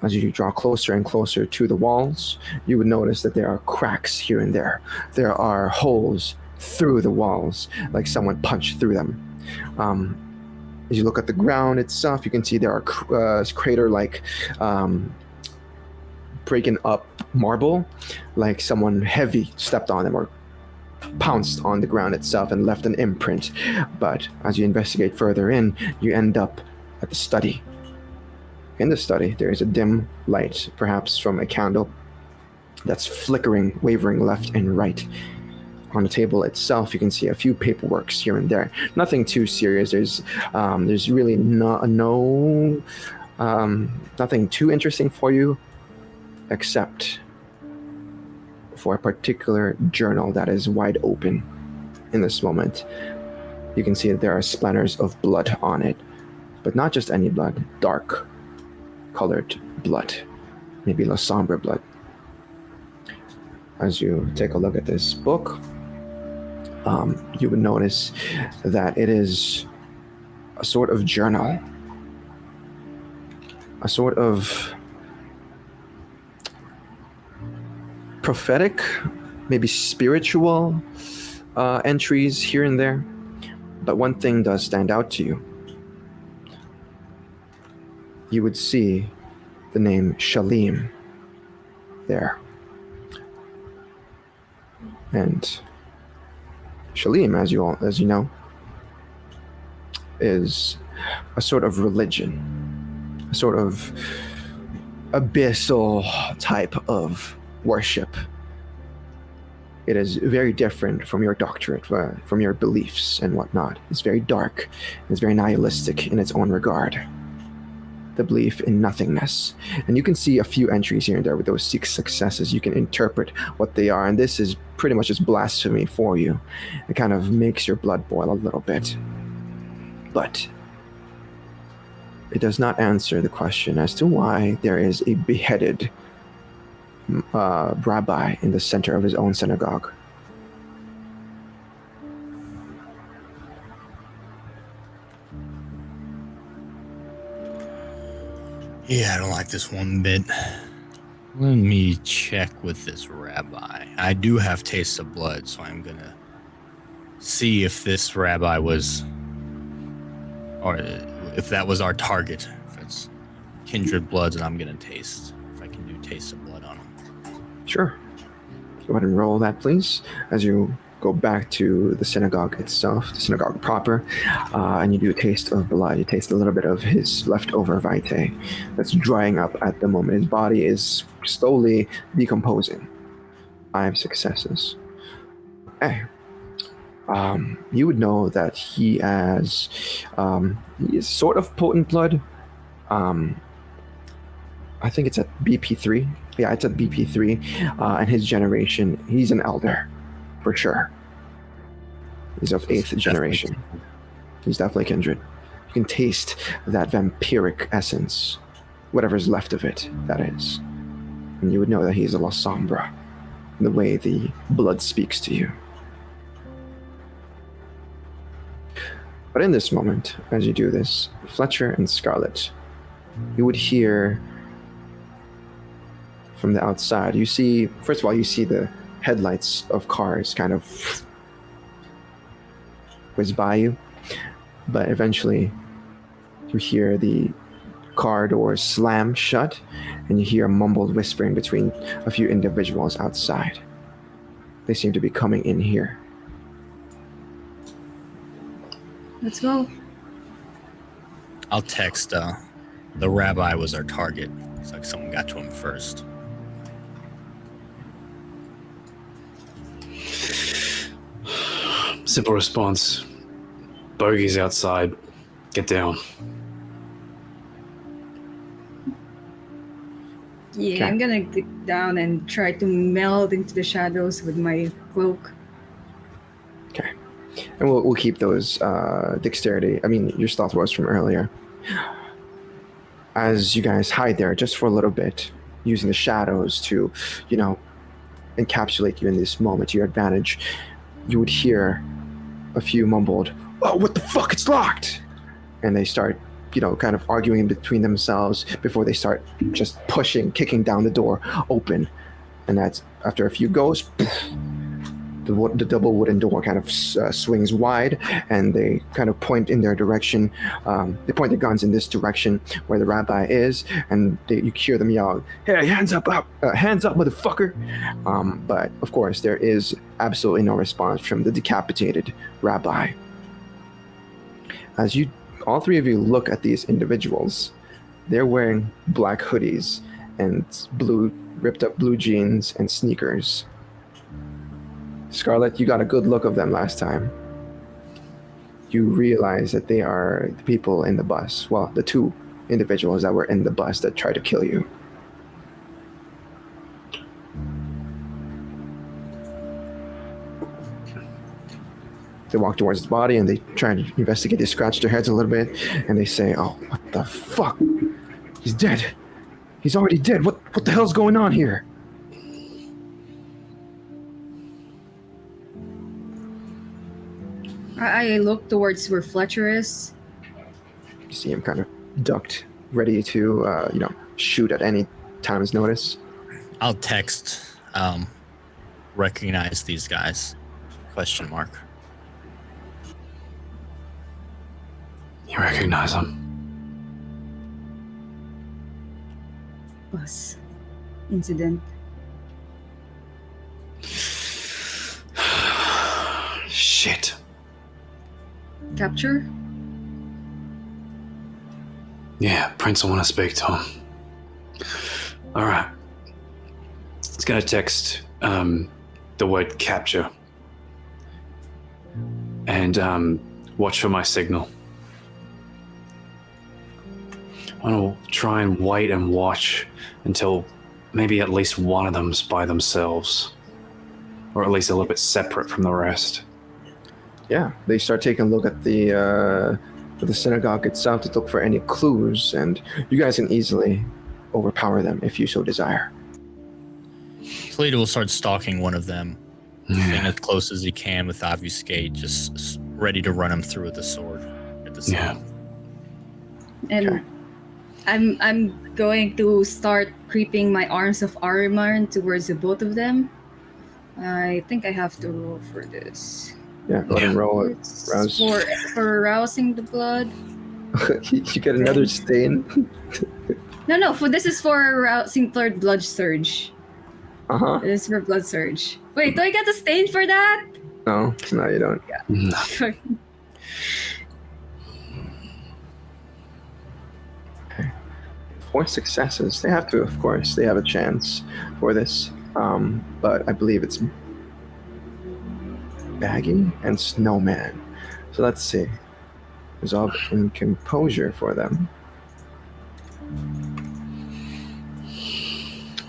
As you draw closer and closer to the walls, you would notice that there are cracks here and there. There are holes through the walls, like someone punched through them. As you look at the ground itself, you can see there are crater-like breaking up marble, like someone heavy stepped on them or pounced on the ground itself and left an imprint. But as you investigate further in, you end up at the study. In the study, there is a dim light, perhaps from a candle, that's flickering, wavering left and right. On the table itself, you can see a few paperworks here and there. Nothing too serious. There's really nothing too interesting for you, except for a particular journal that is wide open in this moment. You can see that there are splatters of blood on it, but not just any blood, dark colored blood, maybe Lasombra blood. As you take a look at this book, you would notice that it is a sort of journal, a sort of prophetic, maybe spiritual entries here and there. But one thing does stand out to you. You would see the name Shalim there. And Shalim, as you know, is a sort of religion, a sort of abyssal type of worship. It is very different from your doctorate, from your beliefs and whatnot. It's very dark. It's very nihilistic in its own regard. The belief in nothingness. And you can see a few entries here and there with those 6 successes. You can interpret what they are. And this is pretty much just blasphemy for you. It kind of makes your blood boil a little bit. But it does not answer the question as to why there is a beheaded rabbi in the center of his own synagogue. Yeah, I don't like this one bit. Let me check with this rabbi. I do have taste of blood, so I'm gonna see if this rabbi was, or if that was our target. If it's kindred bloods, and I'm gonna taste. If I can do taste of blood on him. Sure. Go ahead and roll that, please, as you go back to the synagogue itself, the synagogue proper, and you do a taste of blood. You taste a little bit of his leftover vitae that's drying up at the moment. His body is slowly decomposing. 5 successes. Okay. You would know that he is sort of potent blood. I think it's at BP3. Yeah, it's at BP3. And his generation, he's an elder, for sure. He's of 8th generation. He's definitely kindred. You can taste that vampiric essence, whatever's left of it, that is. And you would know that he's a Lasombra, the way the blood speaks to you. But in this moment, as you do this, Fletcher and Scarlett, you would hear from the outside. You see, first of all, you see the headlights of cars kind of whiz by you, but eventually you hear the car doors slam shut, and you hear a mumbled whispering between a few individuals outside. They seem to be coming in here. Let's go. I'll text. The rabbi was our target. It's like someone got to him first. Simple response. Bogey's outside. Get down. Yeah, Okay. I'm gonna get down and try to meld into the shadows with my cloak. Okay. And we'll keep those dexterity, your stealth rolls from earlier. As you guys hide there just for a little bit, using the shadows to, encapsulate you in this moment to your advantage, you would hear a few mumbled, "Oh, what the fuck, it's locked!" And they start, kind of arguing between themselves before they start just kicking down the door open. And that's after a few goes, the double wooden door kind of swings wide, and they kind of point in their direction. They point their guns in this direction where the rabbi is, and you hear them yell, "Hey, hands up, motherfucker!" But of course, there is absolutely no response from the decapitated rabbi. As all 3 of you look at these individuals, They're wearing black hoodies and ripped up blue jeans and sneakers. Scarlett, you got a good look of them last time. You realize that they are the people in the bus. Well, the two individuals that were in the bus that tried to kill you. They walk towards the body and they try to investigate. They scratch their heads a little bit and they say, "Oh, what the fuck? He's dead. He's already dead. What the hell's going on here?" I look towards where Fletcher is. You see him kind of ducked, ready to, shoot at any time's notice. I'll text, recognize these guys, ? You recognize him? Bus incident. Shit. Capture? Yeah, Prince will want to speak to him. All right. It's going to text the word capture. And watch for my signal. I want to try and wait and watch until maybe at least one of them's by themselves. Or at least a little bit separate from the rest. Yeah, they start taking a look at the synagogue itself to look for any clues, and you guys can easily overpower them if you so desire. Toledo will start stalking one of them, getting as close as he can with obfuscate, just ready to run him through with the sword at the same time. And Okay. I'm going to start creeping my arms of armor towards the both of them. I think I have to roll for this. Yeah, go ahead and roll it. It's Rouse. for arousing the blood. You get another stain. No, this is for arousing blood surge. Uh-huh. This is for blood surge. Wait, do I get a stain for that? No, you don't. No. 4 successes. They have to, of course. They have a chance for this. But I believe it's Baggy and Snowman. So let's see. Resolve in composure for them.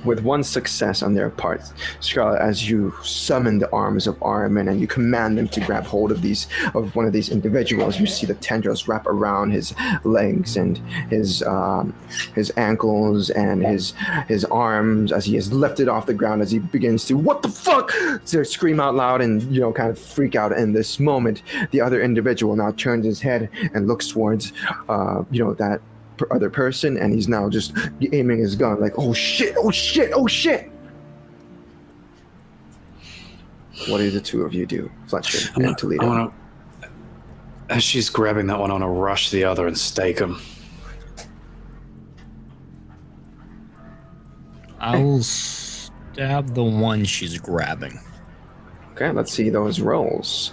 With 1 success on their part, Scarlett, as you summon the arms of Ahriman and you command them to grab hold of one of these individuals, you see the tendrils wrap around his legs and his ankles and his arms as he is lifted off the ground as he begins to "What the fuck!" to scream out loud and kind of freak out. In this moment, the other individual now turns his head and looks towards that other person, and he's now just aiming his gun like, "Oh shit, oh shit, oh shit." What do the two of you do, Fletcher and Toledo? As she's grabbing that one, I want to rush the other and stake him. I'll stab the one she's grabbing. Okay, let's see those rolls.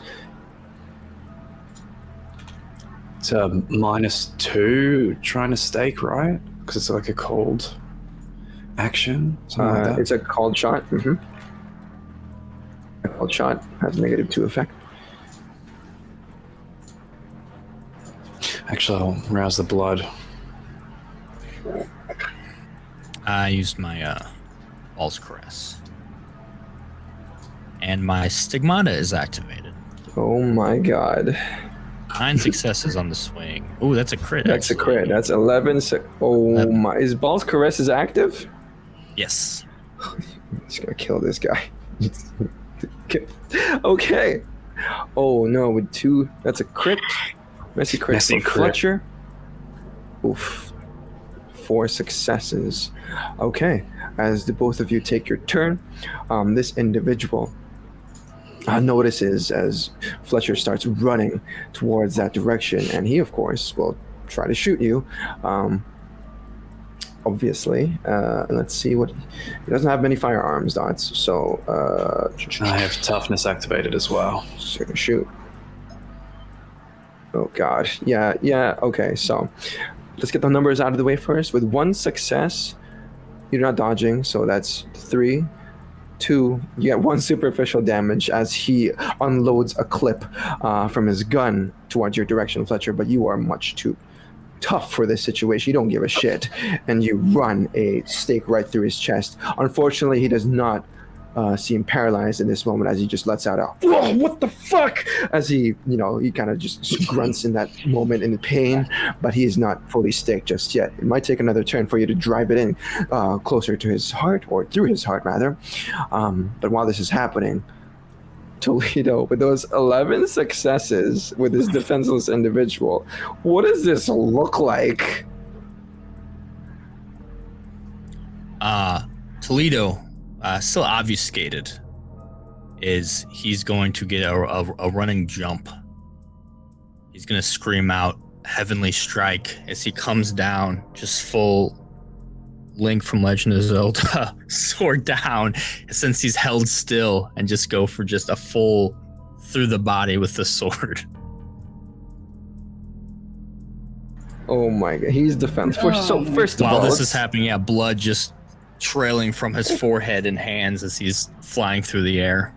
It's a -2 trying to stake, right? Because it's like a cold action. Something like that. It's a called shot. A called shot has a -2 effect. Actually, I'll rouse the blood. I used my false caress. And my stigmata is activated. Oh my god. 9 successes on the swing. Ooh, that's a crit. That's actually. a crit. That's 11. Oh 11. my. Is Ball's Caress is active? Yes. Just gonna kill this guy. Okay. Oh no, with 2. That's a crit. Messy crit Messy for crit. Fletcher. Oof. 4 successes. Okay. As the both of you take your turn, this individual notices as Fletcher starts running towards that direction, and he, of course, will try to shoot you. Obviously. Let's see what... He doesn't have many firearms dots, so... I have toughness activated as well. Shoot. Oh, God. Yeah, okay, so... let's get the numbers out of the way first. With 1 success, you're not dodging, so that's 3. 2, you get 1 superficial damage as he unloads a clip from his gun towards your direction, Fletcher, but you are much too tough for this situation. You don't give a shit, and you run a stake right through his chest. Unfortunately, he does not seem paralyzed in this moment as he just lets out a "Whoa, what the fuck?" as he kind of just grunts in that moment in pain, but he is not fully staked just yet. It might take another turn for you to drive it in closer to his heart, or through his heart rather. But while this is happening, Toledo, with those 11 successes with this defenseless individual, what does this look like? Toledo, still obfuscated, he's going to get a running jump. He's going to scream out Heavenly Strike as he comes down, just full Link from Legend of Zelda, sword down, since he's held still, and just go for just a full through the body with the sword. Oh my god, he's defensive. So first of all, while this is happening, yeah, blood just trailing from his forehead and hands as he's flying through the air.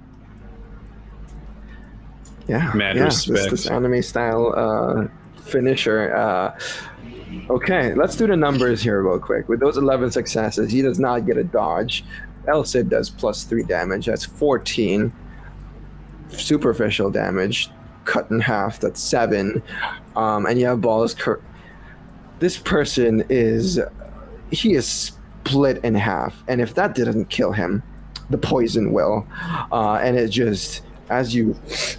Yeah, Mad respect. This anime style finisher. Okay, let's do the numbers here real quick. With those 11 successes, he does not get a dodge. El Cid does +3 damage. That's 14. Superficial damage, cut in half. That's 7. And you have balls. This person is split in half, and if that didn't kill him, the poison will. And it just, as you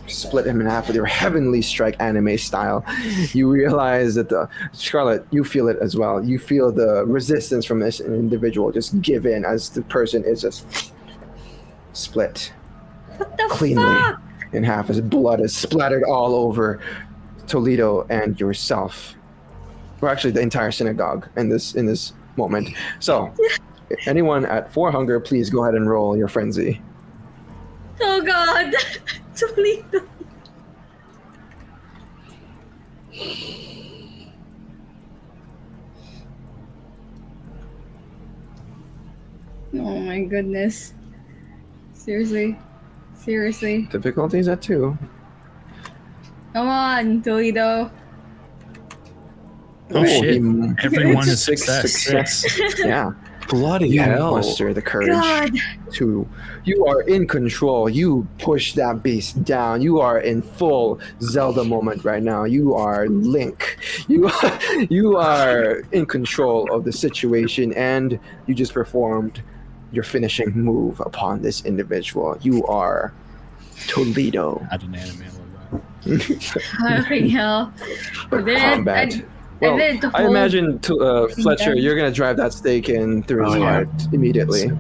split him in half with your Heavenly Strike anime style, you realize that Scarlett, you feel it as well. You feel the resistance from this individual just give in as the person is just split What the cleanly fuck? in half as blood is splattered all over Toledo and yourself. Or actually the entire synagogue in this moment. So, anyone at 4 hunger, please go ahead and roll your frenzy. Oh god. Toledo. Oh my goodness. Seriously. Difficulty is at 2. Come on, Toledo. Oh shit! he- Everyone is 6 success. Yeah. Bloody You hell. muster the courage God. to. You are in control. You push that beast down. You are in full Zelda moment right now. You are Link. You are in control of the situation, and you just performed your finishing move upon this individual. You are Toledo. Not an anime, I love that. Fucking hell. Combat. Well, I imagine Fletcher, you're gonna drive that stake in through his heart immediately.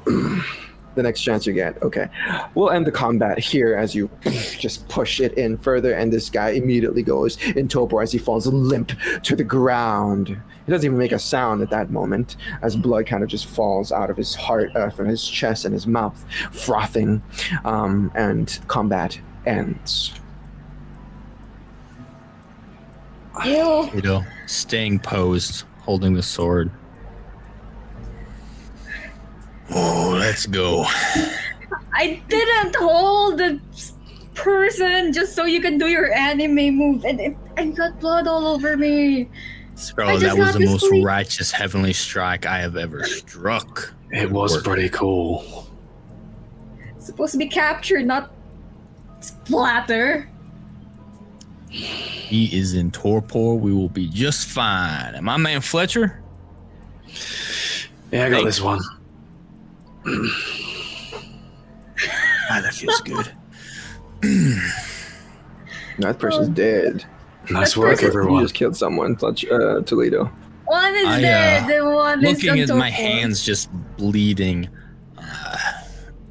The next chance you get. Okay, we'll end the combat here as you just push it in further, and this guy immediately goes in torpor as he falls limp to the ground. He doesn't even make a sound at that moment as blood kind of just falls out of his heart, from his chest and his mouth, frothing, and combat ends. Ew. Toledo, staying posed, holding the sword. Oh, let's go. I didn't hold the person just so you can do your anime move, and I got blood all over me. Scarlett, just that was the most obviously- righteous Heavenly Strike I have ever struck. It was pretty cool. It's supposed to be captured, not splatter. He is in torpor. We will be just fine. And my man Fletcher? Yeah, I got this one. That feels good. That person's dead. Nice That work, person- You everyone. just killed someone, Toledo. One is I, dead, the one is Looking at my torpor. hands just bleeding,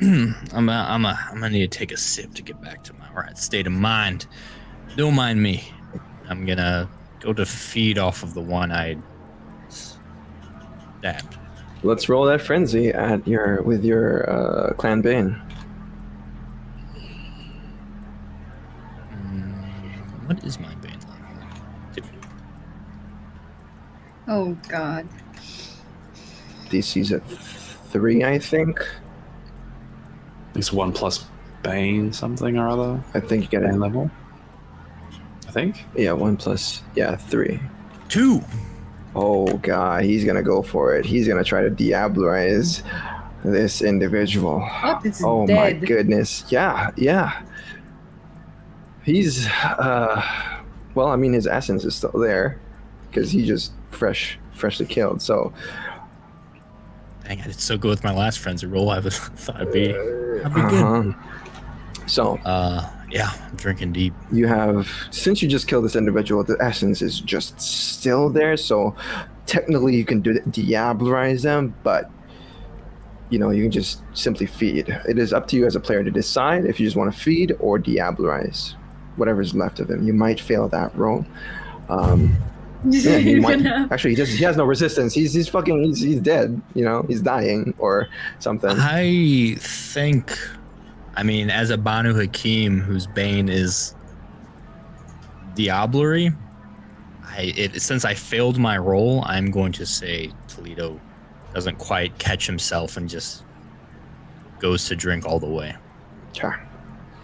I'm gonna need to take a sip to get back to my right state of mind. Don't mind me. I'm gonna go to feed off of the one I stabbed. Let's roll that frenzy at with your clan bane. What is my bane level? Oh God. DC's at 3, I think. It's 1 plus Bane something or other. I think you get Bane it. level. I think. Yeah, 1 plus. Yeah, 3. 2. Oh God, he's gonna go for it. He's gonna try to diablerize this individual. Oh, it's Oh my dead. goodness. Yeah, yeah. He's well, I mean his essence is still there because he just freshly killed. So Dang, I did so good with my last frenzy roll. I was thought I'd be good. uh-huh. So Yeah, I'm drinking deep. you have, since you just killed this individual, the essence is just still there. So technically you can diablerize them, but you know, you can just simply feed. It is up to you as a player to decide if you just want to feed or diablerize whatever's left of him. You might fail that roll. Yeah, he You're might, gonna- actually he has no resistance. He's dead, you know, he's dying or something. I think, I mean, as a Banu Hakim whose bane is Diablery, since I failed my roll, I'm going to say Toledo doesn't quite catch himself and just goes to drink all the way. Okay,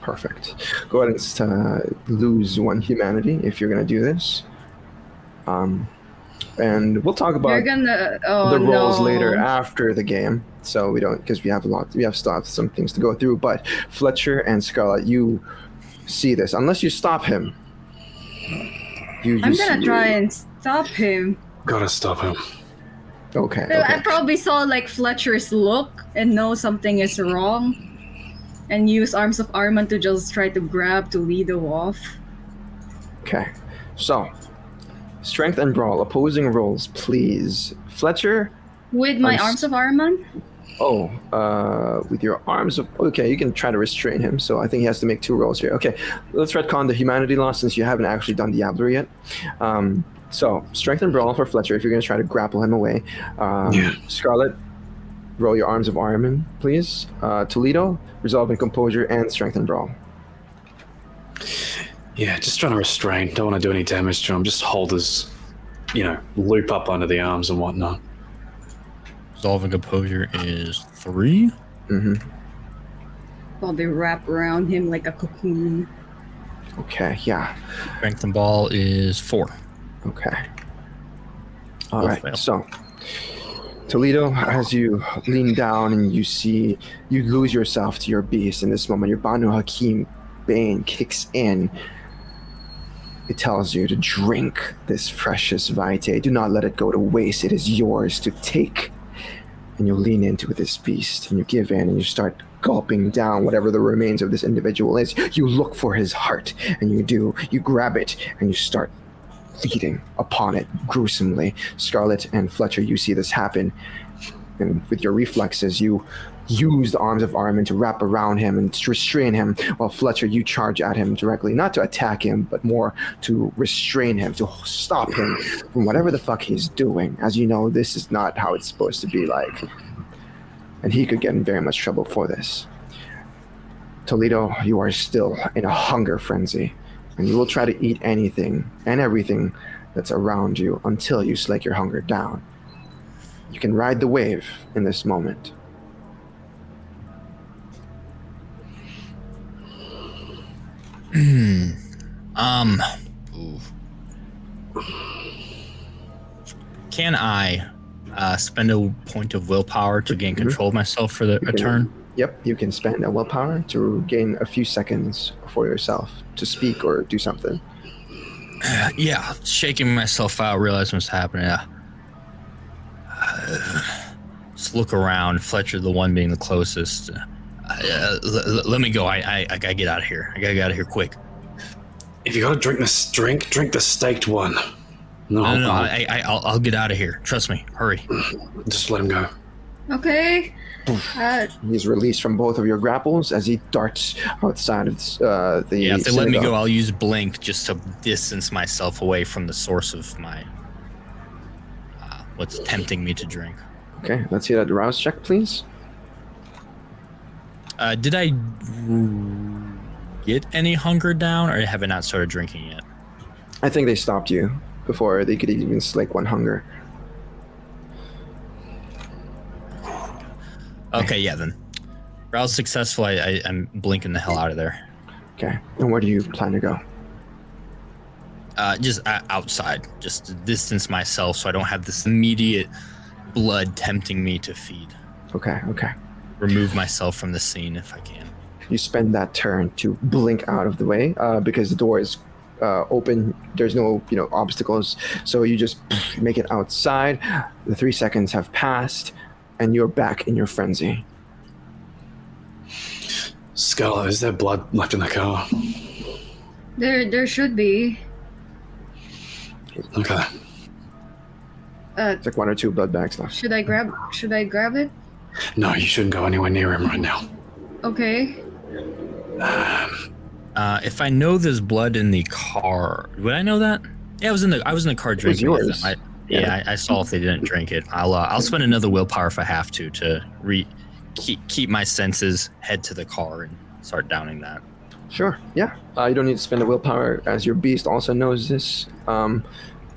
perfect. Go ahead and lose 1 humanity if you're gonna do this. And we'll talk about You're gonna. Oh the rolls no. later after the game, so we don't, because we have some things to go through. But Fletcher and Scarlett, you see this unless you stop him. I'm gonna try and stop him. Gotta stop him. Okay. I probably saw like Fletcher's look and know something is wrong, and use Arms of Armand to just try to grab Toledo off. Okay. So, strength and brawl, opposing rolls, please. Fletcher. With my I'm Arms of Armand? With your arms of, okay, you can try to restrain him. So I think he has to make 2 rolls here. Okay, let's retcon the humanity loss since you haven't actually done Diablery yet. So strength and brawl for Fletcher if you're going to try to grapple him away. Scarlett, roll your arms of Armand, please. Toledo, resolve and composure and strength and brawl. Yeah, just trying to restrain. Don't want to do any damage to him. Just hold his, loop up under the arms and whatnot. Resolve and composure is 3. Mm-hmm. While they wrap around him like a cocoon. Okay, yeah. Strength and ball is 4. Okay. All Both right. fail. So, Toledo, as you lean down and you lose yourself to your beast in this moment, your Banu Hakim Bane kicks in. It tells you to drink this precious vitae. Do not let it go to waste. It is yours to take. And you lean into this beast and you give in and you start gulping down whatever the remains of this individual is. You look for his heart and you grab it and you start feeding upon it gruesomely. Scarlett and Fletcher, you see this happen, and with your reflexes, you use the arms of Armand to wrap around him and to restrain him, while Fletcher, you charge at him directly, not to attack him, but more to restrain him, to stop him from whatever the fuck he's doing. As you know, this is not how it's supposed to be like, and he could get in very much trouble for this. Toledo, you are still in a hunger frenzy, and you will try to eat anything and everything that's around you until you slake your hunger down. You can ride the wave in this moment. Ooh. Can I spend a point of willpower to gain control of myself for a turn? Yep, you can spend a willpower to gain a few seconds for yourself to speak or do something. Yeah, shaking myself out, realizing what's happening. Just look around. Fletcher, the one being the closest. Let me go. I gotta get out of here. I gotta get out of here quick. If you gotta drink this drink the staked one. No, I'll get out of here. Trust me. Hurry. Just let him go. Okay. He's released from both of your grapples as he darts outside of the Yeah, if they let me synagogue. go, I'll use blink just to distance myself away from the source of my what's tempting me to drink. Okay, let's see that rouse check, please. Did I get any hunger down, or have I not started drinking yet? I think they stopped you before they could even slake 1 hunger. Okay, yeah, then. Route successful, I'm blinking the hell out of there. Okay. And where do you plan to go? Just outside, just to distance myself so I don't have this immediate blood tempting me to feed. Okay. Remove myself from the scene if I can. You spend that turn to blink out of the way because the door is open. There's no, obstacles. So you just make it outside. The 3 seconds have passed, and you're back in your frenzy. Scarlett, is there blood left in the car? There should be. Okay. It's like 1 or 2 blood bags left. Should I grab it? No, you shouldn't go anywhere near him right now. Okay. If I know there's blood in the car, would I know that? Yeah, I was in the car drinking with yours. them. I saw if they didn't drink it. I'll spend another willpower if I have to keep my senses, head to the car and start downing that. Sure, yeah. You don't need to spend a willpower, as your beast also knows this.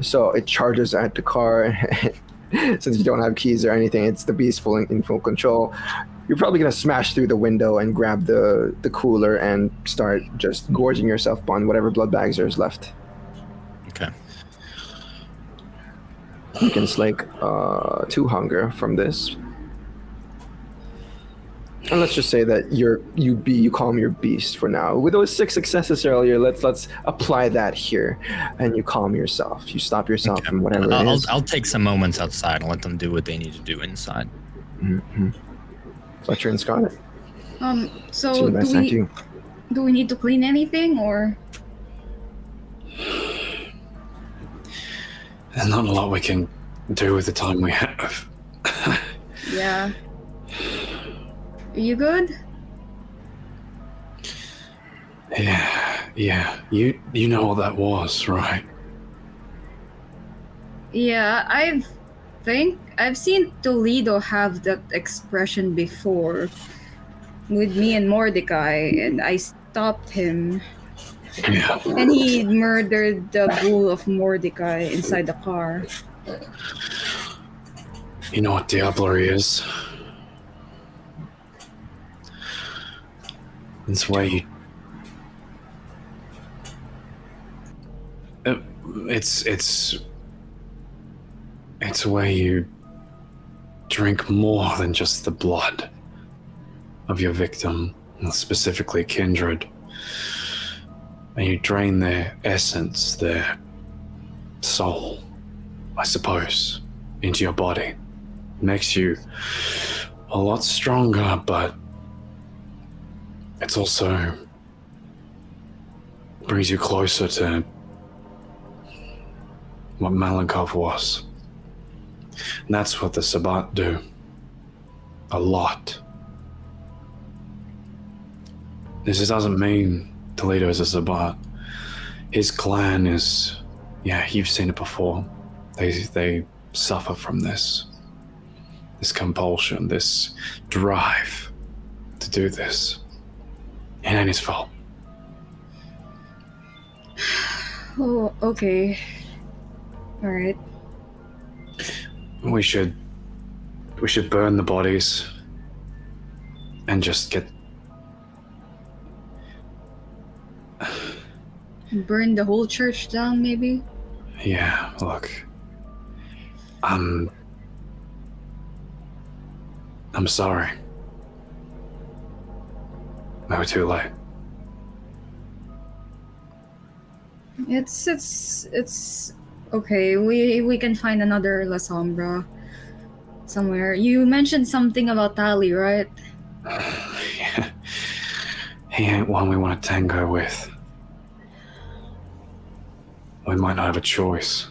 So it charges at the car. Since you don't have keys or anything, it's the beast in full control. You're probably going to smash through the window and grab the cooler and start just gorging yourself on whatever blood bags there's left. Okay. You can slake 2 hunger from this. And let's just say that you calm your beast for now. With those 6 successes earlier, let's apply that here, and you calm yourself. You stop yourself from whatever it is. I'll take some moments outside and let them do what they need to do inside. Mm-hmm. Fletcher and Scarlett. So do we need to clean anything or? There's not a lot we can do with the time we have. Yeah. Are you good? Yeah. You know what that was, right? Yeah, I've seen Toledo have that expression before with me and Mordecai, and I stopped him. Yeah. And he murdered the ghoul of Mordecai inside the car. You know what diablerie is? It's where you... It's where you drink more than just the blood of your victim, specifically kindred. And you drain their essence, their soul, I suppose, into your body. Makes you a lot stronger, but it's also brings you closer to what Malankov was. And that's what the Sabbat do. A lot. This doesn't mean Toledo is a Sabbat. His clan is, you've seen it before. They suffer from this compulsion, this drive to do this. It ain't his fault. Oh, okay. All right. We should burn the bodies and just get... Burn the whole church down, maybe? Yeah, look. I'm sorry. They were too late. It's okay. We can find another Lasombra somewhere. You mentioned something about Tali, right? Yeah. He ain't one we want to tango with. We might not have a choice.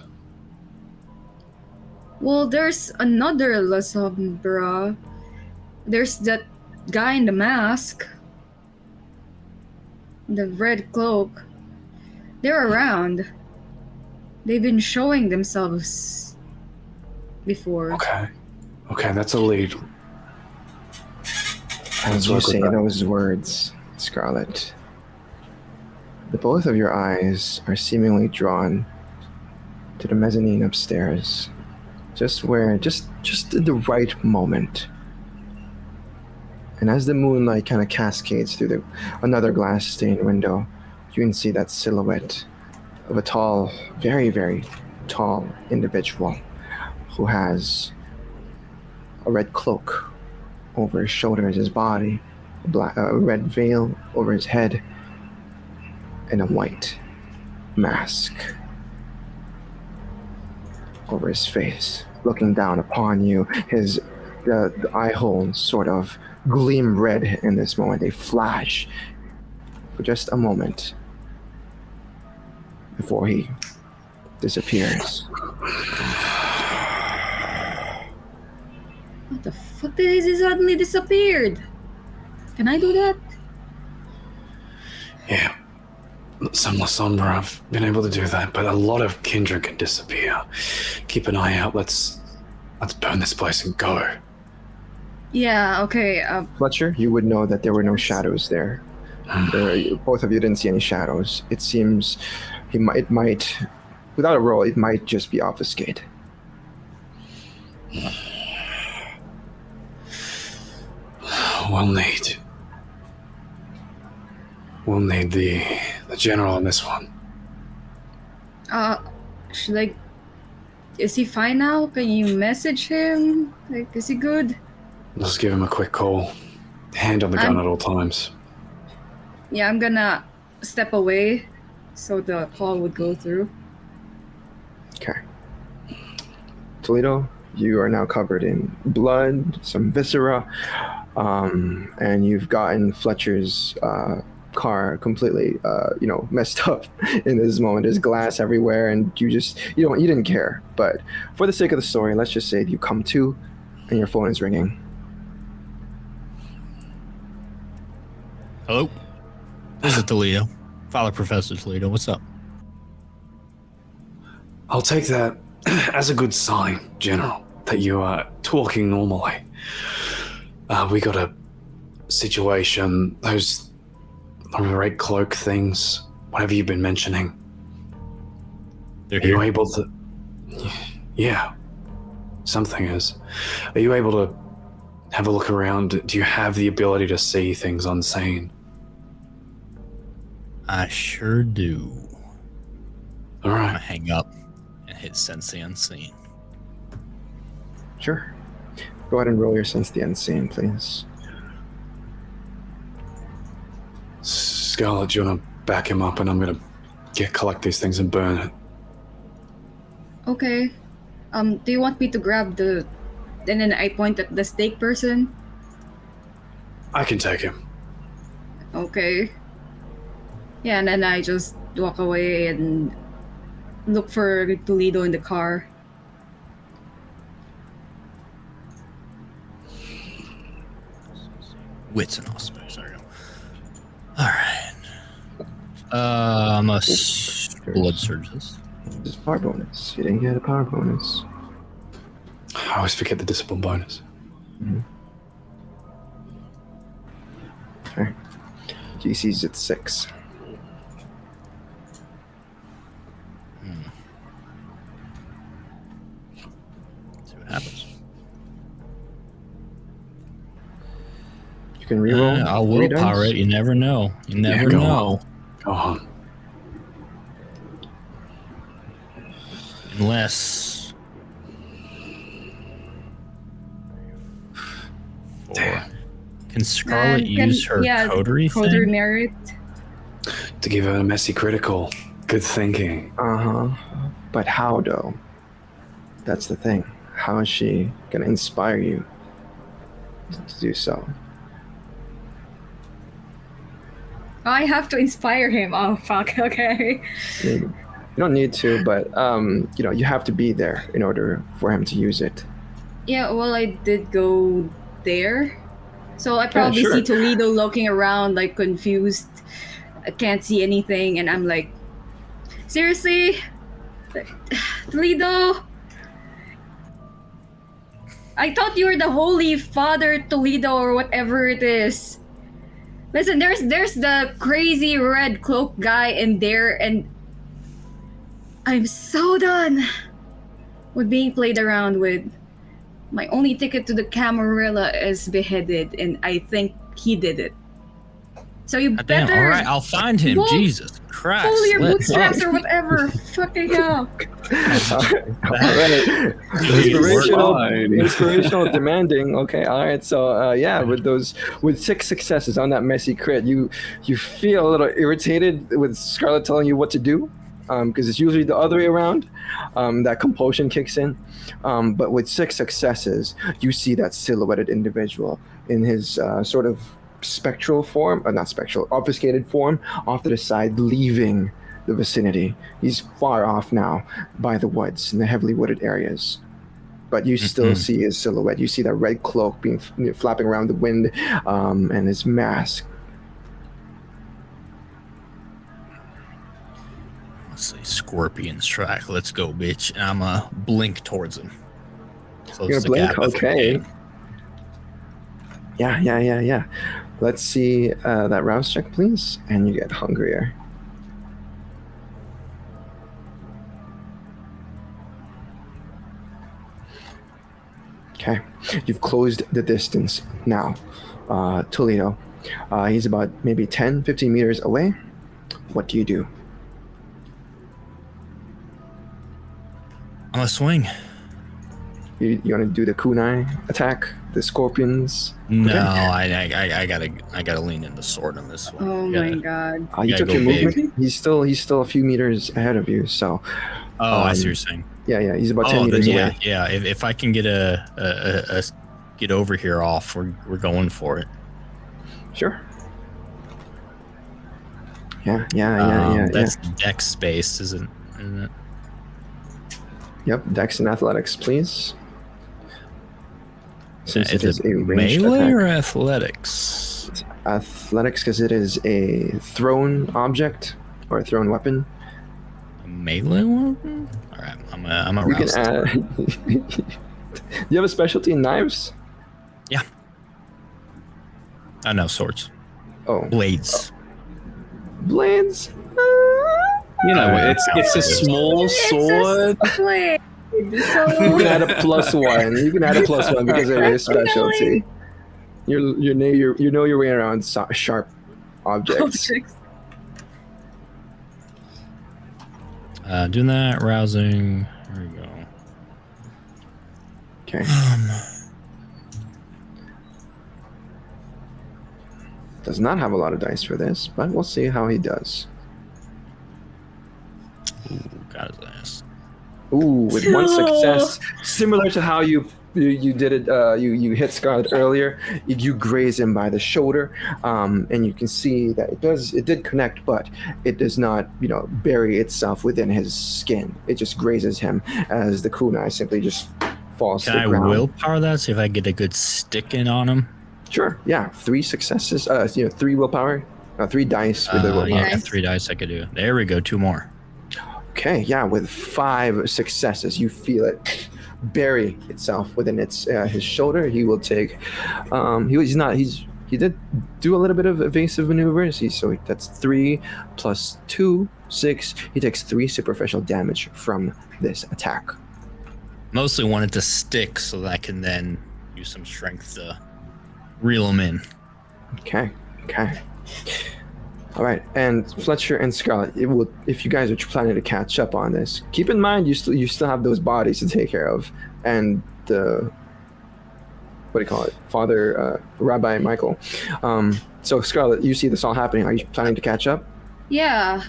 Well, there's another Lasombra. There's that guy in the mask. The red cloak. They're around. They've been showing themselves before. Okay, that's a lead. As you say those words, Scarlett, the both of your eyes are seemingly drawn to the mezzanine upstairs, just in the right moment. And as the moonlight kind of cascades through another glass-stained window, you can see that silhouette of a tall, very, very tall individual who has a red cloak over his shoulders, his body, a red veil over his head, and a white mask over his face, looking down upon you. The eye holes sort of gleam red in this moment. They flash for just a moment before he disappears. What the fuck did he suddenly disappeared? Can I do that? Yeah. Some Lasombra have been able to do that, but a lot of kindred can disappear. Keep an eye out. Let's burn this place and go. Yeah, okay. Fletcher, you would know that there were no shadows there. Both of you didn't see any shadows. It seems it might, without a roll, it might just be obfuscate. We'll need the general on this one. Should I... Is he fine now? Can you message him? Like, is he good? Just give him a quick call. Hand on the gun at all times. Yeah, I'm gonna step away so the call would go through. Okay. Toledo, you are now covered in blood, some viscera, and you've gotten Fletcher's car completely, messed up in this moment. There's glass everywhere, and you didn't care. But for the sake of the story, let's just say you come to, and your phone is ringing. Hello? This is Toledo. Father Professor Toledo, what's up? I'll take that as a good sign, General, that you are talking normally. We got a situation, those red cloak things, whatever you've been mentioning. They're Are you here. able to... Yeah, something is. Are you able to have a look around? Do you have the ability to see things unseen? I sure do. All I'm right. gonna hang up and hit Sense the Unseen. Sure. Go ahead and roll your Sense the Unseen, please. Scarlett, do you want to back him up, and I'm going to collect these things and burn it? Okay. Do you want me to grab the... And then I point at the snake person? I can take him. Okay. Yeah, and then I just walk away and look for Toledo in the car. Wits and awesomeness. There we go. Alright. Blood surges. This is power bonus. You didn't get a power bonus. I always forget the discipline bonus. Okay. GC's at 6. See what happens. You can reroll. I'll 3 willpower dice. it. You never know. You never go know. Go on. Unless... 4. Damn. Can Scarlett use her coterie thing? Coterie merit. To give him a messy critical. Good thinking. But how, though? That's the thing. How is she gonna inspire you to do so? I have to inspire him. Oh, fuck. Okay. You don't need to, but you have to be there in order for him to use it. Yeah, well, I did go there. So I probably sure. see Toledo looking around, like, confused. I can't see anything, and I'm like, seriously? Toledo? I thought you were the Holy Father Toledo or whatever it is. Listen, there's the crazy red cloak guy in there, and I'm so done with being played around with. My only ticket to the Camarilla is beheaded, and I think he did it. So you Damn, better all right, I'll find him. Well, Jesus Christ. pull your let's bootstraps go. or whatever. Fucking hell. Alright. Inspirational, demanding. Okay, all right. So yeah, with 6 successes on that messy crit, you feel a little irritated with Scarlett telling you what to do, because it's usually the other way around. That compulsion kicks in. But with 6 successes, you see that silhouetted individual in his sort of spectral form, not spectral, obfuscated form, off to the side, leaving the vicinity. He's far off now by the woods in the heavily wooded areas. But you still see his silhouette. You see that red cloak being flapping around the wind, and his mask. Let's see, Scorpion Strike. Let's go, bitch. And I'm gonna blink towards him. So You're gonna blink? Okay. Yeah. Let's see that rouse check, please. And you get hungrier. Okay. You've closed the distance now. Toledo. He's about maybe 10, 15 meters away. What do you do? I'm gonna swing. You want to do the kunai attack, the scorpions? No, Okay. I gotta lean in the sword on this one. Oh Gotta- my god. You Yeah, took go your big. movement. He's still a few meters ahead of you. So Oh, I see what you're saying. yeah. He's about 10 Oh, then meters yeah, away. yeah. If I can get a get over here off, we're going for it. Sure. Yeah. That's dex space, isn't it? Yep. Dex and athletics, please. Since Is it is it a ranged melee attack. or athletics? Athletics, because it is a thrown object or a thrown weapon. A melee weapon? All right, I'm a You can rouse. add. Do you have a specialty in knives? Yeah. Oh no, swords, Oh, blades. blades. You know, it's a small sword. It's a blade, You so can add a +1. You can add a +1 because of your specialty. You know your way around sharp objects. Doing that, rousing. There we go. Okay. Does not have a lot of dice for this, but we'll see how he does. Ooh, got his ass. Ooh, with one success, similar to how you did it. You hit Scarlett earlier. You graze him by the shoulder, and you can see that it did connect, but it does not bury itself within his skin. It just grazes him as the kunai simply just falls Can to I the ground. willpower that? See if I get a good stick in on him. Sure. Yeah. 3 successes. 3 willpower. 3 dice with the willpower. Yeah, I got 3 dice I could do. There we go, 2 more. Okay, yeah, with 5 successes, you feel it bury itself within his shoulder. He will take. He did do a little bit of evasive maneuvers. That's 3 plus 2, 6. He takes 3 superficial damage from this attack. Mostly wanted to stick so that I can then use some strength to reel him in. Okay. All right, and Fletcher and Scarlett, if you guys are planning to catch up on this, keep in mind you still have those bodies to take care of, and the Father Rabbi Michael. So Scarlett, you see this all happening. Are you planning to catch up? yeah,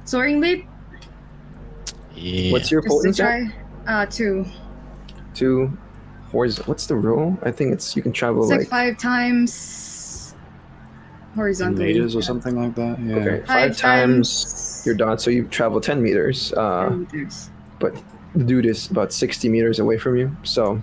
soaring leap. Yeah. What's your Just to potency? try. 2. 2 What's the rule? I think it's you can travel It's like like 5 times horizontally. Meters or something like that. Yeah. okay, 5 5 times your dot, so you travel 10 meters. 10 meters. But the dude is about 60 meters away from you, so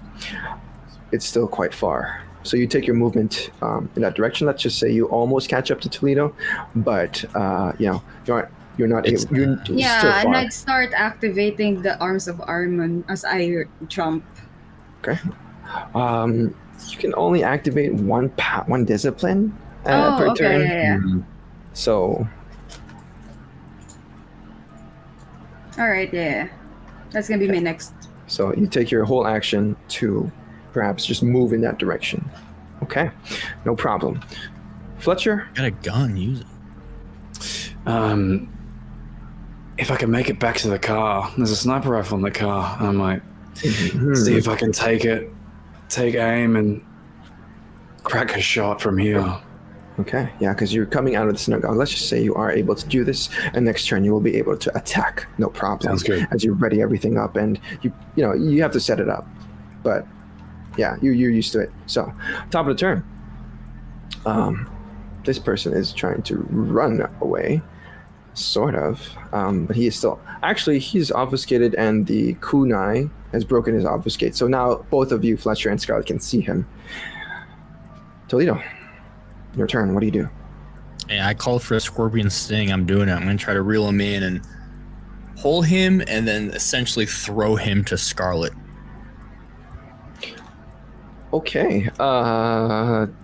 it's still quite far. So you take your movement in that direction. Let's just say you almost catch up to Toledo, but you're not It's- able. You're still Yeah, and far. I'd start activating the arms of Armon as I jump. You can only activate one discipline per okay, turn. yeah. So Alright, yeah. That's gonna be my next So you take your whole action to perhaps just move in that direction. Okay, no problem. Fletcher? Got a gun, use it. If I can make it back to the car, there's a sniper rifle in the car. I might see if I can take aim and crack a shot from here. Okay, yeah, because you're coming out of the synagogue. Let's just say you are able to do this, and next turn you will be able to attack, no problem. Sounds good. As you ready everything up, and you have to set it up, but yeah, you're used to it. So, top of the turn. This person is trying to run away, sort of, but he is still. Actually, he's obfuscated, and the kunai has broken his obfuscate. So now both of you, Fletcher and Scarlett, can see him. Toledo. Your turn. What do you do? Yeah, I called for a scorpion sting. I'm doing it. I'm going to try to reel him in and pull him and then essentially throw him to Scarlett. Okay.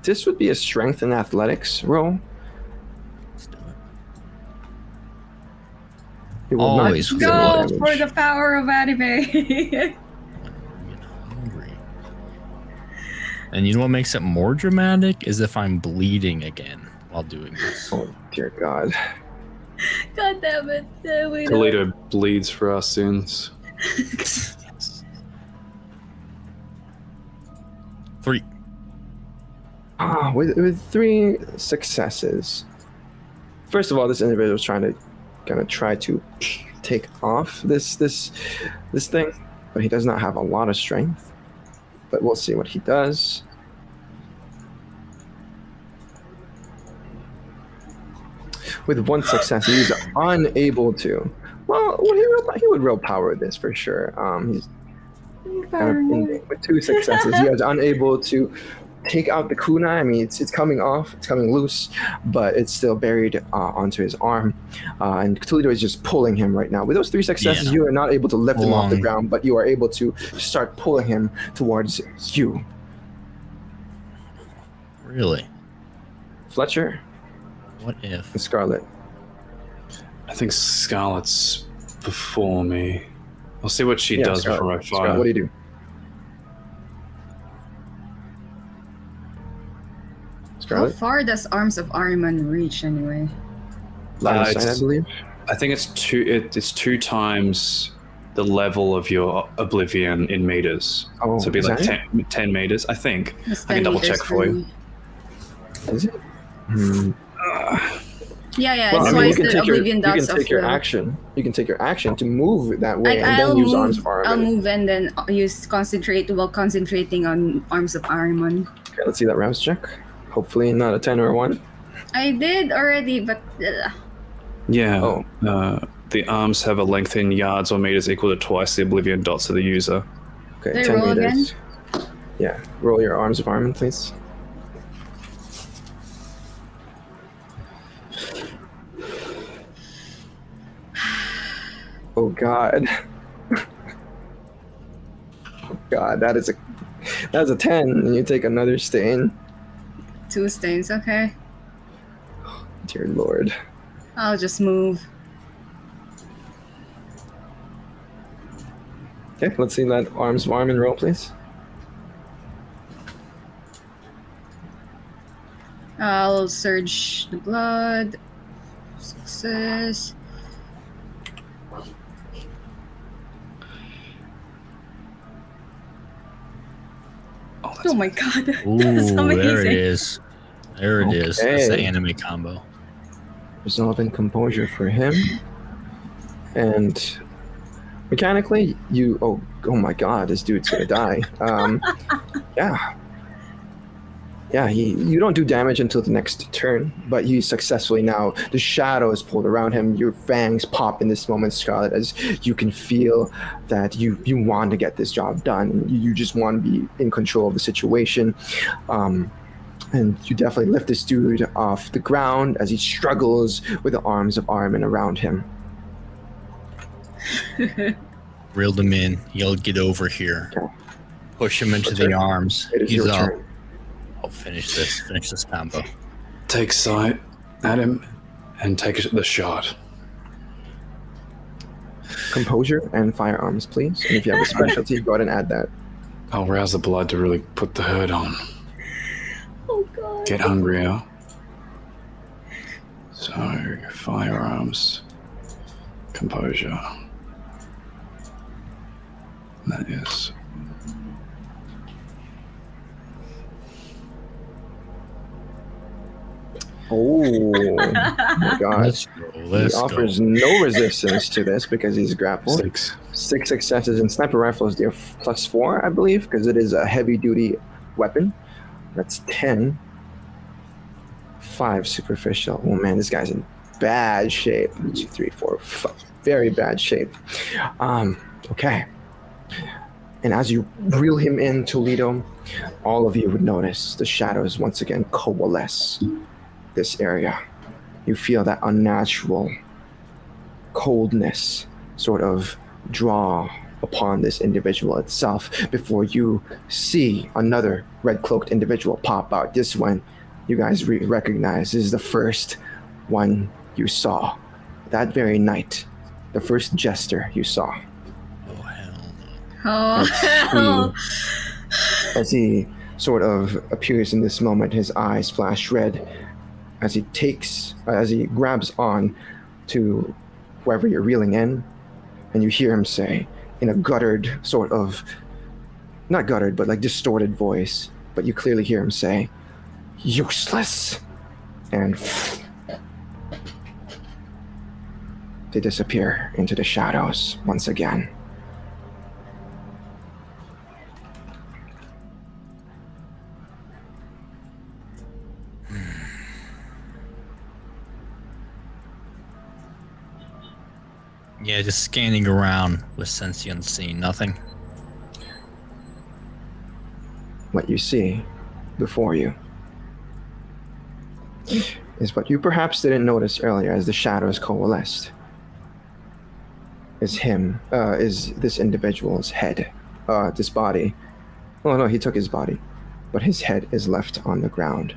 This would be a strength and athletics roll. Let's do it. It will Always not good. deal Go damage. for the power of anime. I'm getting hungry. And you know what makes it more dramatic is if I'm bleeding again while doing this. Oh dear God. God damn it. We don't- Toledo bleeds for our sins. Yes. 3. With 3 successes. First of all, this individual is gonna try to take off this thing, but he does not have a lot of strength. But we'll see what he does. With 1 success, he's unable to. Well, he would willpower this for sure. He's kind of with 2 successes. He was unable to take out the kunai. I mean, it's coming off, it's coming loose, but it's still buried onto his arm. And Toledo is just pulling him right now. With those 3 successes, you are not able to lift him off the ground, but you are able to start pulling him towards you. Really? Fletcher What if? and Scarlett. I think Scarlett's before me. I'll see what she Yeah, does Scarlett. before I Scarlett, fire. what do you do? How Scarlett? far does Arms of Ahriman reach anyway? Line of sight, I it's- believe. I think it's 2 times the level of your oblivion in meters. Oh, So it'd be is like that it? 10 meters, I think. It's I 10 can double meters check for you. me. Is it? Hmm. Yeah, Well, it's I mean, why you can the take your Oblivion dots of your will. action. You can take your action to move that way, and I'll then use move. arms of I'll Ahriman. move and then use concentrate while concentrating on Arms of Ahriman. Okay, let's see that rouse check. Hopefully not a 10 or a 1. I did already, but Yeah. Oh. The arms have a length in yards or meters equal to twice the oblivion dots of the user. Okay, Did I 10 roll meters. Yeah, roll your arms of Ahriman, please. Oh God. Oh God, that's a 10, and you take another stain. 2 stains. Okay, Dear Lord. I'll just move. Okay, let's see that arms of Ahriman roll, please. I'll surge the blood. Success. Oh my god. Ooh, That's amazing. there it is. There it is. That's the Okay. anime combo. Resolve and composure for him. And mechanically, oh my God, this dude's gonna die. Yeah, you don't do damage until the next turn, but you successfully now, the shadow is pulled around him, your fangs pop in this moment, Scarlett, as you can feel that you want to get this job done. You just want to be in control of the situation. And you definitely lift this dude off the ground as he struggles with the arms of Ahriman around him. Reeled him in. Yelled, "Get over here!" Okay. Push him into the arms. It is He's your up. turn. I'll finish this. Finish this combo. Take sight at him and take the shot. composure and firearms, please. And if you have a specialty, go ahead and add that. I'll rouse the blood to really put the hurt on. Oh god. Get hungrier. So, firearms, composure. That is. Oh my god. Let's He offers no resistance to this because he's grappled. 6. 6 successes, and sniper rifles, they're +4, I believe, because it is a heavy-duty weapon. That's 10. 5 superficial. Oh man, this guy's in bad shape. 1, 2, 3, 4, 5. Very bad shape. Okay. And as you reel him in, Toledo, all of you would notice the shadows once again coalesce this area. You feel that unnatural coldness sort of draw upon this individual itself before you see another red-cloaked individual pop out. This one you guys recognize is the first one you saw that very night, the first jester you saw. Oh, hell Oh. no. As he sort of appears in this moment, his eyes flash red as he grabs on to whoever you're reeling in, and you hear him say in a guttered sort of, not guttered, but like distorted voice, but you clearly hear him say, "Useless," and they disappear into the shadows once again. Yeah, just scanning around with sense unseen. Nothing. What you see before you is what you perhaps didn't notice earlier as the shadows coalesced. Is this individual's head, this body. Oh no, he took his body, but his head is left on the ground.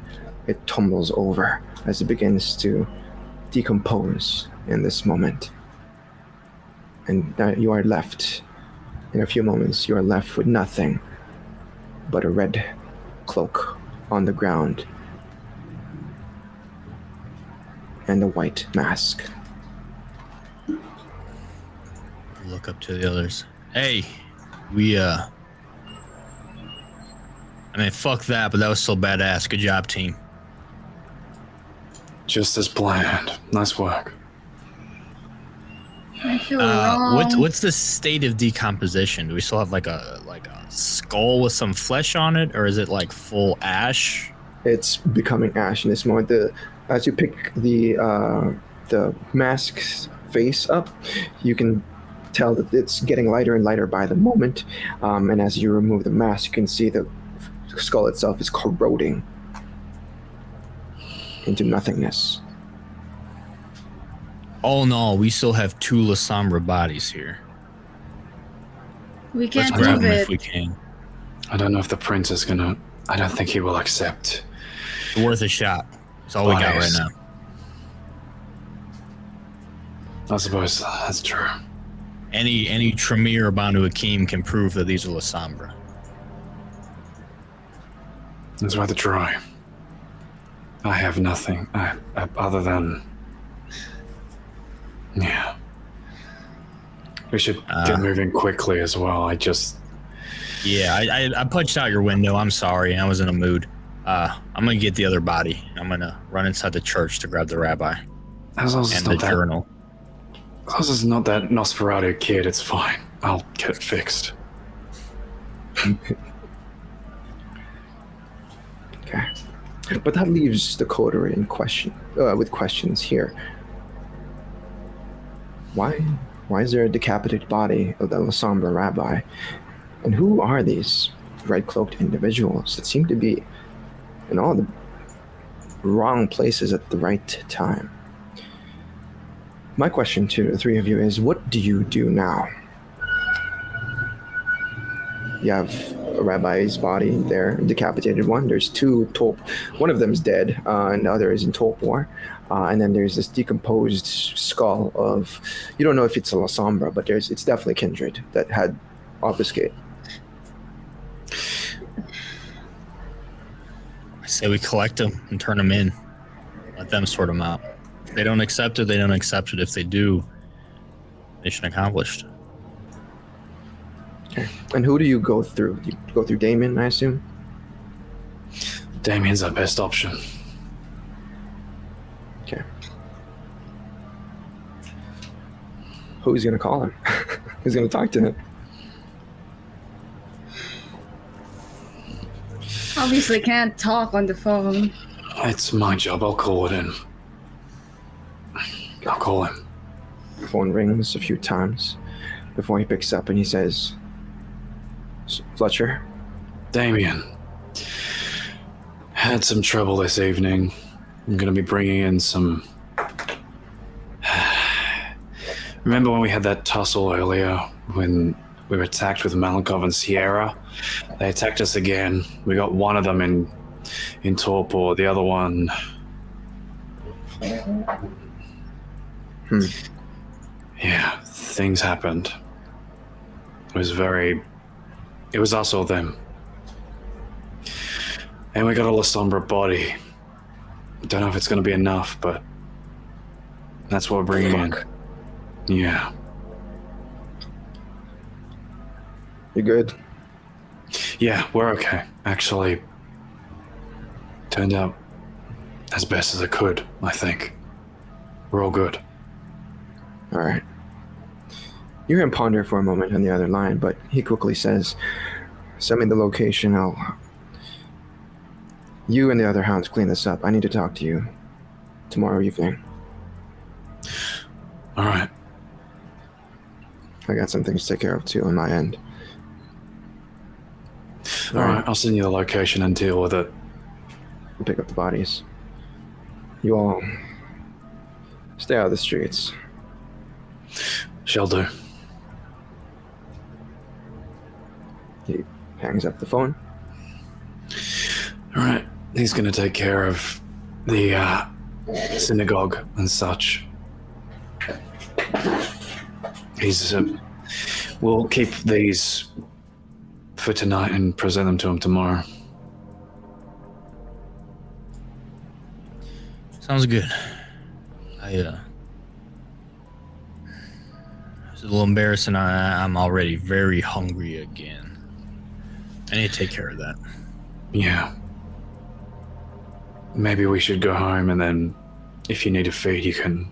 It tumbles over as it begins to decompose in this moment. And you are left, in a few moments, you are left with nothing but a red cloak on the ground and a white mask. Look up to the others. Hey, fuck that, but that was so badass. Good job, team. Just as planned. Nice work. I feel wrong. What's the state of decomposition? Do we still have like a skull with some flesh on it, or is it like full ash? It's becoming ash in this moment. As you pick the mask's face up, you can tell that it's getting lighter and lighter by the moment. And as you remove the mask, you can see the skull itself is corroding into nothingness. Oh no, we still have 2 Lasombra bodies here. We Let's can't grab move them it. if we can. I don't know if the prince is gonna. I don't think he will accept. It's worth a shot. That's all we got right Bodies. now. I suppose that's true. Any Tremere or Bandu Hakim can prove that these are Lasombra. It's worth a try. I have nothing other than. Yeah. We should get moving quickly as well. Yeah, I punched out your window. I'm sorry. I was in a mood. I'm gonna get the other body. I'm gonna run inside the church to grab the rabbi As long as it's and the not that. journal. As long as it's not that Nosferatu kid, it's fine. I'll get it fixed. Okay. But that leaves the coterie in question, with questions here. Why is there a decapitated body of the Lasombra rabbi? And who are these red-cloaked individuals that seem to be in all the wrong places at the right time? My question to the three of you is, what do you do now? You have a rabbi's body there, a decapitated one. There's two one of them's dead, and the other is in torpor. And then there's this decomposed skull of, you don't know if it's a Lasombra, but it's definitely kindred that had obfuscate. I say we collect them and turn them in. Let them sort them out. If they don't accept it, they don't accept it. If they do, mission accomplished. Okay. And who do you go through? You go through Damien, I assume? Damien's our best option. Okay. Who's going to call him? Who's going to talk to him? Obviously can't talk on the phone. It's my job. I'll call it in. I'll call him. The phone rings a few times before he picks up and he says, Fletcher? Damien. Had some trouble this evening. I'm going to be bringing in some... Remember when we had that tussle earlier when we were attacked with Malankov and Sierra? They attacked us again. We got one of them in torpor, the other one... Yeah, things happened. It was us or them. And we got a Lasombra body. Don't know if it's going to be enough, but that's what we're bringing in. Yeah. You good? Yeah, we're okay. Actually, turned out as best as it could, I think. We're all good. All right. You hear him ponder for a moment on the other line, but he quickly says, send me the location. You and the other hounds clean this up. I need to talk to you tomorrow evening. All right. I got some things to take care of too on my end. All right, I'll send you the location and deal with it. We'll pick up the bodies. You all stay out of the streets. Shall do. He hangs up the phone. All right, he's going to take care of the synagogue and such. We'll keep these for tonight and present them to him tomorrow. Sounds good. It's a little embarrassing. I'm already very hungry again. I need to take care of that. Yeah. Maybe we should go home and then if you need a feed, you can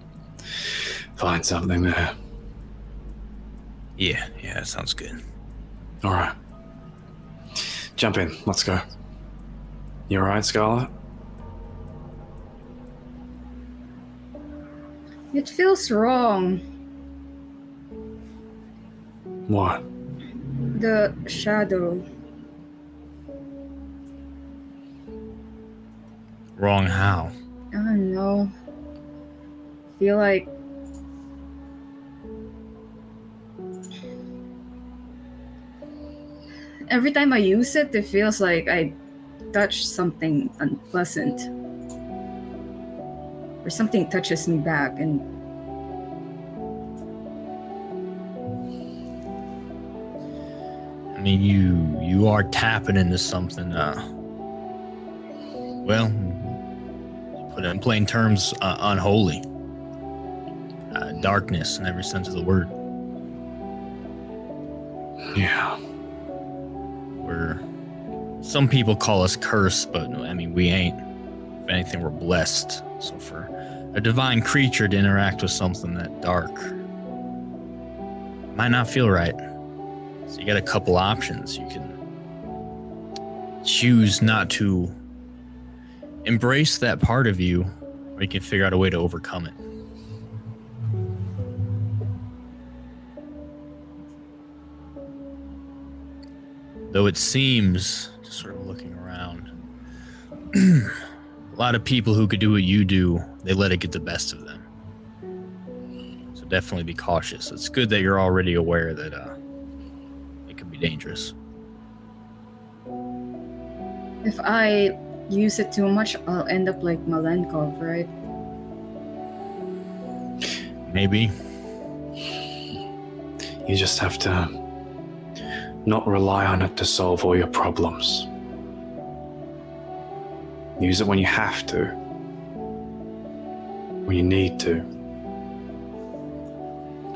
find something there. Yeah, that sounds good. All right. Jump in. Let's go. You all right, Scarlett? It feels wrong. What? The shadow. Wrong how? I don't know. Feel like every time I use it, it feels like I touch something unpleasant. Or something touches me back and I mean, you are tapping into something, well, put it in plain terms, unholy. Darkness in every sense of the word. Yeah. Some people call us cursed, but I mean, we ain't. If anything, we're blessed. So for a divine creature to interact with something that dark might not feel right. So you got a couple options. You can choose not to embrace that part of you, or you can figure out a way to overcome it. Though it seems, just sort of looking around, a lot of people who could do what you do, they let it get the best of them. So definitely be cautious. It's good that you're already aware that it could be dangerous. If I use it too much, I'll end up like Malenkov, right? Maybe. You just have to not rely on it to solve all your problems. Use it when you have to. When you need to.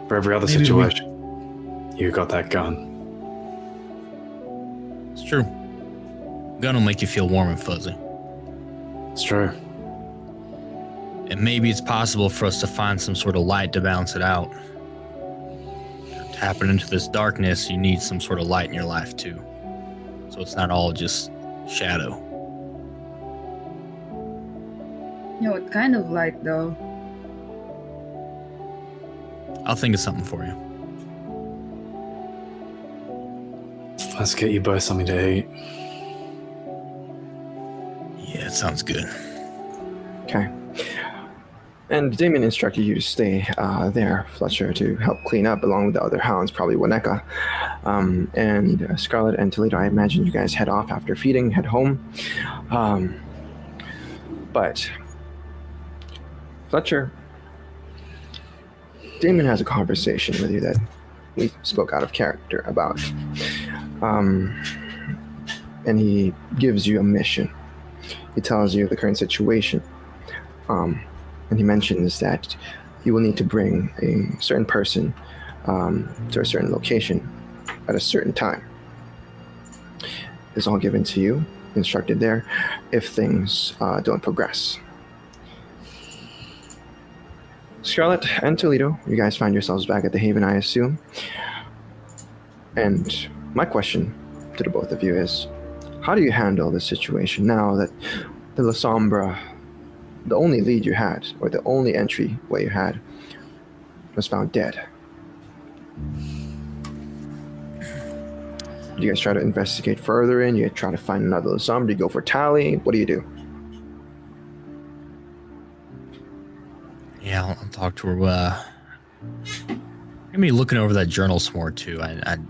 For every other Maybe situation, you got that gun. It's true. Gun will make you feel warm and fuzzy. It's true. And maybe it's possible for us to find some sort of light to balance it out. Tapping into this darkness, you need some sort of light in your life too. So it's not all just shadow. What kind of light though? I'll think of something for you. Let's get you both something to eat. Yeah, it sounds good. Okay. And Damien instructed you to stay there, Fletcher, to help clean up along with the other hounds, probably Wineka. And Scarlett and Toledo, I imagine you guys head off after feeding, head home. But Fletcher, Damien has a conversation with you that we spoke out of character about. And he gives you a mission. He tells you the current situation. And he mentions that you will need to bring a certain person to a certain location at a certain time. It's all given to you, instructed there, if things don't progress. Scarlett and Toledo, you guys find yourselves back at the Haven, I assume. And my question to the both of you is, how do you handle the situation now that the Lasombra, the only lead you had, or the only entryway you had, was found dead? Do you guys try to investigate further in? You try to find another Lasombra? Do you go for tally? What do you do? Yeah, I'll talk to her. Maybe looking over that journal some more too.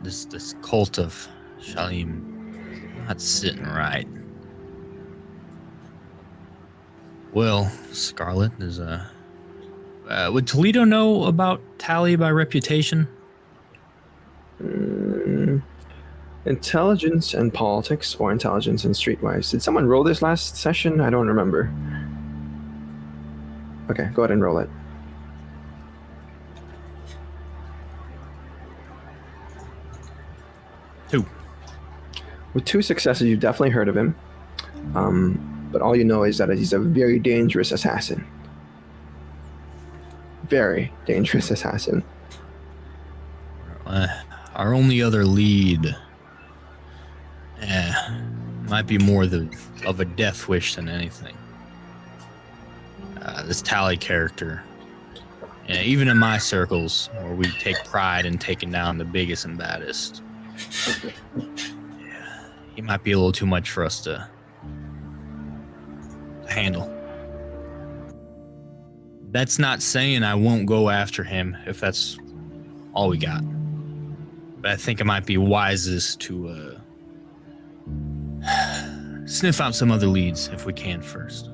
This cult of Shalim not sitting right. Well, Scarlett is would Toledo know about Tally by reputation? Intelligence and politics, or intelligence and streetwise. Did someone roll this last session? I don't remember. Okay, go ahead and roll it. Two. With 2 successes, you've definitely heard of him. But all you know is that he's a very dangerous assassin. Very dangerous assassin. Our only other lead might be more of a death wish than anything. This Tally character, even in my circles, where we take pride in taking down the biggest and baddest, he might be a little too much for us to handle. That's not saying I won't go after him if that's all we got. But I think it might be wisest to sniff out some other leads if we can first.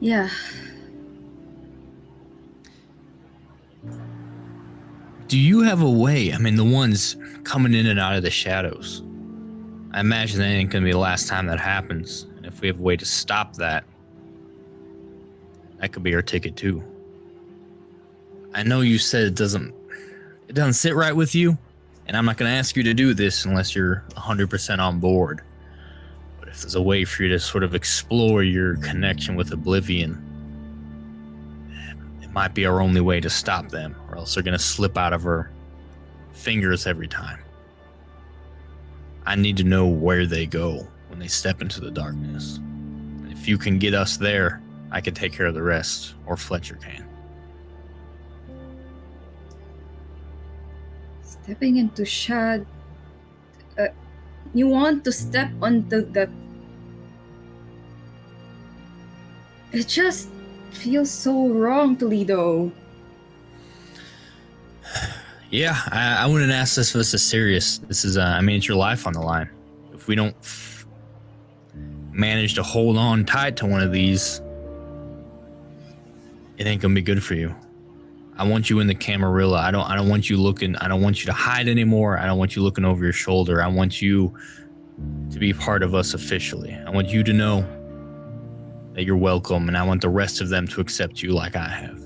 Yeah. Do you have a way? I mean, the ones coming in and out of the shadows. I imagine that ain't gonna be the last time that happens. And if we have a way to stop that, that could be our ticket too. I know you said it doesn't sit right with you, and I'm not gonna ask you to do this unless you're 100% on board. But if there's a way for you to sort of explore your connection with Oblivion, it might be our only way to stop them, or else they're gonna slip out of our fingers every time. I need to know where they go when they step into the darkness. If you can get us there, I can take care of the rest, or Fletcher can. Stepping into Shad. You want to step onto the. It just feels so wrong, Toledo. Yeah, I wouldn't ask this if this is serious. This is, it's your life on the line. If we don't manage to hold on tight to one of these, it ain't gonna be good for you. I want you in the Camarilla. I don't want you looking. I don't want you to hide anymore. I don't want you looking over your shoulder. I want you to be part of us officially. I want you to know that you're welcome, and I want the rest of them to accept you like I have.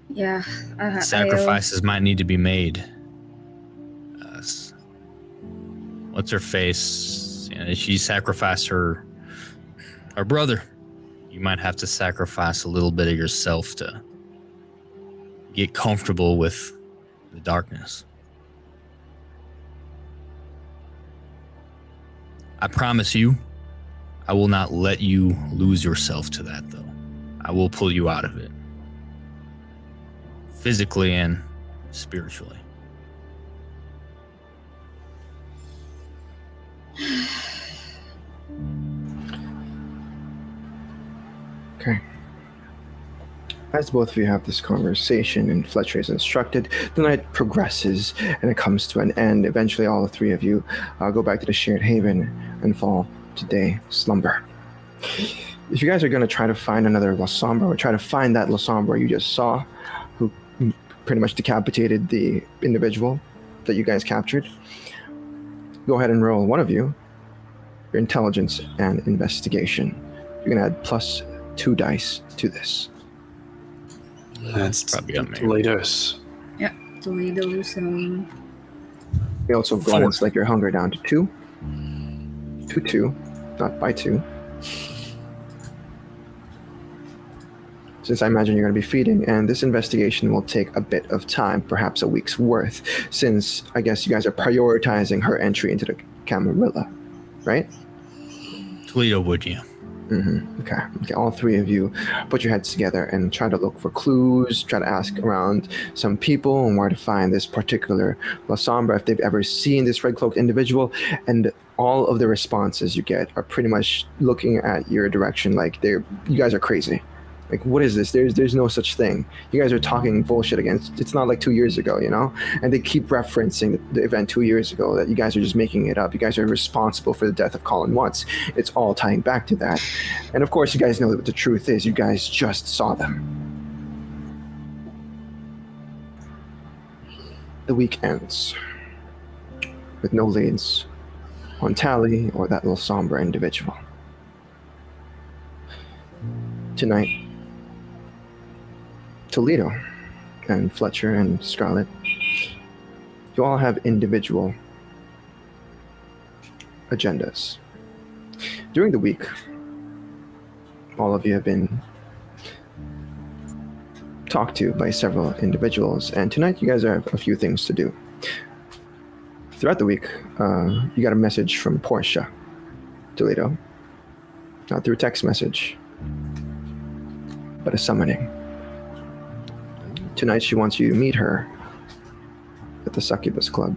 Yeah. Sacrifices might need to be made. What's her face? She sacrificed her brother. You might have to sacrifice a little bit of yourself to get comfortable with the darkness. I promise you, I will not let you lose yourself to that, though. I will pull you out of it. Physically and spiritually. Okay. As both of you have this conversation and Fletcher is instructed, the night progresses and it comes to an end. Eventually, all the three of you go back to the shared haven and fall to day slumber. If you guys are going to try to find another Lasombra or try to find that Lasombra you just saw, who pretty much decapitated the individual that you guys captured, go ahead and roll, one of you, your intelligence and investigation. You're going to add +2 dice to this. That's probably got me. Toledo's. Yeah, Toledo's. You also glance like your hunger down to 2. 2, not by 2. Since I imagine you're going to be feeding, and this investigation will take a bit of time, perhaps a week's worth, since I guess you guys are prioritizing her entry into the Camarilla, right? Toledo would, yeah. Mm-hmm. Okay. All three of you put your heads together and try to look for clues, try to ask around some people and where to find this particular Lasombra, if they've ever seen this red-cloaked individual, and all of the responses you get are pretty much looking at your direction like you guys are crazy. Like, what is this? There's no such thing. You guys are talking bullshit against. It's not like 2 years ago, you know? And they keep referencing the event 2 years ago, that you guys are just making it up. You guys are responsible for the death of Colin Watts. It's all tying back to that. And of course, you guys know what the truth is. You guys just saw them. The week ends with no leads on Tally or that Lasombra individual. Tonight, Toledo and Fletcher and Scarlett, you all have individual agendas. During the week, all of you have been talked to by several individuals, and tonight you guys have a few things to do. Throughout the week, you got a message from Portia, Toledo, not through text message, but a summoning. Tonight she wants you to meet her at the Succubus Club.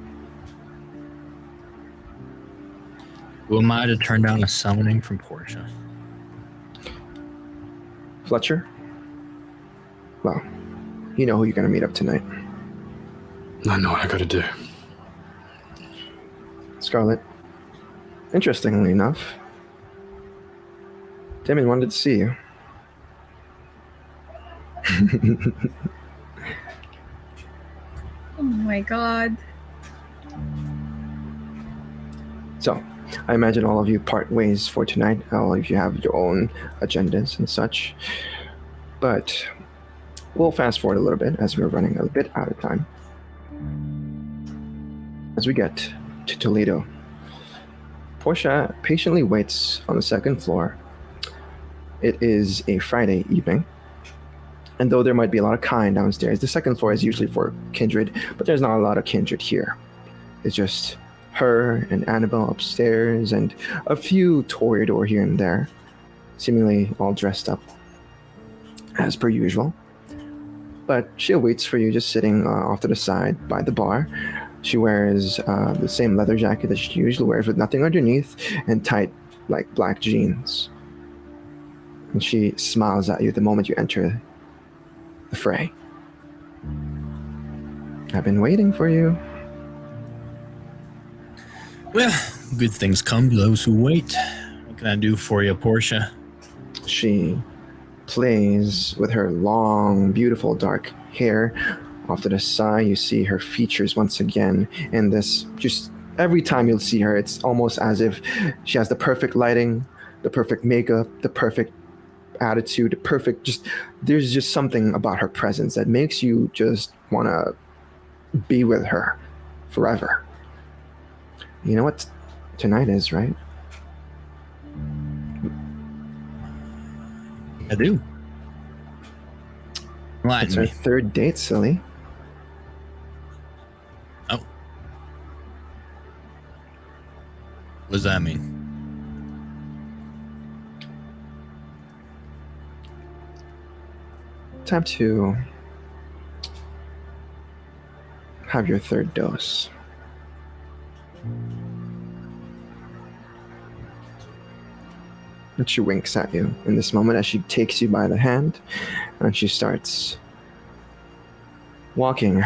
Who am I to turn down a summoning from Portia? Fletcher? Well, you know who you're going to meet up tonight. I know what I gotta do. Scarlett, interestingly enough, Damien wanted to see you. Oh my god. So, I imagine all of you part ways for tonight. All of you have your own agendas and such. But we'll fast forward a little bit as we're running a bit out of time. As we get to Toledo, Portia patiently waits on the second floor. It is a Friday evening. And though there might be a lot of kind downstairs, the second floor is usually for kindred, but there's not a lot of kindred here. It's just her and Annabelle upstairs and a few Toreador here and there, seemingly all dressed up as per usual. But she waits for you just sitting off to the side by the bar. She wears the same leather jacket that she usually wears with nothing underneath and tight, like, black jeans. and she smiles at you the moment you enter the fray. I've been waiting for you. Well, good things come to those who wait. What can I do for you, Portia? She plays with her long, beautiful dark hair. Off to the side, you see her features once again in this. Just every time you'll see her, it's almost as if she has the perfect lighting, the perfect makeup, the perfect attitude, the perfect. There's just something about her presence that makes you just want to be with her forever. You know what tonight is, right? I do. It's Enlighten our me. third date, silly. Oh. What does that mean? Time to have your third dose. And she winks at you in this moment as she takes you by the hand and she starts walking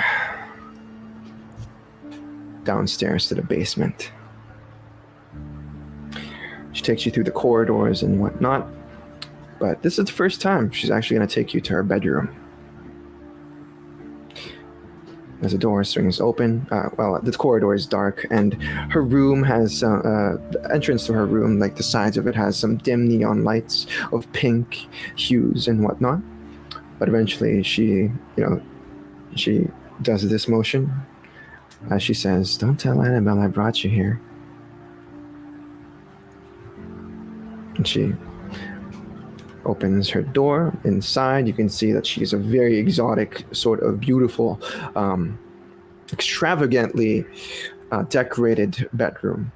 downstairs to the basement. She takes you through the corridors and whatnot, but this is the first time she's actually going to take you to her bedroom. As the door swings open, the corridor is dark, and her room has the entrance to her room, like the sides of it, has some dim neon lights of pink hues and whatnot. But eventually, she does this motion as she says, "Don't tell Annabelle I brought you here." And she opens her door. Inside, you can see that she's a very exotic, sort of beautiful, extravagantly decorated bedroom.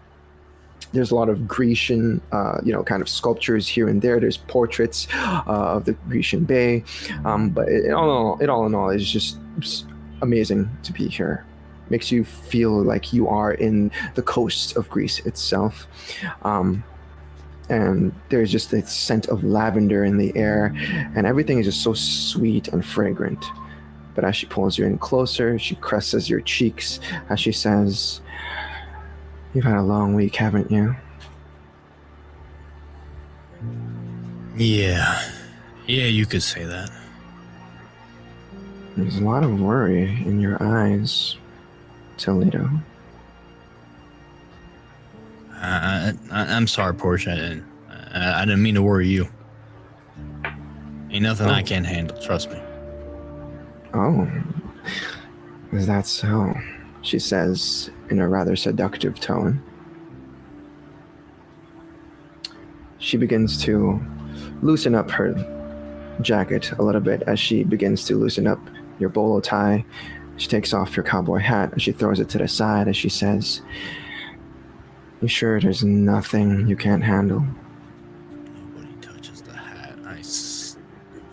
There's a lot of Grecian, kind of sculptures here and there. There's portraits of the Grecian Bay, but all in all, it's just amazing to be here. Makes you feel like you are in the coast of Greece itself. And there's just a scent of lavender in the air, and everything is just so sweet and fragrant. But as she pulls you in closer, she caresses your cheeks as she says, "You've had a long week, haven't you?" Yeah, you could say that. There's a lot of worry in your eyes, Toledo. I'm sorry, Portia. I didn't mean to worry you. Ain't nothing I can't handle, trust me. Oh, is that so? She says in a rather seductive tone. She begins to loosen up her jacket a little bit as she begins to loosen up your bolo tie. She takes off your cowboy hat and she throws it to the side as she says, "You sure there's nothing you can't handle?" Nobody touches the hat.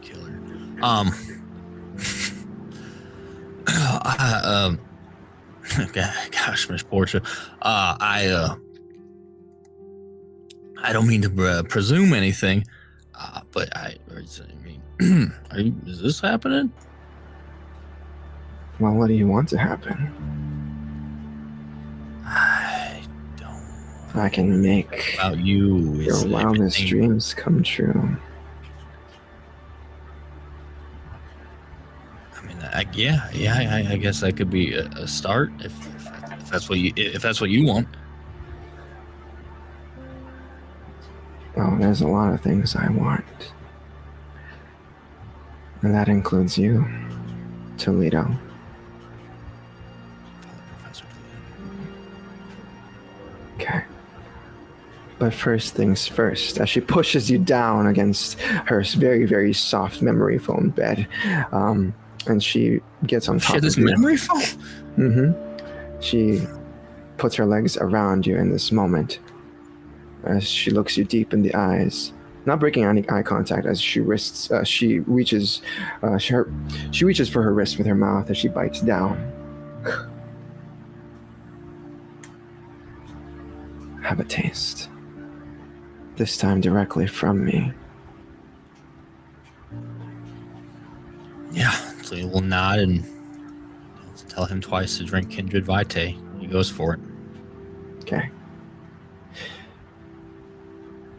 Killer. Gosh, Miss Portia. I don't mean to presume anything, but is this happening? Well, what do you want to happen? I can make About you. your wildest dreams come true. I mean, I guess that could be a start if that's what you want. Oh, there's a lot of things I want. And that includes you, Toledo. Okay. But first things first, as she pushes you down against her very, very soft memory foam bed, and she gets on top of this you. memory foam? Mm-hmm. She puts her legs around you in this moment as she looks you deep in the eyes, not breaking any eye contact as she reaches for her wrist with her mouth as she bites down. Have a taste. This time directly from me. eventually will nod and tell him twice to drink Kindred Vitae. He goes for it. Okay.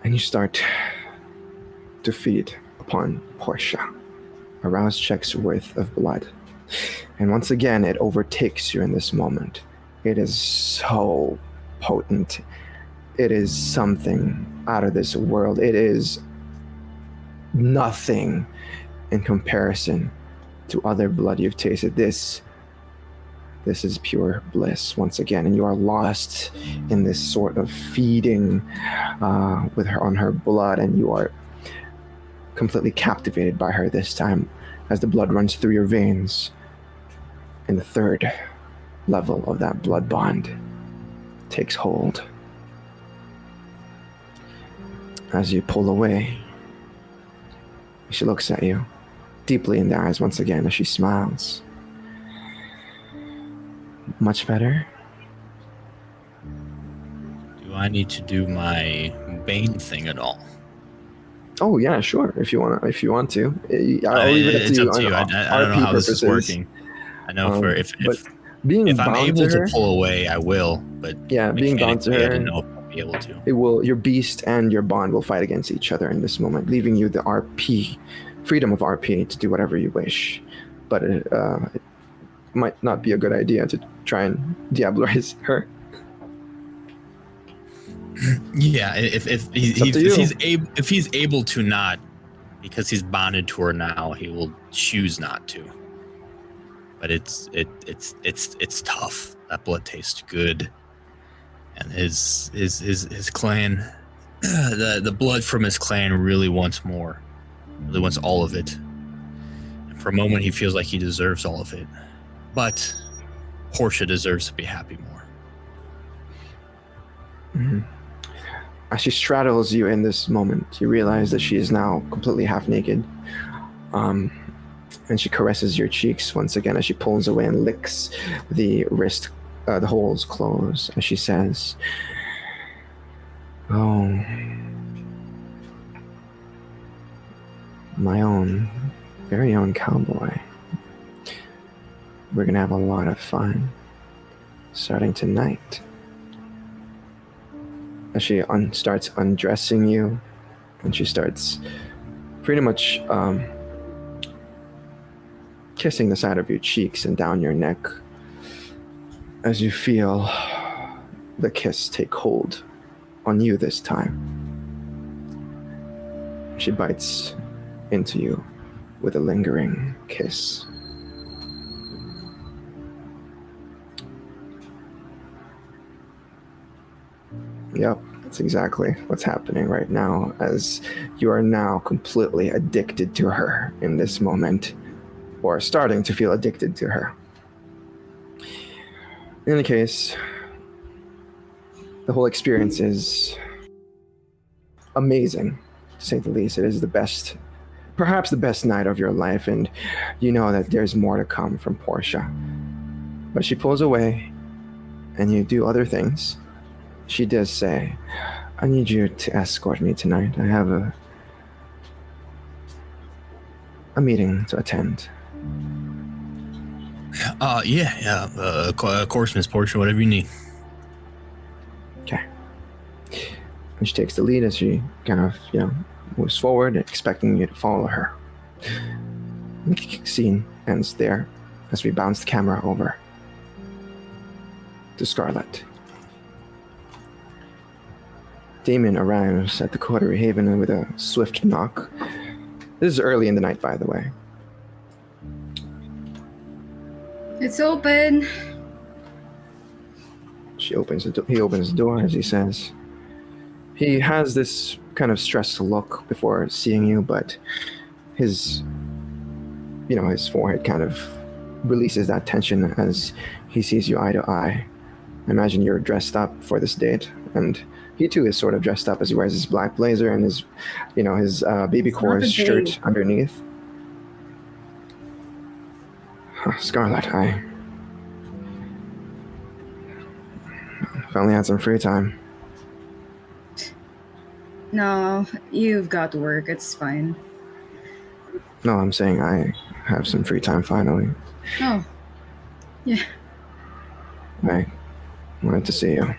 And you start to feed upon Portia. A roused check's worth of blood. And once again, it overtakes you in this moment. It is so potent. It is something out of this world. It is nothing in comparison to other blood you've tasted. This is pure bliss once again, and you are lost in this sort of feeding with her on her blood, and you are completely captivated by her this time as the blood runs through your veins. And the third level of that blood bond takes hold. As you pull away, she looks at you deeply in the eyes once again as she smiles. Much better? Do I need to do my Bane thing at all? Oh yeah, sure. If you want to, I'll leave it It's up up to to you. you. I don't know how this is working. I know if I'm able to pull away, I will. But yeah, being bound to I her, didn't know if I'd be able to. it will. Your beast and your bond will fight against each other in this moment, leaving you the RP, freedom of RP to do whatever you wish. But it might not be a good idea to try and diablerize her. Yeah, if he's able to not, because he's bonded to her now, he will choose not to. But it's tough. That blood tastes good, and his clan, the blood from his clan really wants more, really wants all of it. And for a moment, he feels like he deserves all of it, but Portia deserves to be happy more. Mm-hmm. As she straddles you in this moment, you realize that she is now completely half naked. And she caresses your cheeks once again as she pulls away and licks the wrist, the holes close, as she says, "Oh, my own, very own cowboy. We're gonna have a lot of fun starting tonight." As she starts undressing you, and she starts pretty much kissing the side of your cheeks and down your neck, as you feel the kiss take hold on you this time. She bites into you with a lingering kiss. Yep, that's exactly what's happening right now, as you are now completely addicted to her in this moment, or starting to feel addicted to her. In any case, the whole experience is amazing, to say the least. It is the best, perhaps the best night of your life, and you know that there's more to come from Portia. But she pulls away, and you do other things. She does say, "I need you to escort me tonight. I have a meeting to attend." Of course, Miss Portia, whatever you need. Okay. And she takes the lead as she kind of, moves forward, expecting you to follow her. And the scene ends there as we bounce the camera over to Scarlett. Damien arrives at the coterie haven with a swift knock. This is early in the night, by the way. It's open. He opens the door as he says. He has this kind of stressed look before seeing you, but his forehead kind of releases that tension as he sees you eye to eye. I imagine you're dressed up for this date, and he too is sort of dressed up as he wears his black blazer and his baby chorus shirt underneath. Scarlett, I finally had some free time. No, you've got work. It's fine. No, I'm saying have some free time finally. Oh, yeah. I wanted to see you.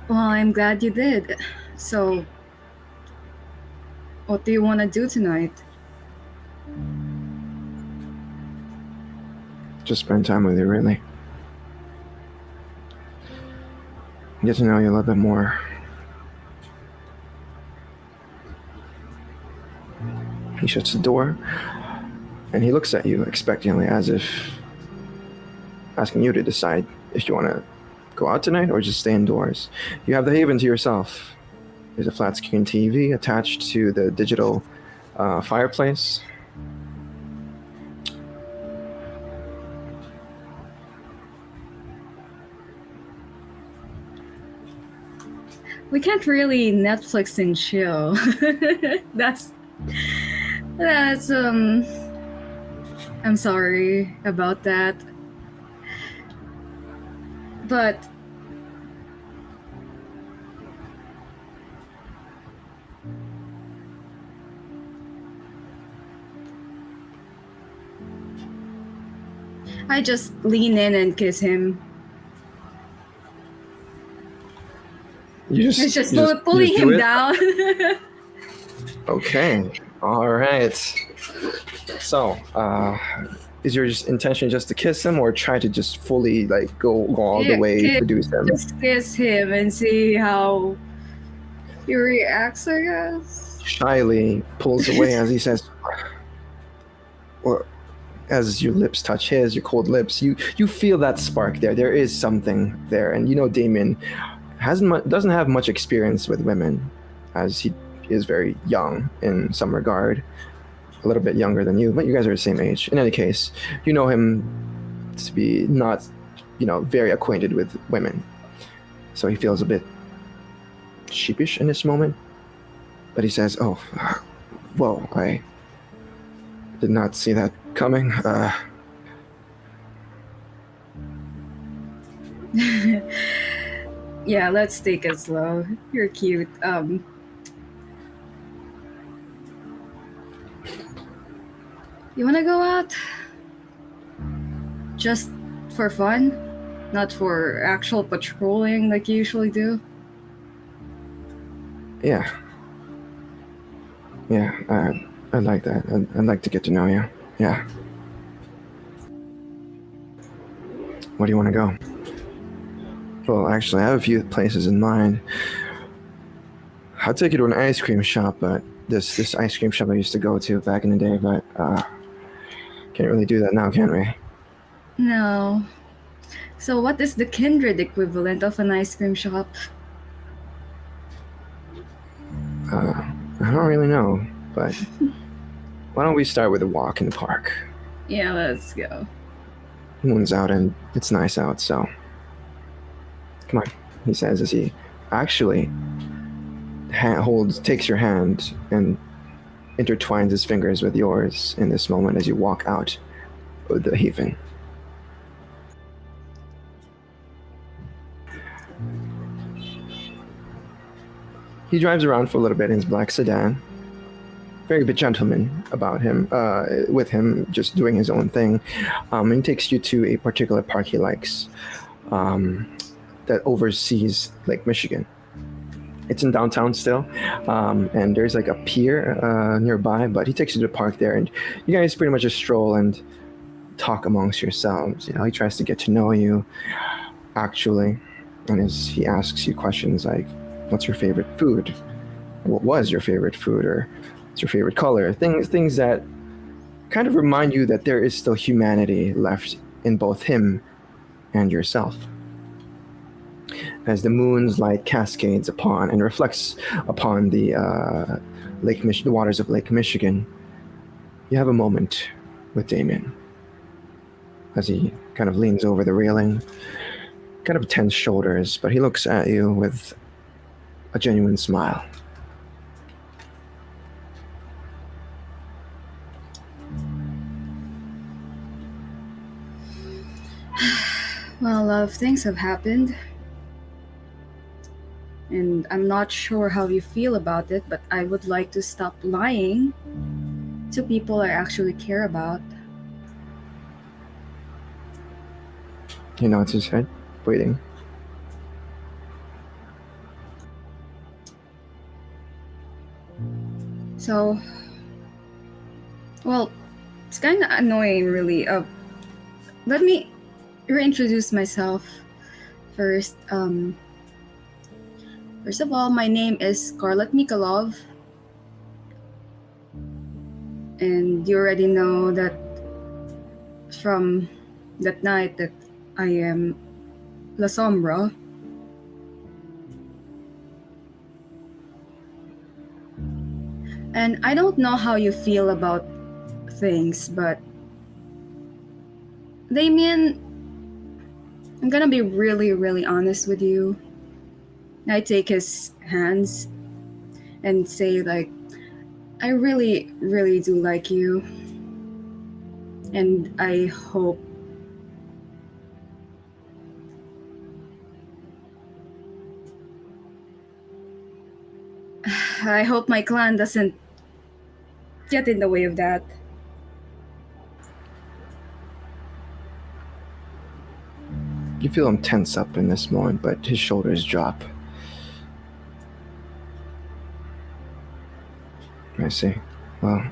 Well, I'm glad you did. So, what do you want to do tonight? Just spend time with you, really. Get to know you a little bit more. He shuts the door, and he looks at you expectantly, as if asking you to decide if you want to go out tonight or just stay indoors. You have the haven to yourself. There's a flat screen TV attached to the digital fireplace. We can't really Netflix and chill. that's I'm sorry about that. But I just lean in and kiss him. It's just pulling do him it? down. Okay. All right. So, is your intention just to kiss him, or try to just fully go all the way seduce him? Just kiss him and see how he reacts, I guess. Shyly pulls away as he says, or as your lips touch his, your cold lips, you feel that spark there. There is something there, and Damien doesn't have much experience with women, as he is very young in some regard, a little bit younger than you, but you guys are the same age. In any case, you know him to be not, very acquainted with women, so he feels a bit sheepish in this moment. But he says, "Oh, whoa! I did not see that coming." Yeah, let's take it slow. You're cute. You wanna go out? Just for fun? Not for actual patrolling like you usually do? Yeah. I'd like that. I'd like to get to know you. Yeah. Where do you want to go? Well, actually, I have a few places in mind. I'll take you to an ice cream shop, but this ice cream shop I used to go to back in the day, but can't really do that now, can we? No. So what is the kindred equivalent of an ice cream shop? I don't really know, but why don't we start with a walk in the park? Yeah, let's go. The moon's out and it's nice out, so come on, he says as he actually takes your hand and intertwines his fingers with yours in this moment as you walk out of the haven. He drives around for a little bit in his black sedan. Very bit gentleman about him, with him just doing his own thing. And he takes you to a particular park he likes that oversees Lake Michigan. It's in downtown still, and there's like a pier nearby, but he takes you to the park there, and you guys pretty much just stroll and talk amongst yourselves. He tries to get to know you, actually, and he asks you questions like, what's your favorite food? What was your favorite food? Or what's your favorite color? Things that kind of remind you that there is still humanity left in both him and yourself. As the moon's light cascades upon and reflects upon the the waters of Lake Michigan, you have a moment with Damien as he kind of leans over the railing, kind of tense shoulders, but he looks at you with a genuine smile. Well, a lot of things have happened. And I'm not sure how you feel about it, but I would like to stop lying to people I actually care about. He nods his head, waiting. So, well, it's kind of annoying, really. Let me reintroduce myself first. First of all, my name is Scarlett Mikolov, and you already know that from that night that I am Lasombra. And I don't know how you feel about things, but Damien, I'm gonna be really, really honest with you. I take his hands and say, like, I really, really do like you. And I hope my clan doesn't get in the way of that. You feel him tense up in this moment, but his shoulders drop. I see. Well,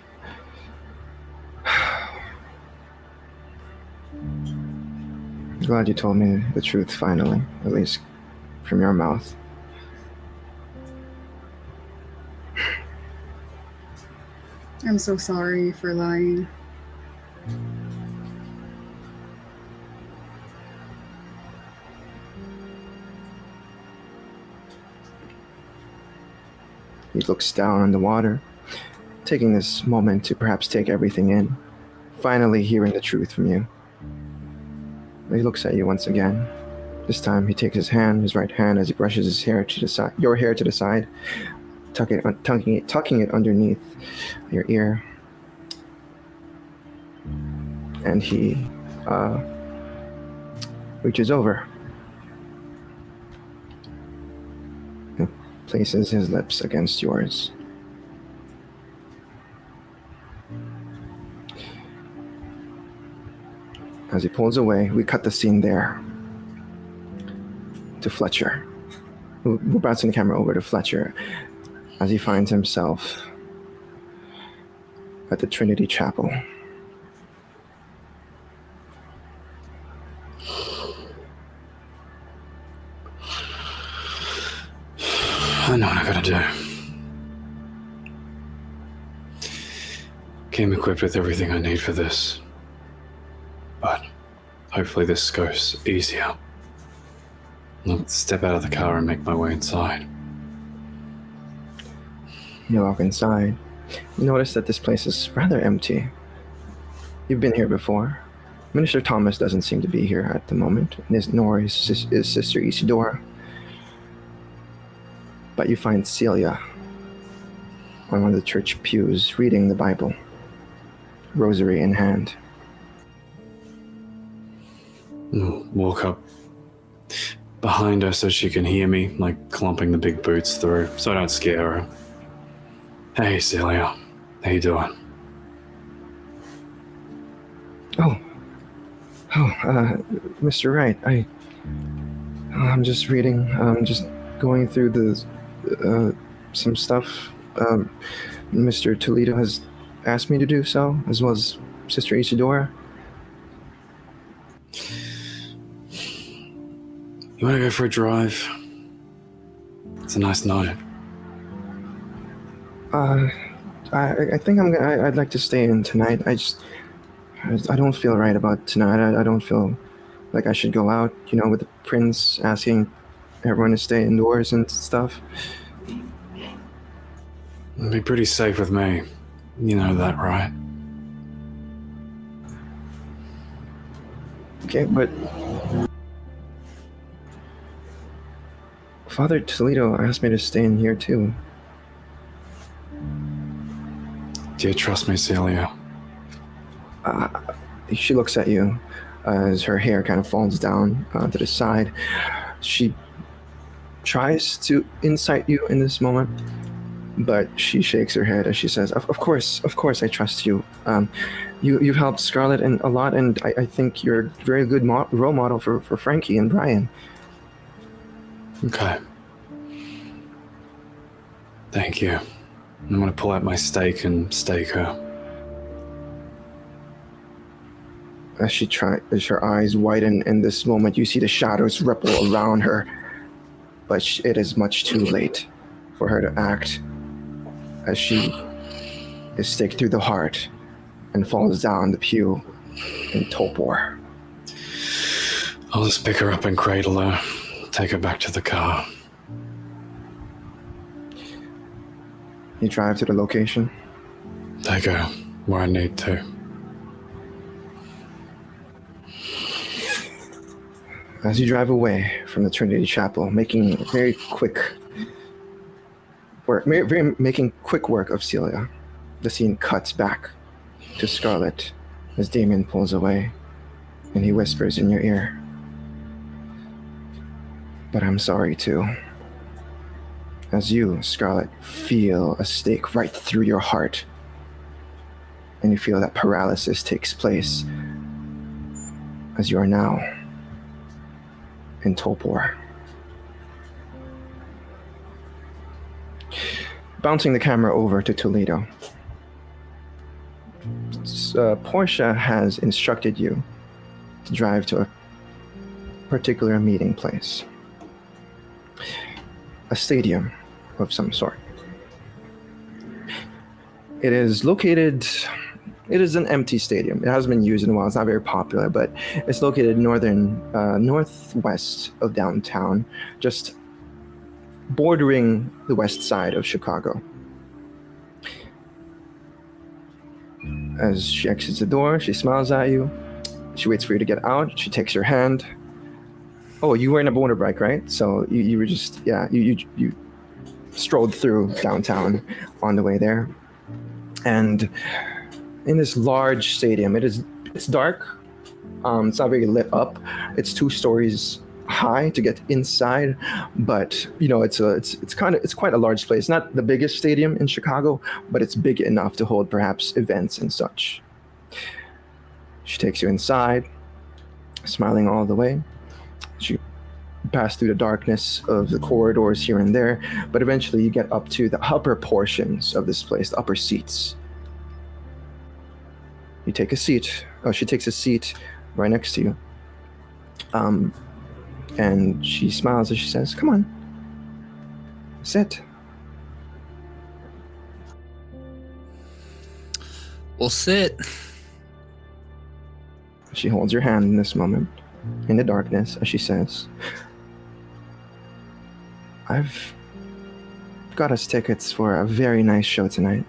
I'm glad you told me the truth finally, at least from your mouth. I'm so sorry for lying. He looks down on the water, taking this moment to perhaps take everything in, finally hearing the truth from you. He looks at you once again. This time he takes his right hand, as he brushes his hair to the side, your hair to the side, tucking it underneath your ear. And he reaches over and places his lips against yours. As he pulls away, we cut the scene there to Fletcher. We're bouncing the camera over to Fletcher as he finds himself at the Trinity Chapel. I know what I gotta do. Came equipped with everything I need for this. But hopefully this goes easier. I'll step out of the car and make my way inside. You walk inside. You notice that this place is rather empty. You've been here before. Minister Thomas doesn't seem to be here at the moment, nor is Sister Isidora. But you find Celia on one of the church pews reading the Bible, rosary in hand. Walk up behind her so she can hear me, like clumping the big boots through, so I don't scare her. Hey, Celia. How you doing? Mr. Wright, I'm just reading, just going through some stuff. Mr. Toledo has asked me to do so, as well as Sister Isidora. You want to go for a drive? It's a nice night. I think I'd like to stay in tonight. I don't feel right about tonight. I don't feel like I should go out, with the prince asking everyone to stay indoors and stuff. It'll be pretty safe with me. You know that, right? Okay, but Father Toledo asked me to stay in here too. Do you trust me, Celia? She looks at you as her hair kind of falls down to the side. She tries to incite you in this moment, but she shakes her head as she says, of course, I trust you. You've helped Scarlett a lot, and I think you're a very good role model for Frankie and Brian. Okay. Thank you. I'm going to pull out my stake and stake her. As her eyes widen in this moment, you see the shadows ripple around her, but it is much too late for her to act, as she is staked through the heart and falls down the pew in torpor. I'll just pick her up and cradle her, take her back to the car. You drive to the location. Take her where I need to. As you drive away from the Trinity Chapel, making very quick work of Celia, the scene cuts back to Scarlett as Damien pulls away, and he whispers in your ear, "But I'm sorry too." As you, Scarlett, feel a stake right through your heart, and you feel that paralysis takes place as you are now in torpor. Bouncing the camera over to Toledo. Portia has instructed you to drive to a particular meeting place. A stadium of some sort. It is an empty stadium. It hasn't been used in a while. It's not very popular, but it's located northwest of downtown, just bordering the west side of Chicago. As she exits the door, she smiles at you. She waits for you to get out. She takes your hand. Oh, you were in a motorbike, right? So you were just, you strolled through downtown on the way there. And in this large stadium, it's dark. It's not very lit up. It's 2 stories high to get inside, but it's quite a large place. Not the biggest stadium in Chicago, but it's big enough to hold perhaps events and such. She takes you inside, smiling all the way. She pass through the darkness of the corridors here and there, but eventually you get up to the upper portions of this place, the upper seats. You take a seat. Oh, she takes a seat right next to you. And she smiles as she says, "Come on, sit." We'll sit. She holds your hand in this moment, in the darkness, as she says, "I've got us tickets for a very nice show tonight.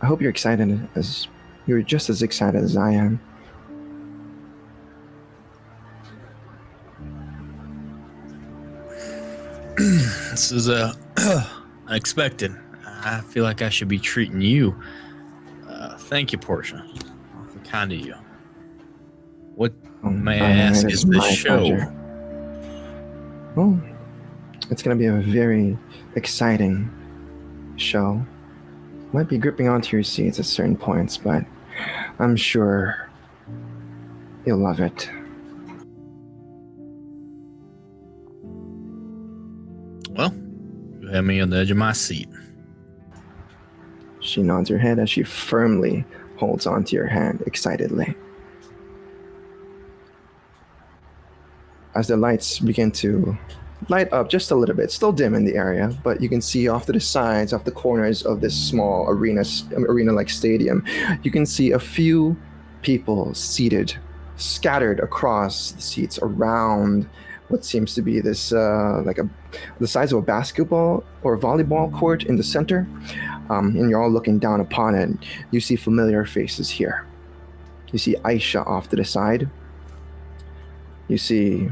I hope you're just as excited as I am." This is unexpected. I feel like I should be treating you. Thank you, Portia. Awfully kind of you. What may I ask is this show? Pleasure. Well, it's going to be a very exciting show. Might be gripping onto your seats at certain points, but I'm sure you'll love it. Well, you have me on the edge of my seat. She nods her head as she firmly holds onto your hand excitedly. As the lights begin to light up just a little bit, still dim in the area, but you can see off to the sides, off the corners of this small arena-like stadium, you can see a few people scattered across the seats around what seems to be this the size of a basketball or volleyball court in the center, and you're all looking down upon it. You see familiar faces here. You see Aisha off to the side. You see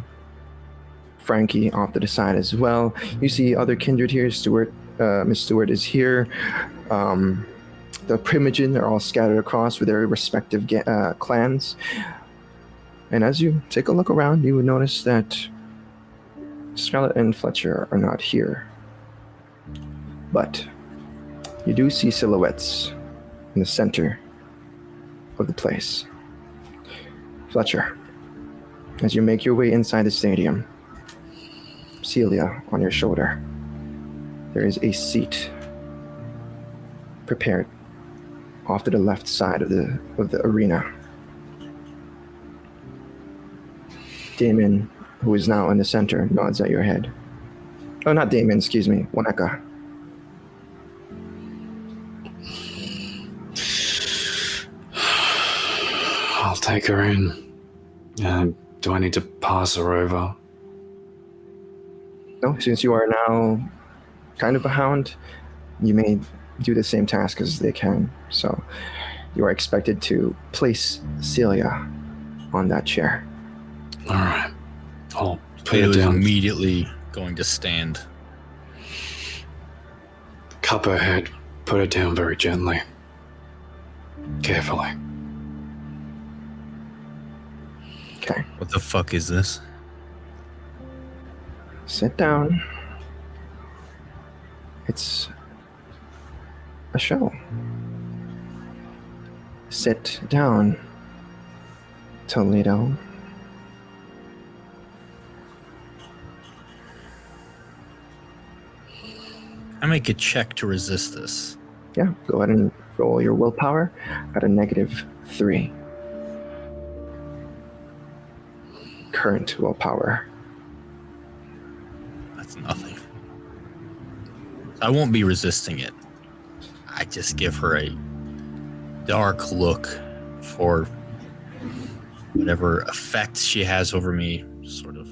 Frankie off to the side as well. You see other kindred here. Miss Stewart is here. The Primogen are all scattered across with their respective clans. And as you take a look around, you would notice that Scarlett and Fletcher are not here. But you do see silhouettes in the center of the place. Fletcher, as you make your way inside the stadium, Celia on your shoulder, there is a seat prepared off to the left side of the arena. Damon, who is now in the center, nods at your head. Oh, not Damon, excuse me, Waneka. I'll take her in. Do I need to pass her over? No, since you are now kind of a hound, you may do the same task as they can. So you are expected to place Celia on that chair. All right. I'll put Toledo her is down. immediately going to stand. Cup her head. Put her down very gently. Carefully. Okay, What the fuck is this? sit down. It's a show. Sit down, Toledo. I make a check to resist this. Yeah, go ahead and roll your willpower at a -3. Current willpower. That's nothing. I won't be resisting it. I just give her a dark look for whatever effect she has over me, sort of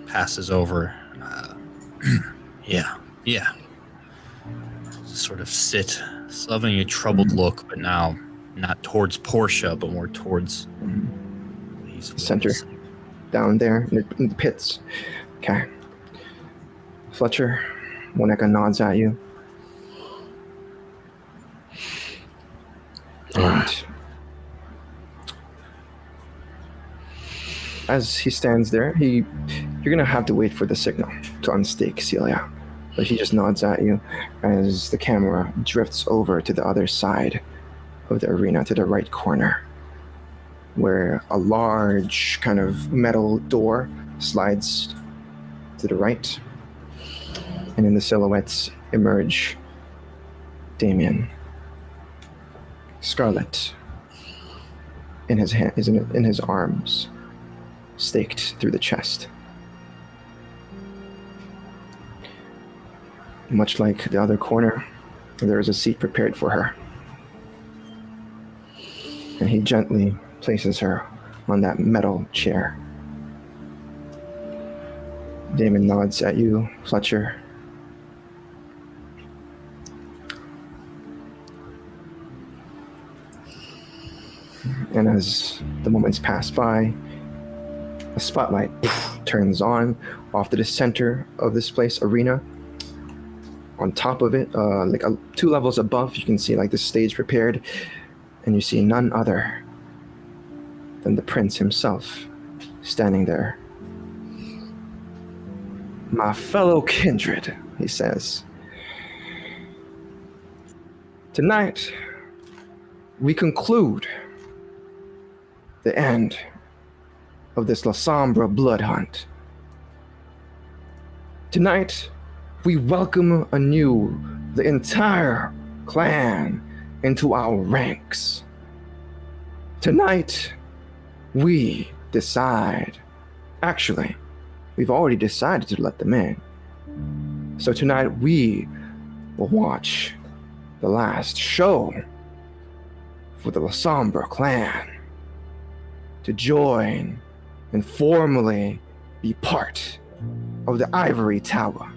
passes over. Yeah. Just sort of sit, still having a troubled look, but now not towards Portia, but more towards these Center. wolves. Down there in the pits. Okay. Fletcher, Waneka nods at you. And as he stands there, you're gonna have to wait for the signal to unstake Celia. But he just nods at you as the camera drifts over to the other side of the arena, to the right corner, where a large kind of metal door slides to the right, and in the silhouettes emerge Damien, Scarlett, in his hand, in his arms, staked through the chest. Much like the other corner, there is a seat prepared for her, and he gently places her on that metal chair. Damon nods at you, Fletcher. And as the moments pass by, a spotlight turns on off to the center of this place, arena. On top of it, 2 levels above, you can see like the stage prepared, and you see none other than the prince himself standing there. "My fellow kindred," he says. "Tonight, we conclude the end of this Lasombra Bloodhunt. Tonight, we welcome anew the entire clan into our ranks. Tonight, we decide. Actually, we've already decided to let them in. So tonight, we will watch the last show for the Lasombra clan to join and formally be part of the Ivory Tower.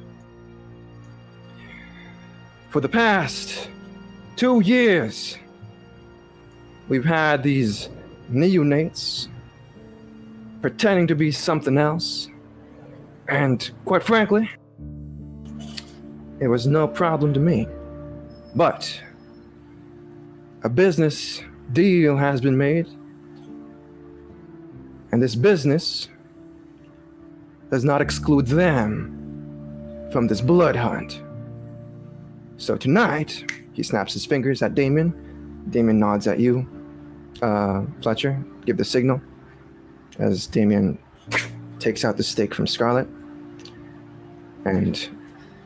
For the past 2 years, we've had these neonates pretending to be something else, and quite frankly, it was no problem to me. But a business deal has been made, and this business does not exclude them from this blood hunt. So tonight, he snaps his fingers at Damien. Damien nods at you. Fletcher, give the signal as Damien takes out the stake from Scarlett. And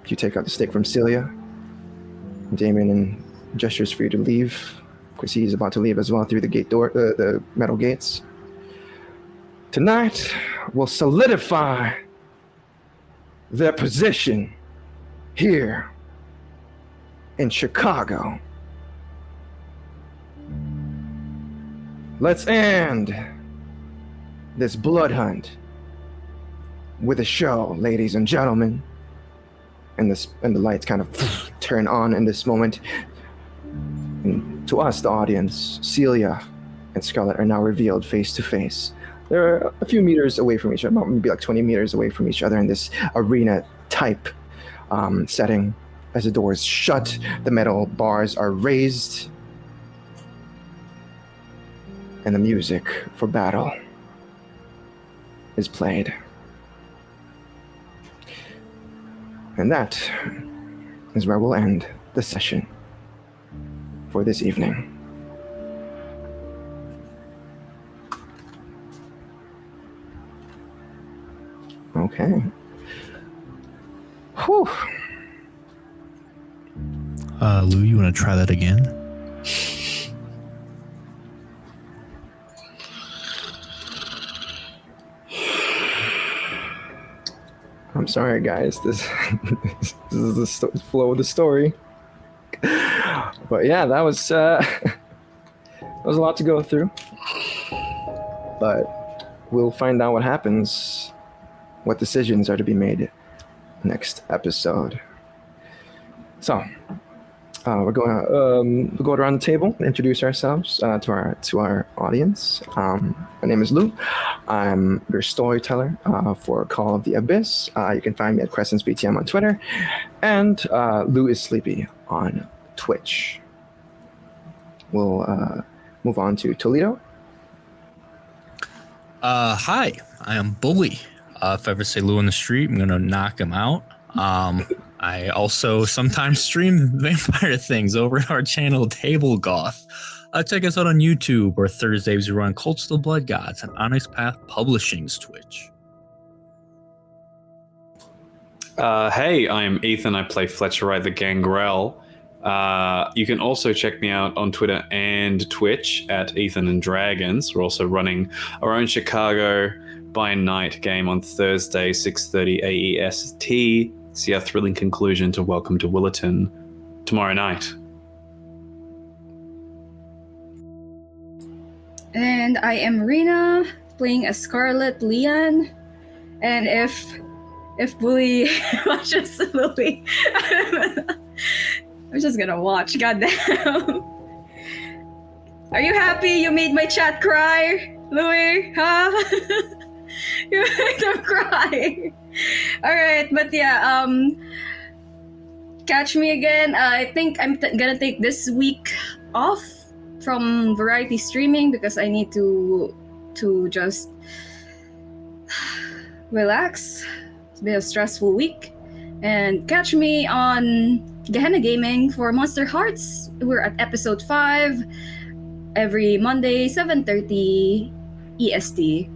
you take out the stake from Celia. Damien gestures for you to leave, because he's about to leave as well through the gate door, the metal gates. Tonight, we'll solidify their position here in Chicago. Let's end this blood hunt with a show, ladies and gentlemen. And the lights kind of turn on in this moment. And to us, the audience, Celia and Scarlett are now revealed face to face. They're a few meters away from each other, maybe like 20 meters away from each other in this arena type setting. As the doors shut, the metal bars are raised, and the music for battle is played. And that is where we'll end the session for this evening. Okay. Whew. Lou, you want to try that again? I'm sorry, guys. This is the flow of the story. But yeah, that was that was a lot to go through. But we'll find out what happens, what decisions are to be made next episode. So we're going to we'll go around the table, introduce ourselves to our audience. My name is Lou. I'm your storyteller for Call of the Abyss. You can find me at Crescent's VTM on Twitter, and Lou is Sleepy on Twitch. We'll move on to Toledo. Hi, I am Bully. If I ever say Lou on the street, I'm gonna knock him out. I also sometimes stream vampire things over at our channel Table Goth. Check us out on YouTube, or Thursdays we run Cults of the Blood Gods and Onyx Path Publishing's Twitch. Hey, I'm Ethan. I play Fletcher the Gangrel. You can also check me out on Twitter and Twitch at Ethan and Dragons. We're also running our own Chicago by Night game on Thursday, 6:30 AEST. See our thrilling conclusion to Welcome to Willerton tomorrow night. And I am Rena, playing as Scarlett Leon. And if Bully watches Louis, I'm just gonna watch, goddamn. Are you happy you made my chat cry, Louis? Huh? You made them cry. Alright, but yeah, catch me again. I think I'm gonna take this week off from variety streaming because I need to just relax. It's been a stressful week. And catch me on Gehenna Gaming for Monster Hearts. We're at episode 5 every Monday, 7:30 EST.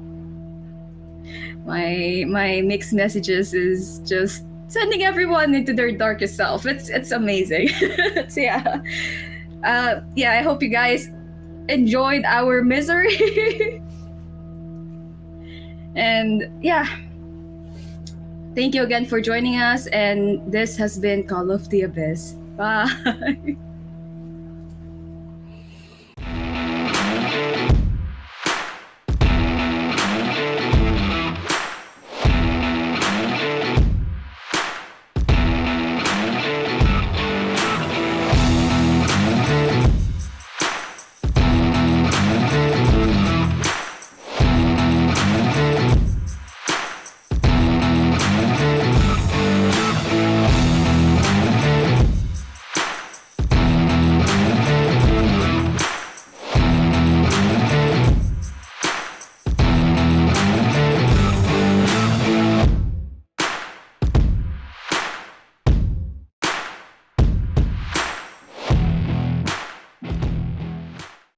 My mixed messages is just sending everyone into their darkest self. It's amazing. So yeah. I hope you guys enjoyed our misery. And yeah. Thank you again for joining us, and this has been Call of the Abyss. Bye.